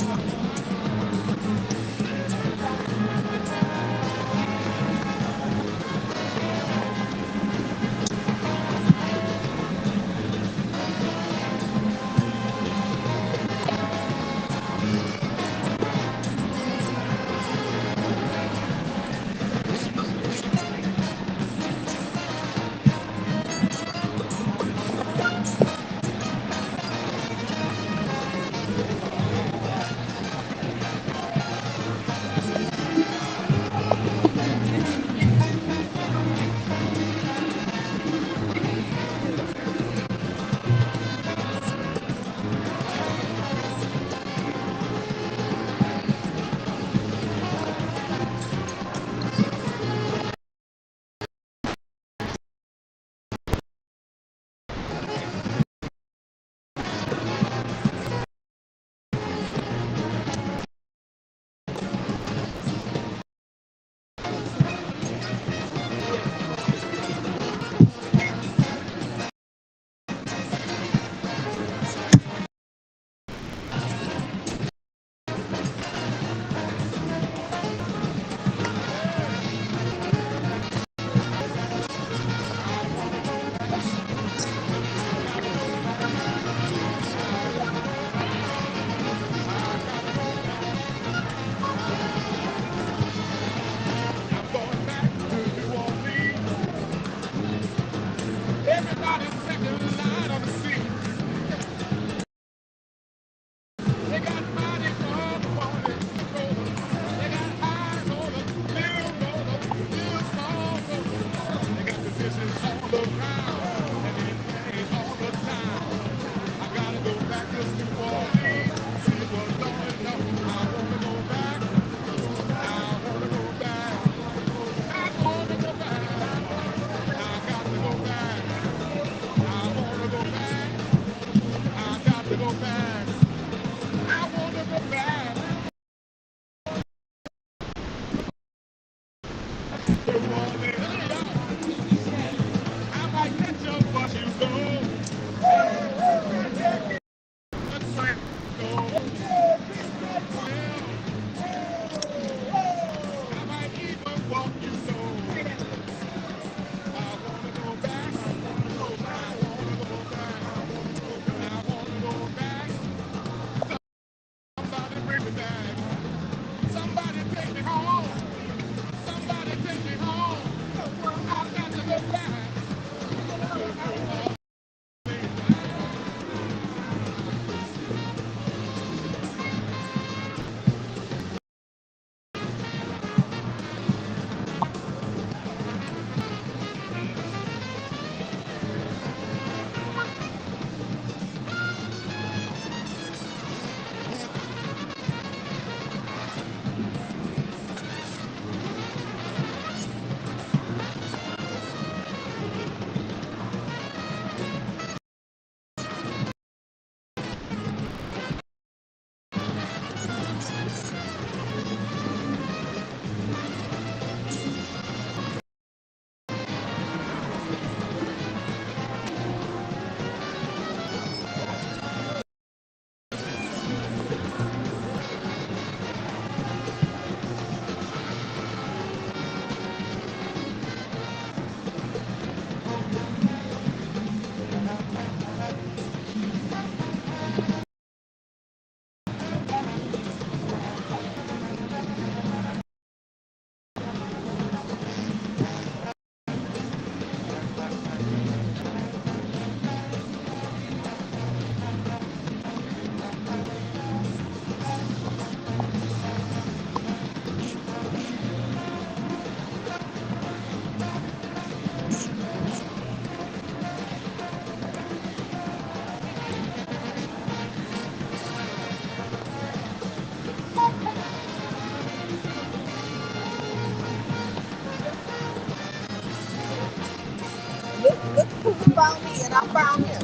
I found him.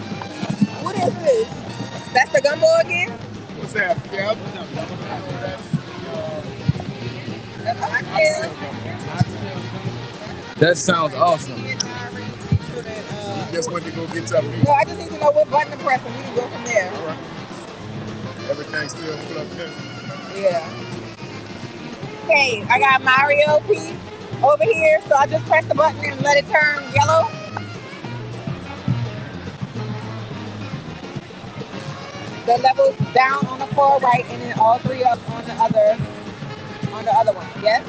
What is this? That's the gumbo again? What's that? Yeah, That's an oxtail. That sounds awesome. You just went to go get something. No, I just need to know what button to press and we can go from there. All right. Everything's still plugged in. Yeah. Okay, I got Mario P over here, so I just press the button and let it turn yellow. The level's down on the far right, and then all three up on the other one. Yes.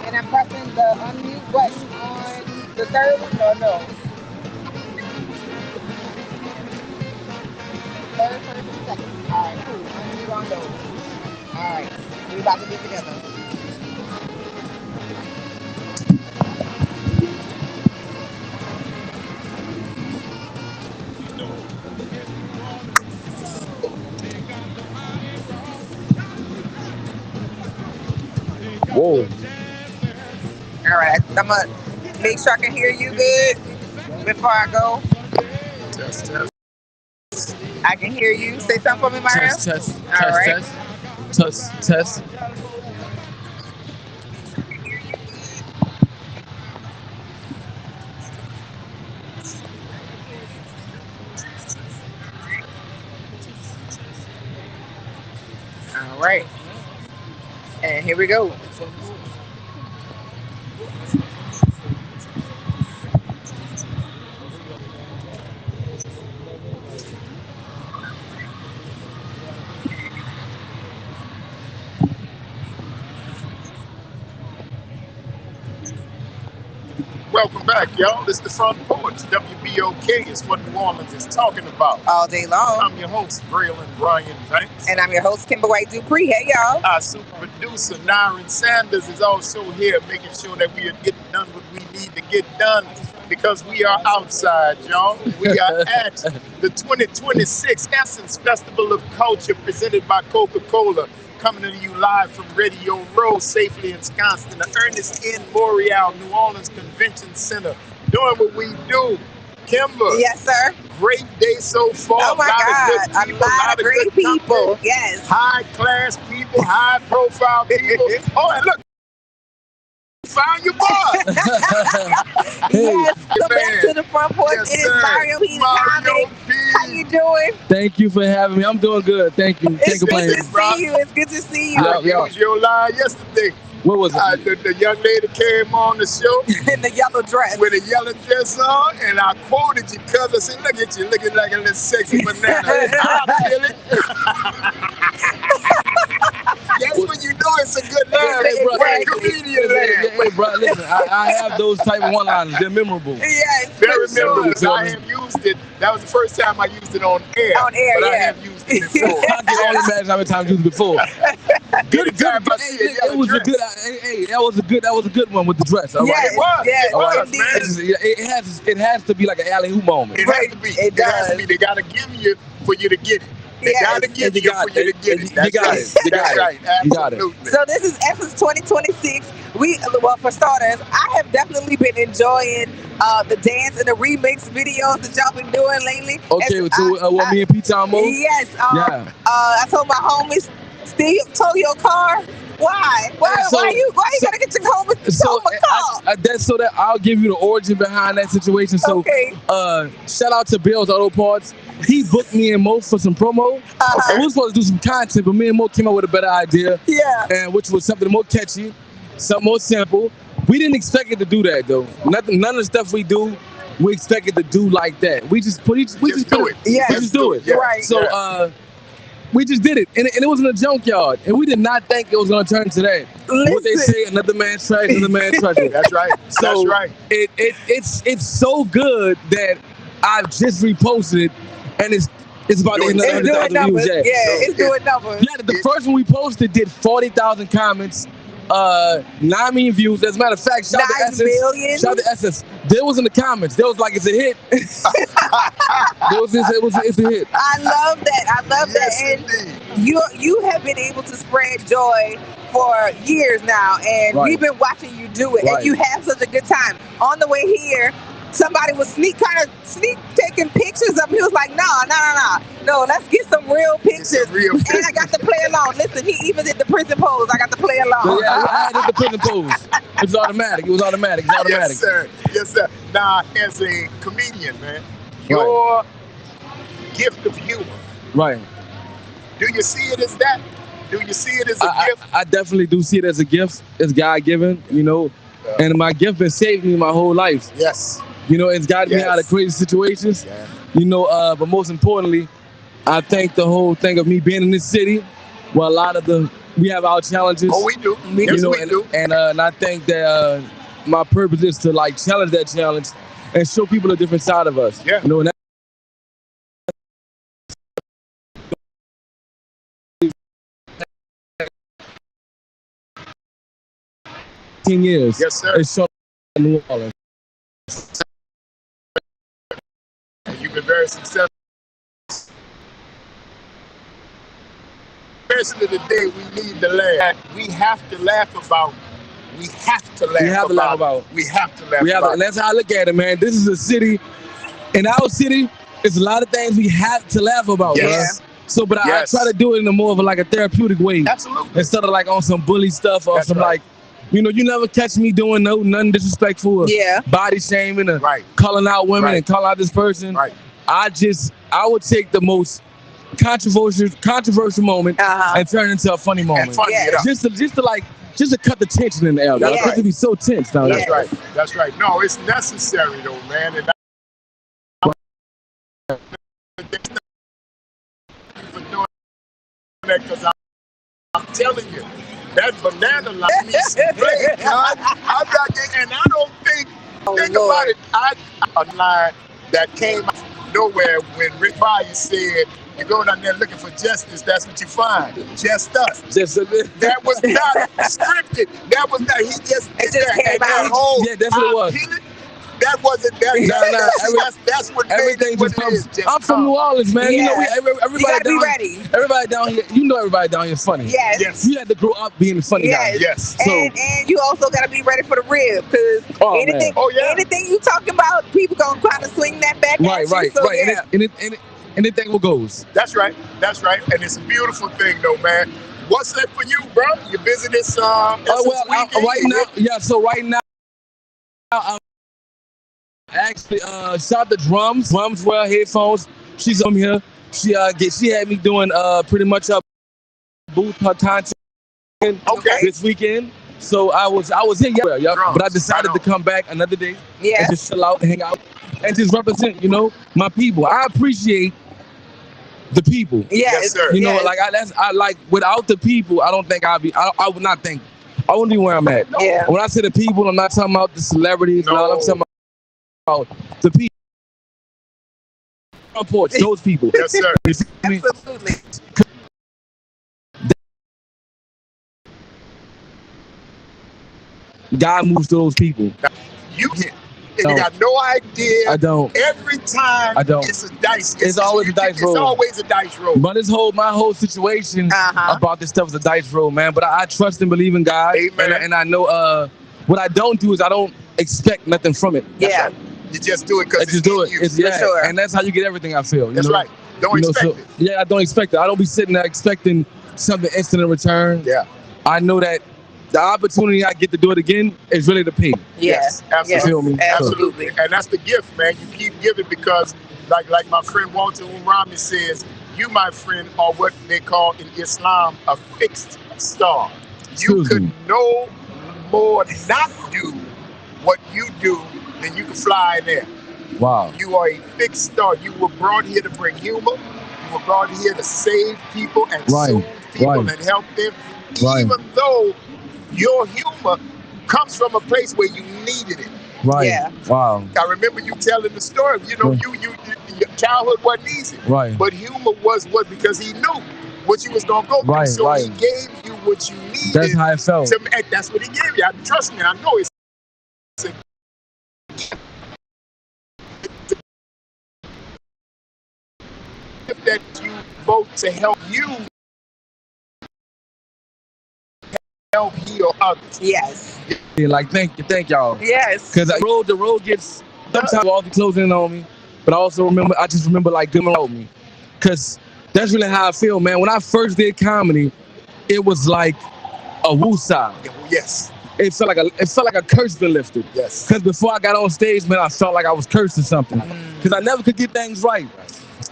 And I'm pressing the unmute button on the third one, or no? Third, first, and second. All right, cool. Unmute on those. All right, we about to get together. Whoa. All right, I'm gonna make sure I can hear you good before I go. Test. I can hear you. Say something for me, Mario. Test. All right. Test. All right. And here we go. Welcome back, y'all. This is the Front Porch. WBOK is what New Orleans is talking about. All day long. I'm your host, Braylon Brian Banks. And I'm your host, Kimber White Dupree. Hey, y'all. Our super producer, Nyron Sanders, is also here making sure that we are getting done what we need to get done because we are outside, y'all. We are at the 2026 Essence Festival of Culture presented by Coca-Cola. Coming to you live from Radio Row, safely ensconced in the Ernest N. Morial, New Orleans Convention Center. Doing what we do. Kimber. Yes, sir. Great day so far. Oh, my God. A lot of great people. Yes. High class people, high profile people. Oh, and look. Found your boy. Yes, come back to the Front Porch. Yes, it is Mario P. Comedy. How you doing? Thank you for having me. I'm doing good. Thank you. It's good to see you. It's good to see you. I used your line yesterday. What was it? The young lady came on the show in the yellow dress. With a yellow dress on, and I quoted you because I said, "Look at you, looking like a little sexy banana." I feel it. That's when you know it's a good line. Hey, bro, comedian line. Hey, bro, listen, I have those type of one-liners. They're memorable. Yes, very memorable. So I have used it. That was the first time I used it on air. On air, but yeah. I have used it before. I can only imagine how many times you used it before. It was a good. Hey, that was a good one with the dress. All right? It was. Yes, it was, man. It has to be like an alley-oop moment. It has to be. It has to be. They gotta give you for you to get it. They gotta give you for you to get it. That's right. Absolutely. So this is Essence 2026. For starters, I have definitely been enjoying the dance and the remix videos that y'all been doing lately. Okay, what me and Pete Tomo? Yes. I told my homies, steal your car. Why you gotta get your home with car? That's so that I'll give you the origin behind that situation. So, okay. Shout out to Bill's Auto Parts. He booked me and Mo for some promo. And we were supposed to do some content, but me and Mo came up with a better idea. Yeah. And which was something more catchy, something more simple. We didn't expect it to do that though. None of the stuff we do, we expect it to do like that. We just do it. Yeah. We just do it. Yeah. Right. So we just did it, and it was in a junkyard, and we did not think it was going to turn to that. Listen. What they say, another man's trash, another man's treasure. That's right. So that's right. It's so good that I've just reposted it, and it's about to hit 100,000 views. Yeah, it's doing numbers. Yeah, the first one we posted did 40,000 comments. 9 million views. As a matter of fact, shout out to Essence. 9 million? Shout out to Essence. There was in the comments. There was like, it's a hit. It's a hit. I love that. And you have been able to spread joy for years now, and we've been watching you do it, and you have such a good time. On the way here, somebody was sneak taking pictures of him. He was like, no, let's get some real pictures. And I got to play along. Listen, he even did the prison pose. I got to play along. Yeah, I did the prison pose. It was automatic. Yes, sir. Yes, sir. Now, as a comedian, man, your gift of humor. Right. Do you see it as that? Do you see it as a gift? I definitely do see it as a gift. It's God-given, and my gift has saved me my whole life. Yes. It's gotten me out of crazy situations. Yeah. But most importantly, I think the whole thing of me being in this city, where we have our challenges. Oh, we do. We do. And I think that my purpose is to challenge that challenge and show people a different side of us. Yeah. And 10 years. Yes, sir. It's so New Orleans. And you've been very successful. Especially today, we need to laugh. We have to laugh about. We have to laugh about. And that's how I look at it, man. This is a city. In our city, it's a lot of things we have to laugh about. Yes. Man. So, but I try to do it in a more of a therapeutic way. Absolutely. Instead of on some bully stuff or you never catch me doing nothing disrespectful or body shaming or calling out women and calling out this person. Right. I would take the most controversial moment and turn it into a funny moment. And funny it up. Just to cut the tension in the air. That's right. It be so tense now. That's right. That's right. No, it's necessary though, man. And for doing that, because I'm telling you, that banana line needs some play. I'm not getting, and I don't think about it. A line that came out of nowhere when Rick Byers said, "You go down there looking for justice, that's what you find. Just us." That was not scripted. That was not. He just came out. Yeah, that's what it was. That wasn't that. That's what everything made it what it is. I'm from New Orleans, man. Yeah. Everybody be ready. Everybody down here, everybody down here is funny. Yes. You had to grow up being a funny guy. Yes. And you also got to be ready for the rib, because anything you talk about, people gonna try to swing that back at you. Right. Anything will goes. That's right. And it's a beautiful thing, though, man. What's that for you, bro? You busy this right now, I'm actually shot the drums wear headphones. She's on here. She had me doing pretty much a booth her content this weekend. So I was here, but I decided to come back another day and just chill out, hang out, and just represent, my people. I appreciate the people. Yes, sir. Without the people, I don't think I would not think. I wouldn't be where I'm at. Yeah. When I say the people, I'm not talking about the celebrities. No. I'm talking about the people. Front Porch, those people. Yes, sir. Absolutely. God moves to those people. You got no idea. I don't. Every time it's a dice. It's always a dice roll. It's always a dice roll. But my whole situation about this stuff is a dice roll, man. But I trust and believe in God. Amen. And I know what I don't do is I don't expect nothing from it. Yeah. You just do it because just do it. you. For sure. And that's how you get everything, I feel. That's right. Don't expect it. Yeah, I don't expect it. I don't be sitting there expecting something instant in return. Yeah. I know that the opportunity I get to do it again is really the pay. Yes, absolutely. You feel me? Absolutely. And that's the gift, man. You keep giving because, like my friend Walter Umrami says, you, my friend, are what they call in Islam a fixed star. You could no more not do what you do than you can fly in there. Wow. You are a fixed star. You were brought here to bring humor. You were brought here to save people and soothe people and help them. Even though your humor comes from a place where you needed it. Right. Yeah. Wow. I remember you telling the story. Your childhood wasn't easy. Right. But humor was what, because he knew what you was gonna go through. So he gave you what you needed. That's how it felt. That's what he gave you. Trust me, I know it's that you vote to help you help heal others. Yes. Yeah, thank y'all. Yes. Because the road gets Sometimes all the closing in on me, but I also remember. I just remember like good around me, cause that's really how I feel, man. When I first did comedy, it was like a woosah. Yes. It felt like a curse been lifted. Yes. Cause before I got on stage, man, I felt like I was cursed or something. Cause I never could get things right.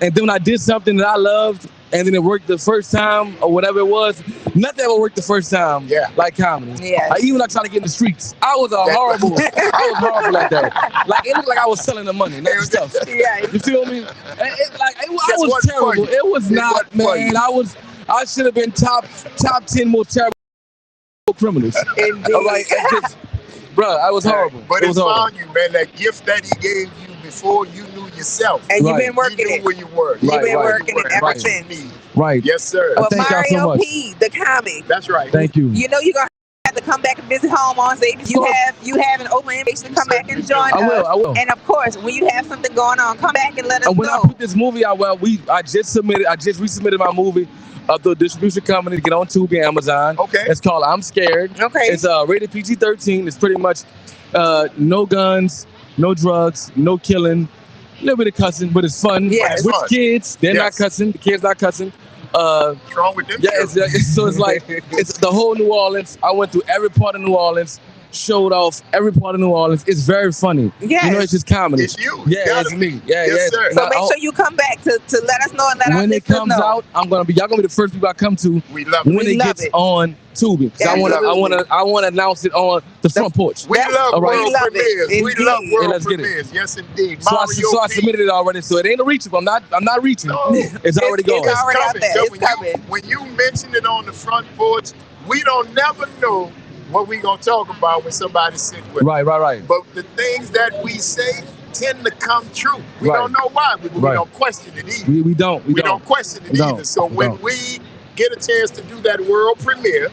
And then when I did something that I loved, and then it worked the first time or whatever it was, nothing ever worked the first time. Yeah. Like comedy. Yeah. Like even when I tried to get in the streets, I was horrible at that. Like it looked like I was selling the money, not the stuff. Yeah. You feel me? I was terrible. It was not, man. I should have been top 10 more terrible criminals. Indeed. All right, bruh, I was horrible. But it was it's horrible. on you, man. That gift that he gave you before you knew yourself. And you've been working you knew it. where you were. You've been working it ever since. Right. Yes, sir. Well, Thank y'all so Mario much. P, the comic. That's right. Thank you. You know you're gonna have to come back and visit home on stage. You have an open invitation to come back and join us. I will. And of course, when you have something going on, come back and let us And when know. I put this movie out, I just resubmitted my movie of the distribution company to get on Tubi and Amazon. Okay. It's called I'm Scared. Okay. It's rated PG-13. It's pretty much no guns, no drugs, no killing, a little bit of cussing, but it's fun. Yeah, it's with fun. kids, they're not cussing. The kids not cussing. What's wrong with them? Yeah, so it's like it's the whole New Orleans. I went through every part of New Orleans, showed off every part of New Orleans. It's very funny. Yes. You know, it's just comedy. It's you. Yeah, it's me. Yeah, Yes, sir. So make sure you come back to let us know and let us when it comes know. out, y'all gonna be the first people I come to. We love it. When it gets on Tubi. Yeah, I wanna announce it on the Front Porch. We love world premieres. We Indeed. love Yeah, world let's get it. premieres. Yes, indeed. So I Mario P. submitted it already, so it ain't a reachable. I'm not reaching. No. It's already going. It's already out there. So It's coming. when you mention it on the Front Porch, we don't never know what we gonna talk about when somebody sits with us. Right. But the things that we say tend to come true. We Right. don't know why, but we Right. don't question it either. We don't. We don't question it We either. don't. So We when don't. we get a chance to do that world premiere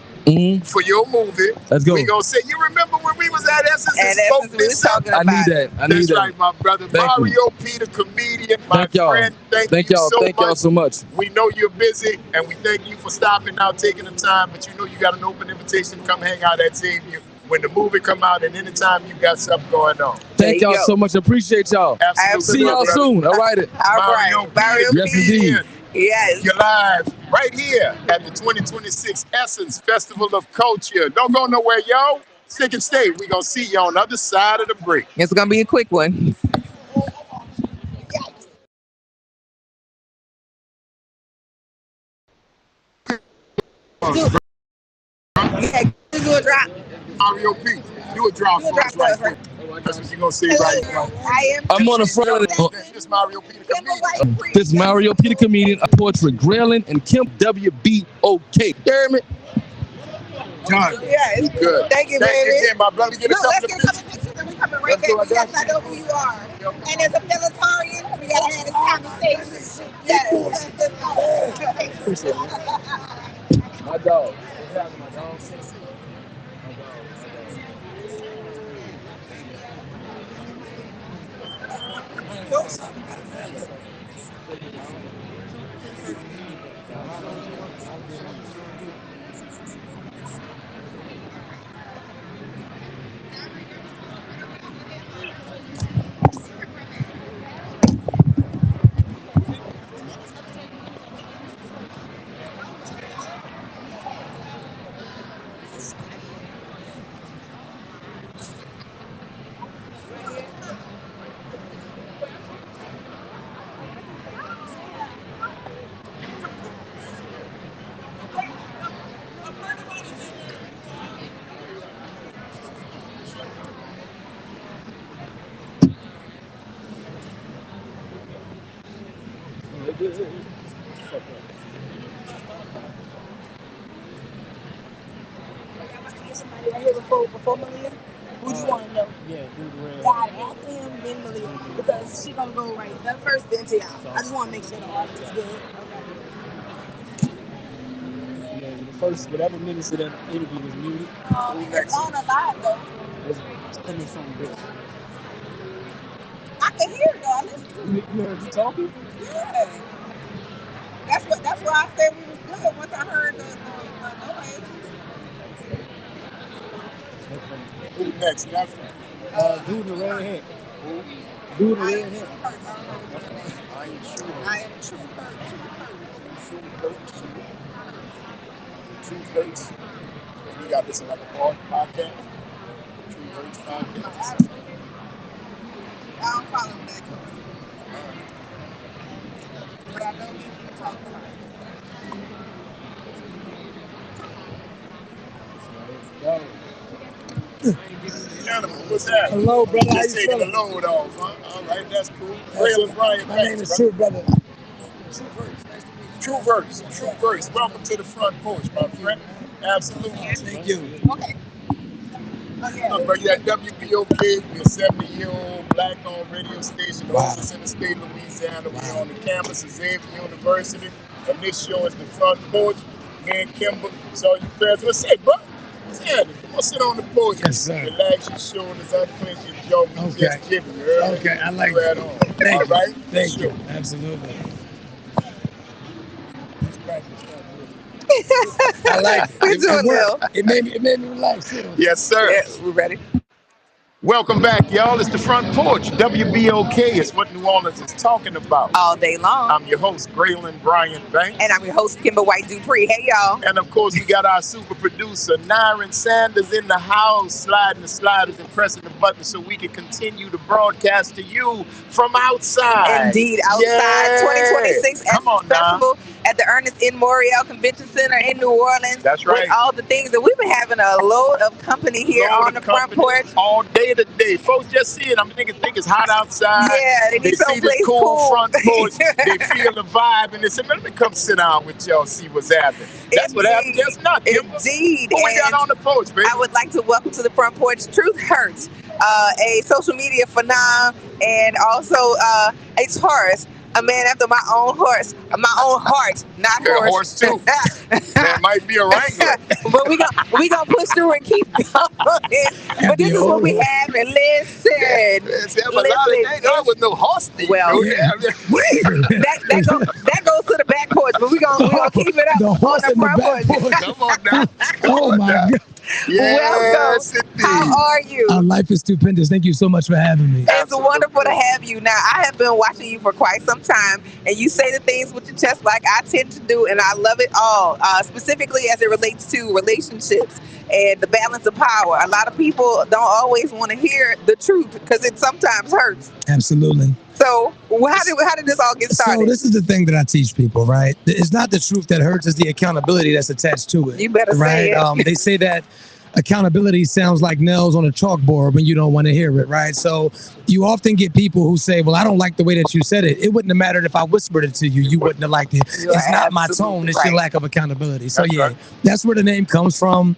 for your movie, Let's go. we gonna say, you remember when we was at Essence and At spoke Essence, we was this up? talking I about need that. I need That's that. right, my brother. Thank you. Mario P, the comedian, my Thank y'all. friend. Thank y'all. you so Thank y'all much. so much. We know you're busy, and we thank you for stopping out, taking the time. But you know you got an open invitation to come hang out at Xavier when the movie come out, and anytime you got something going on. Thank There you y'all go. so much. Appreciate y'all. Absolutely. See y'all brother. soon. All right. All right. Mario Yes, P. indeed. Yes. You're live right here at the 2026 Essence Festival of Culture. Don't go nowhere, yo. Stick and stay. We're going to see you on the other side of the break. It's gonna be a quick one. Yeah, do a drop. Mario P, do a drop for us right quick. That's what you're going to see right now. I'm on the front of the. This Mario P, the comedian. This Mario P, the comedian, a portrait, Graylin and Kim WBOK. Damn it. John, Yeah, you good. Thank you, Thank baby. you again, my brother. Get a Look, let's couple get of a pictures. couple pictures and we coming right back. Yes, I know who you are. And as a Pelotorian, we gotta have this conversation. Yes. My dog. Somebody right here before Malia. Who do you want to know? Yeah, do the red. God, after him, then Malia, because she gonna go right first, then to y'all. I just want to make sure the audience is good. Yeah, the first whatever minutes of that interview was muted. It's on a live though. Let me something good. I can hear it though. I listen to it. You heard you talking? Yeah. That's why I said we was good once I heard the noise. Who next? Left? Dude in the red hat. Who the hell is I am true hurt. True Hurts. We got this another podcast. True Hurts podcast. I don't follow that closely. But I know people talk about it. Gentlemen, what's that? Hello, brother. How Just you taking the feeling? load off, huh? All right, that's cool. Braylon Bryant My Banks, name is brother. True, brother. True Verse. True Verse. Welcome to the Front Porch, my friend. Absolutely. Thank you. Okay. Look, bro, you're at WBOK. We're a 70-year-old black-owned radio station, oldest in the state of Louisiana. We're on the campus of Xavier University, and this show is the Front Porch. Me and Kimber. So you parents, what's that, bro? What's happening? Come on, sit on the porch. Yes, sir. Relax your shoulders, unclench your jaw. We just kidding. You heard me? Okay, I like Right that. on. Thank All you. right? Thank you. Absolutely. I like it. We It doing worked. well. It made me relax too. Yes, sir. Yeah, we're ready. Welcome back, y'all. It's the Front Porch. WBOK is what New Orleans is talking about. All day long. I'm your host, Braylon Bryant Banks. And I'm your host, Kimber White Dupree. Hey, y'all. And of course, we got our super producer, Nyron Sanders, in the house, sliding the sliders and pressing the buttons so we can continue to broadcast to you from outside. Indeed, outside 2026 Essence Festival at the Ernest N. Morial Convention Center in New Orleans. That's right. With all the things that we've been having a load of company here on the Front Porch. All day today. Folks just see it. Niggas think it's hot outside. Yeah, they see the cool front porch. They feel the vibe and they say, let me come sit down with y'all, see what's happening. That's what happened just now, Kimber. Indeed. What we got on the porch, baby? I would like to welcome to the Front Porch Truth Hurts, a social media phenomenon and also a Taurus. A man after my own heart, not horse. Horse too. That might be a wrangler. But we gonna push through and keep going. But this is what we have. And listen, there was no horse thief. Well, that goes to the back porch, but we gonna keep it up on the front porch. Come on now. Oh my God. Yes, welcome. How are you? Our life is stupendous. Thank you so much for having me. It's wonderful to have you. Now, I have been watching you for quite some time, and you say the things with your chest like I tend to do, and I love it all, specifically as it relates to relationships and the balance of power. A lot of people don't always want to hear the truth because it sometimes hurts. Absolutely. So how did this all get started? So this is the thing that I teach people, right? It's not the truth that hurts, it's the accountability that's attached to it. You better say it. They say that accountability sounds like nails on a chalkboard when you don't want to hear it, right? So you often get people who say, well, I don't like the way that you said it. It wouldn't have mattered if I whispered it to you. You wouldn't have liked it. It's not my tone. It's your lack of accountability. So that's where the name comes from.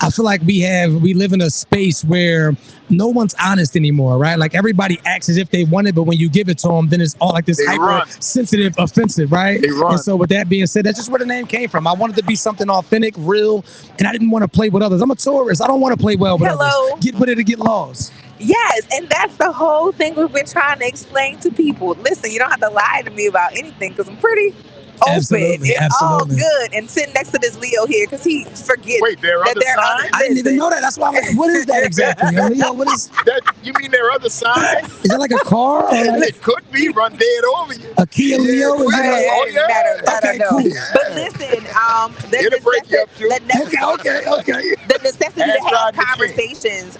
I feel like we live in a space where no one's honest anymore, right? Like everybody acts as if they want it, but when you give it to them, then it's all like this hypersensitive, offensive, right? And so with that being said, that's just where the name came from. I wanted to be something authentic, real, and I didn't want to play with others. I'm a tourist. I don't want to play well with others. Get with it to get lost. Yes, and that's the whole thing we've been trying to explain to people. Listen, you don't have to lie to me about anything because I'm pretty open. It's all good. And sitting next to this Leo here because he forgets. Wait, there are other signs? I didn't even know that. That's why I'm like, what is that exactly? Leo, what is that? You mean there are other signs? Is that like a car? Or like it could be run dead over you. A Kia Leo? Okay, cool. But listen, it'll break you up too. The necessity to have conversations.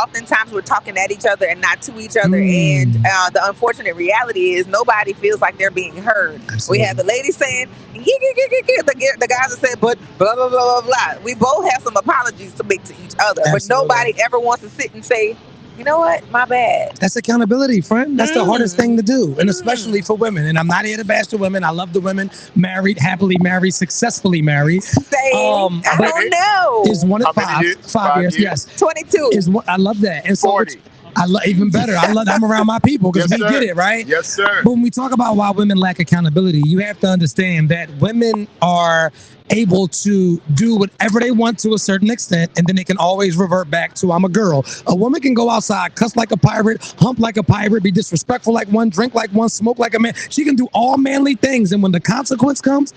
Oftentimes we're talking at each other and not to each other. And the unfortunate reality is nobody feels like they're being heard. Absolutely. We have the lady saying, the guys are saying, but blah, blah, blah, blah, blah. We both have some apologies to make to each other. Absolutely. But nobody ever wants to sit and say, you know what? My bad. That's accountability, friend. That's the hardest thing to do. And especially for women. And I'm not here to bash the women. I love the women married, happily married, successfully married. I don't know. Is one at 5 years. Yes. 22. I love that. And so 40. I love even better. I'm around my people because we get it, right? Yes, sir. But when we talk about why women lack accountability, you have to understand that women are able to do whatever they want to a certain extent, and then they can always revert back to I'm a girl. A woman can go outside, cuss like a pirate, hump like a pirate, be disrespectful like one, drink like one, smoke like a man. She can do all manly things, and when the consequence comes,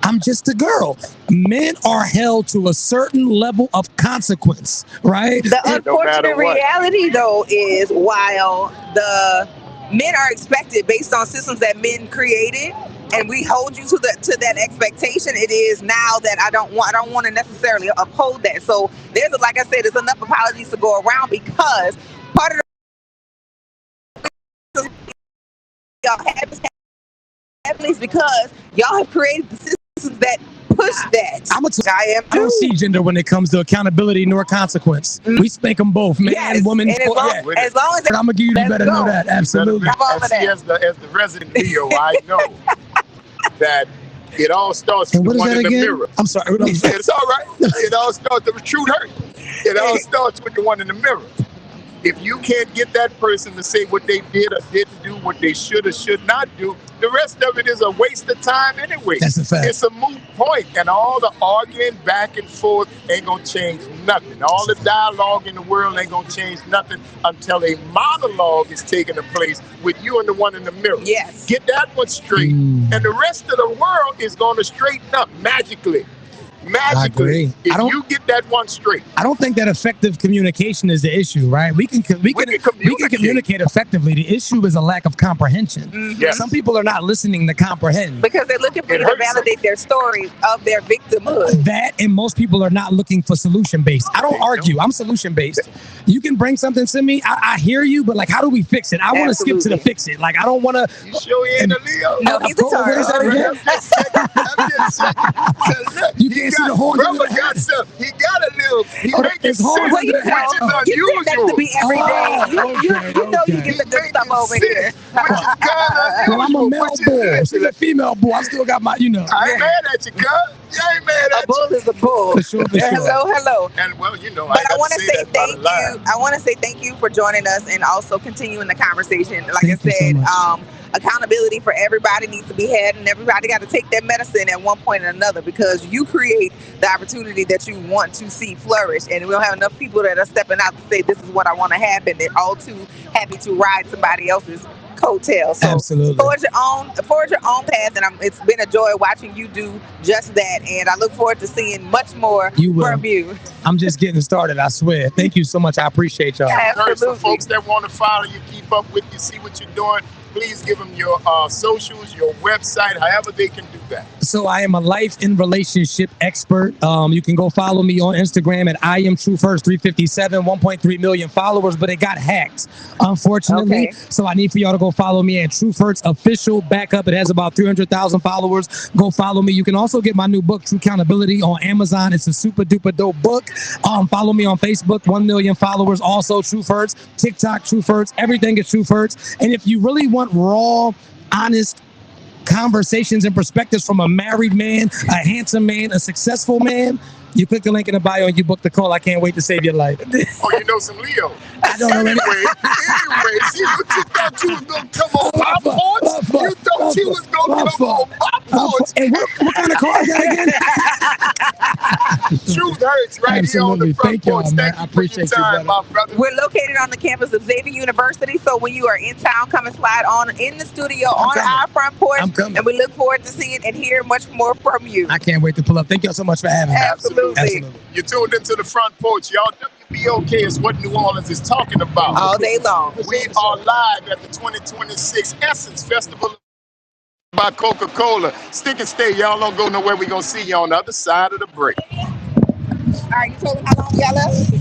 I'm just a girl. Men are held to a certain level of consequence, right? The unfortunate reality, though, is while the men are expected based on systems that men created, and we hold you to that expectation, it is now that I don't want to necessarily uphold that. So there's, like I said, there's enough apologies to go around, because part of the y'all have is because y'all have created the systems that push that. I don't see gender when it comes to accountability nor consequence. We spank them both, man, woman. And as long as I'm gonna give you, you better know that. Absolutely. As the resident Leo, I know that it all starts with the one in the mirror. I'm sorry. It's all right. It all starts, the truth hurt. It all starts with the one in the mirror. If you can't get that person to say what they did or didn't do, what they should or should not do, the rest of it is a waste of time anyway. That's a fact. It's a moot point, and all the arguing back and forth ain't gonna change nothing. All the dialogue in the world ain't gonna change nothing until a monologue is taking place with you and the one in the mirror. Yes. Get that one straight, and the rest of the world is gonna straighten up magically. I agree. If you get that one straight. I don't think that effective communication is the issue, right? We can communicate effectively. The issue is a lack of comprehension. Yes. Some people are not listening to comprehend. Because they're looking for you to validate their story of their victimhood. That, and most people are not looking for solution-based. I don't argue. I'm solution-based. You can bring something to me. I hear you, but like, how do we fix it? I want to skip to the fix it. Like, I don't want to. You sure he ain't a Leo? No, he's a Taurus. You can't see the horns. Brother got some. He got a little. He making sense, Well, which is unusual. You expect that to be every day. You know you get the good stuff over here. Well, I'm a male bull. She's a female bull. I still got my, I ain't mad at you, cuz. You ain't mad at you. A bull is a bull. For sure. Hello. And well, you know, but I want to say thank you. I want to say thank you for joining us and also continuing the conversation. Like I said, accountability for everybody needs to be had, and everybody got to take their medicine at one point or another, because you create the opportunity that you want to see flourish, and we don't have enough people that are stepping out to say this is what I want to happen. They're all too happy to ride somebody else's coattails. So absolutely. Forge your own path, and it's been a joy watching you do just that, and I look forward to seeing much more from you. I'm just getting started, I swear. Thank you so much. I appreciate y'all. Absolutely. Folks that want to follow you, keep up with you, see what you're doing, please give them your socials, your website, however they can do that. So I am a life and relationship expert. You can go follow me on Instagram at I am True First 357, 1.3 million followers, but it got hacked, unfortunately. Okay. So I need for y'all to go follow me at True First Official Backup. It has about 300,000 followers. Go follow me. You can also get my new book, True Accountability, on Amazon. It's a super duper dope book. Follow me on Facebook, 1 million followers. Also True First, TikTok, True First. Everything is True First. And if you really want raw, honest conversations and perspectives from a married man, a handsome man, a successful man, you click the link in the bio and you book the call. I can't wait to save your life. Oh, you know some Leo. I don't know anyway, see what you thought you was going to come on my porch? You thought you was going to come on my porch? Hey, what kind of car is that again? Truth hurts right here on the Front Porch. Thank you, I appreciate your time, my brother. We're located on the campus of Xavier University, so when you are in town, come and slide on in the studio our Front Porch. I'm coming. And we look forward to seeing and hearing much more from you. I can't wait to pull up. Thank y'all so much for having me. Absolutely. You tuned into the Front Porch, y'all. WBOK is what New Orleans is talking about. All day long. We are live at the 2026 Essence Festival by Coca-Cola. Stick and stay. Y'all don't go nowhere. We're going to see you on the other side of the break. All right, you told them how long y'all left?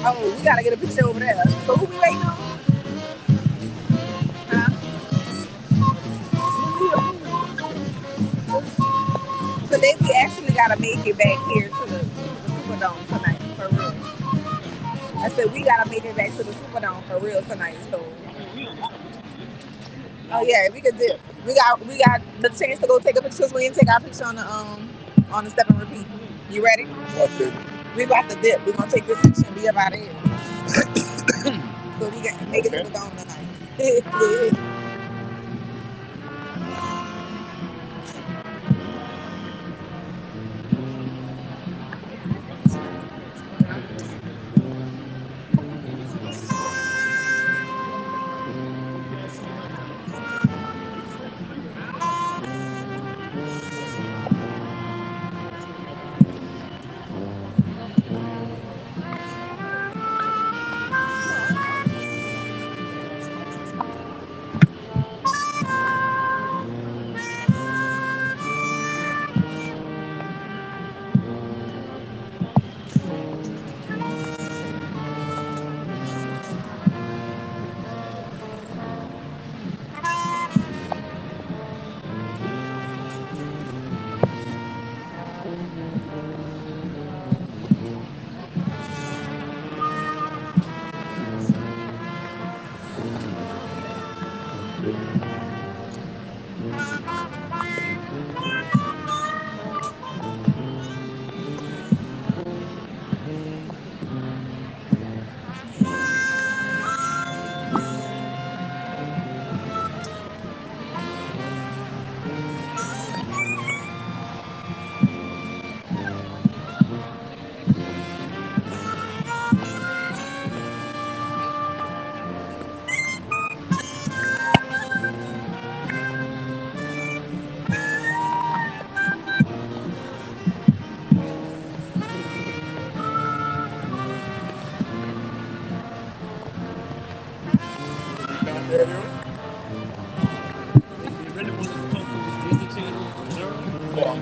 Oh, we gotta get a picture over there. So who we waiting on? Huh? Today we actually gotta make it back here to the Superdome tonight for real. I said we gotta make it back to the Superdome for real tonight. So oh yeah, we could dip. We got the chance to go take a picture. We didn't take our picture on the step and repeat. You ready? Okay. We about to dip. We're gonna take this picture and be about it. So we can make it to the dome tonight.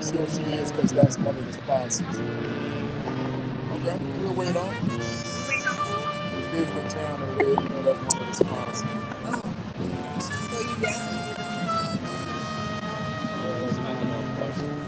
see if she is, because that's one of the sponsors. Okay, we'll wait on. Disney Channel, that's one of the sponsors. So you yes. That's not enough question.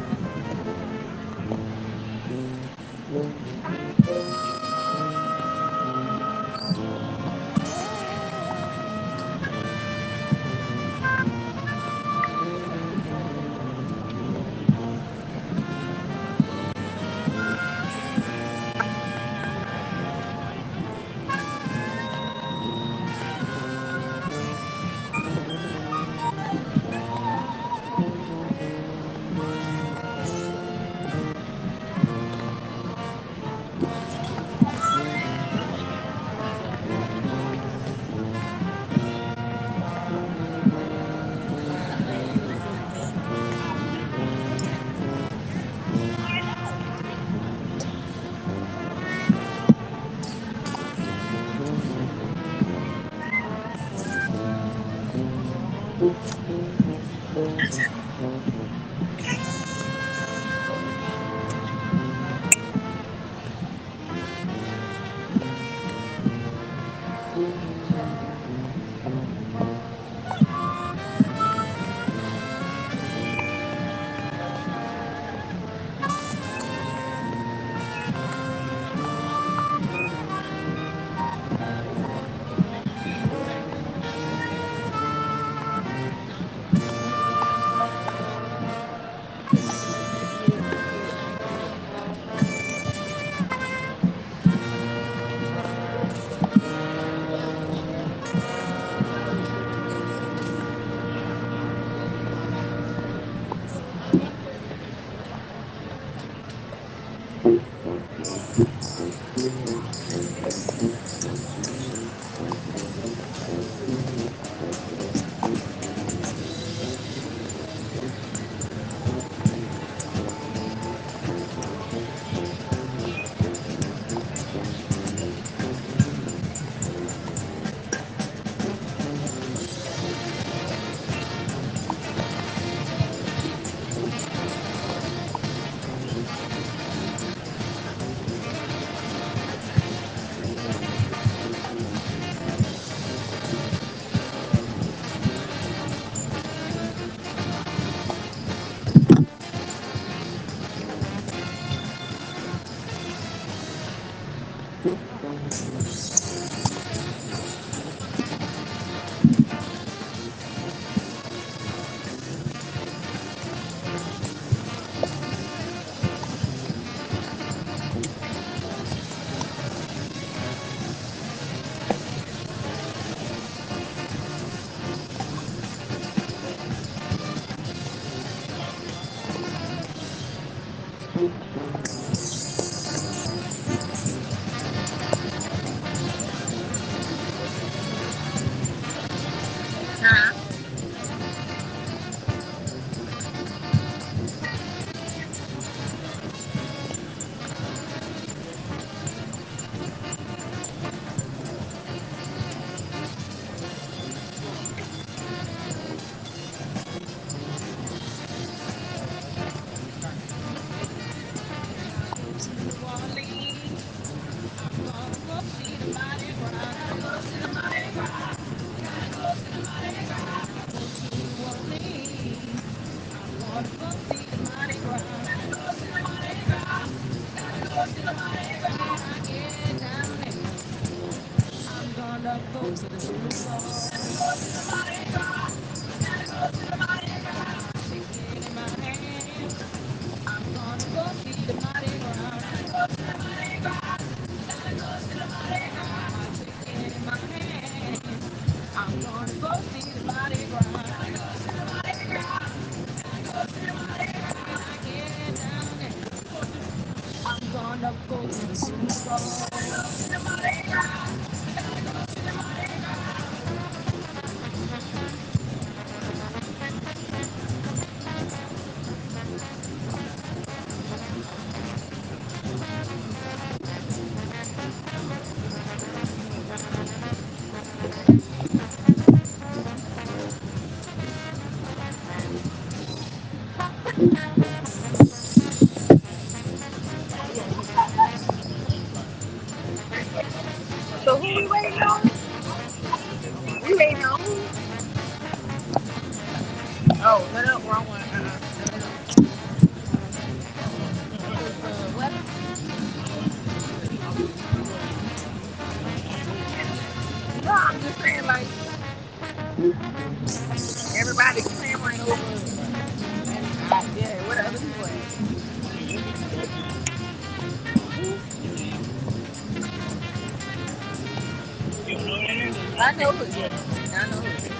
know Hood. Yeah, I know Hood.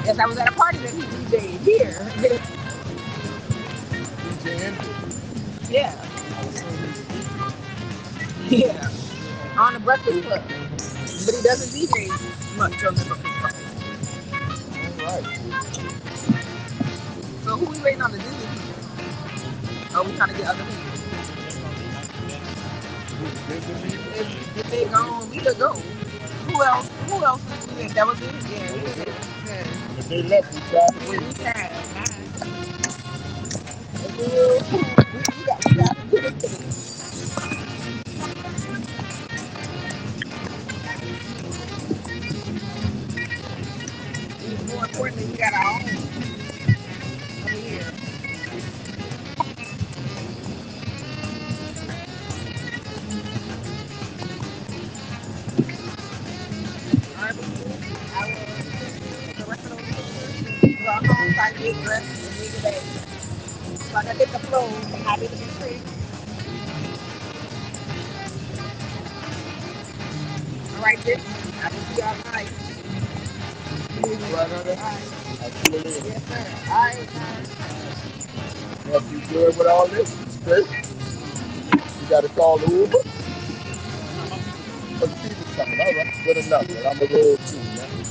Yes, I was at a party that he DJ'd here. DJ Envy. Yeah. Yeah. On the Breakfast Club. But he doesn't DJ much on the Breakfast Club. All right. So who we waiting on the Disney people? Oh, we trying to get other people. If they gone, we could go. Who else? Who else is we in? That was it? Yeah, we did. Yeah. If they left, we tried to wait. We tried. We got to get it. More importantly, we got our own over here. All right, I will the rest of those pictures. Go home, try to get dressed, and leave it at. So I can hit the floor and I need to be free. All right, bitch. I will see y'all tonight. All right, honey. All right. I'll see you later. Yes, sir. All right. If you good with all this, straight. You got to call the Uber. But Steven's coming. All right, good enough. But I'm gonna roll too, man.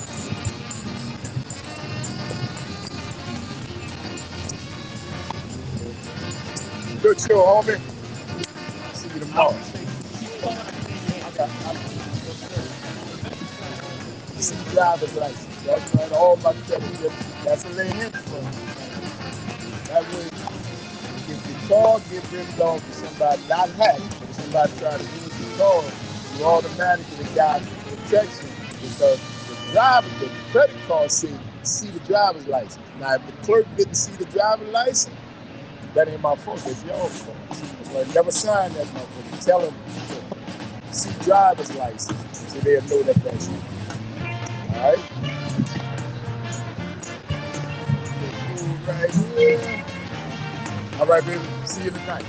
Good show, homie. See you tomorrow. See driver's license. That's right. All my credit. That's what they in for. That way, if the car get ripped off for somebody not hacked, if somebody try to use the car, you automatically got protection because the credit card see the driver's license. Now, if the clerk didn't see the driver's license, that ain't my fault. That's your fault. So I never sign that motherfucker. Tell them to see driver's license so they'll know that that's you. All right? Right here. All right, baby. See you tonight.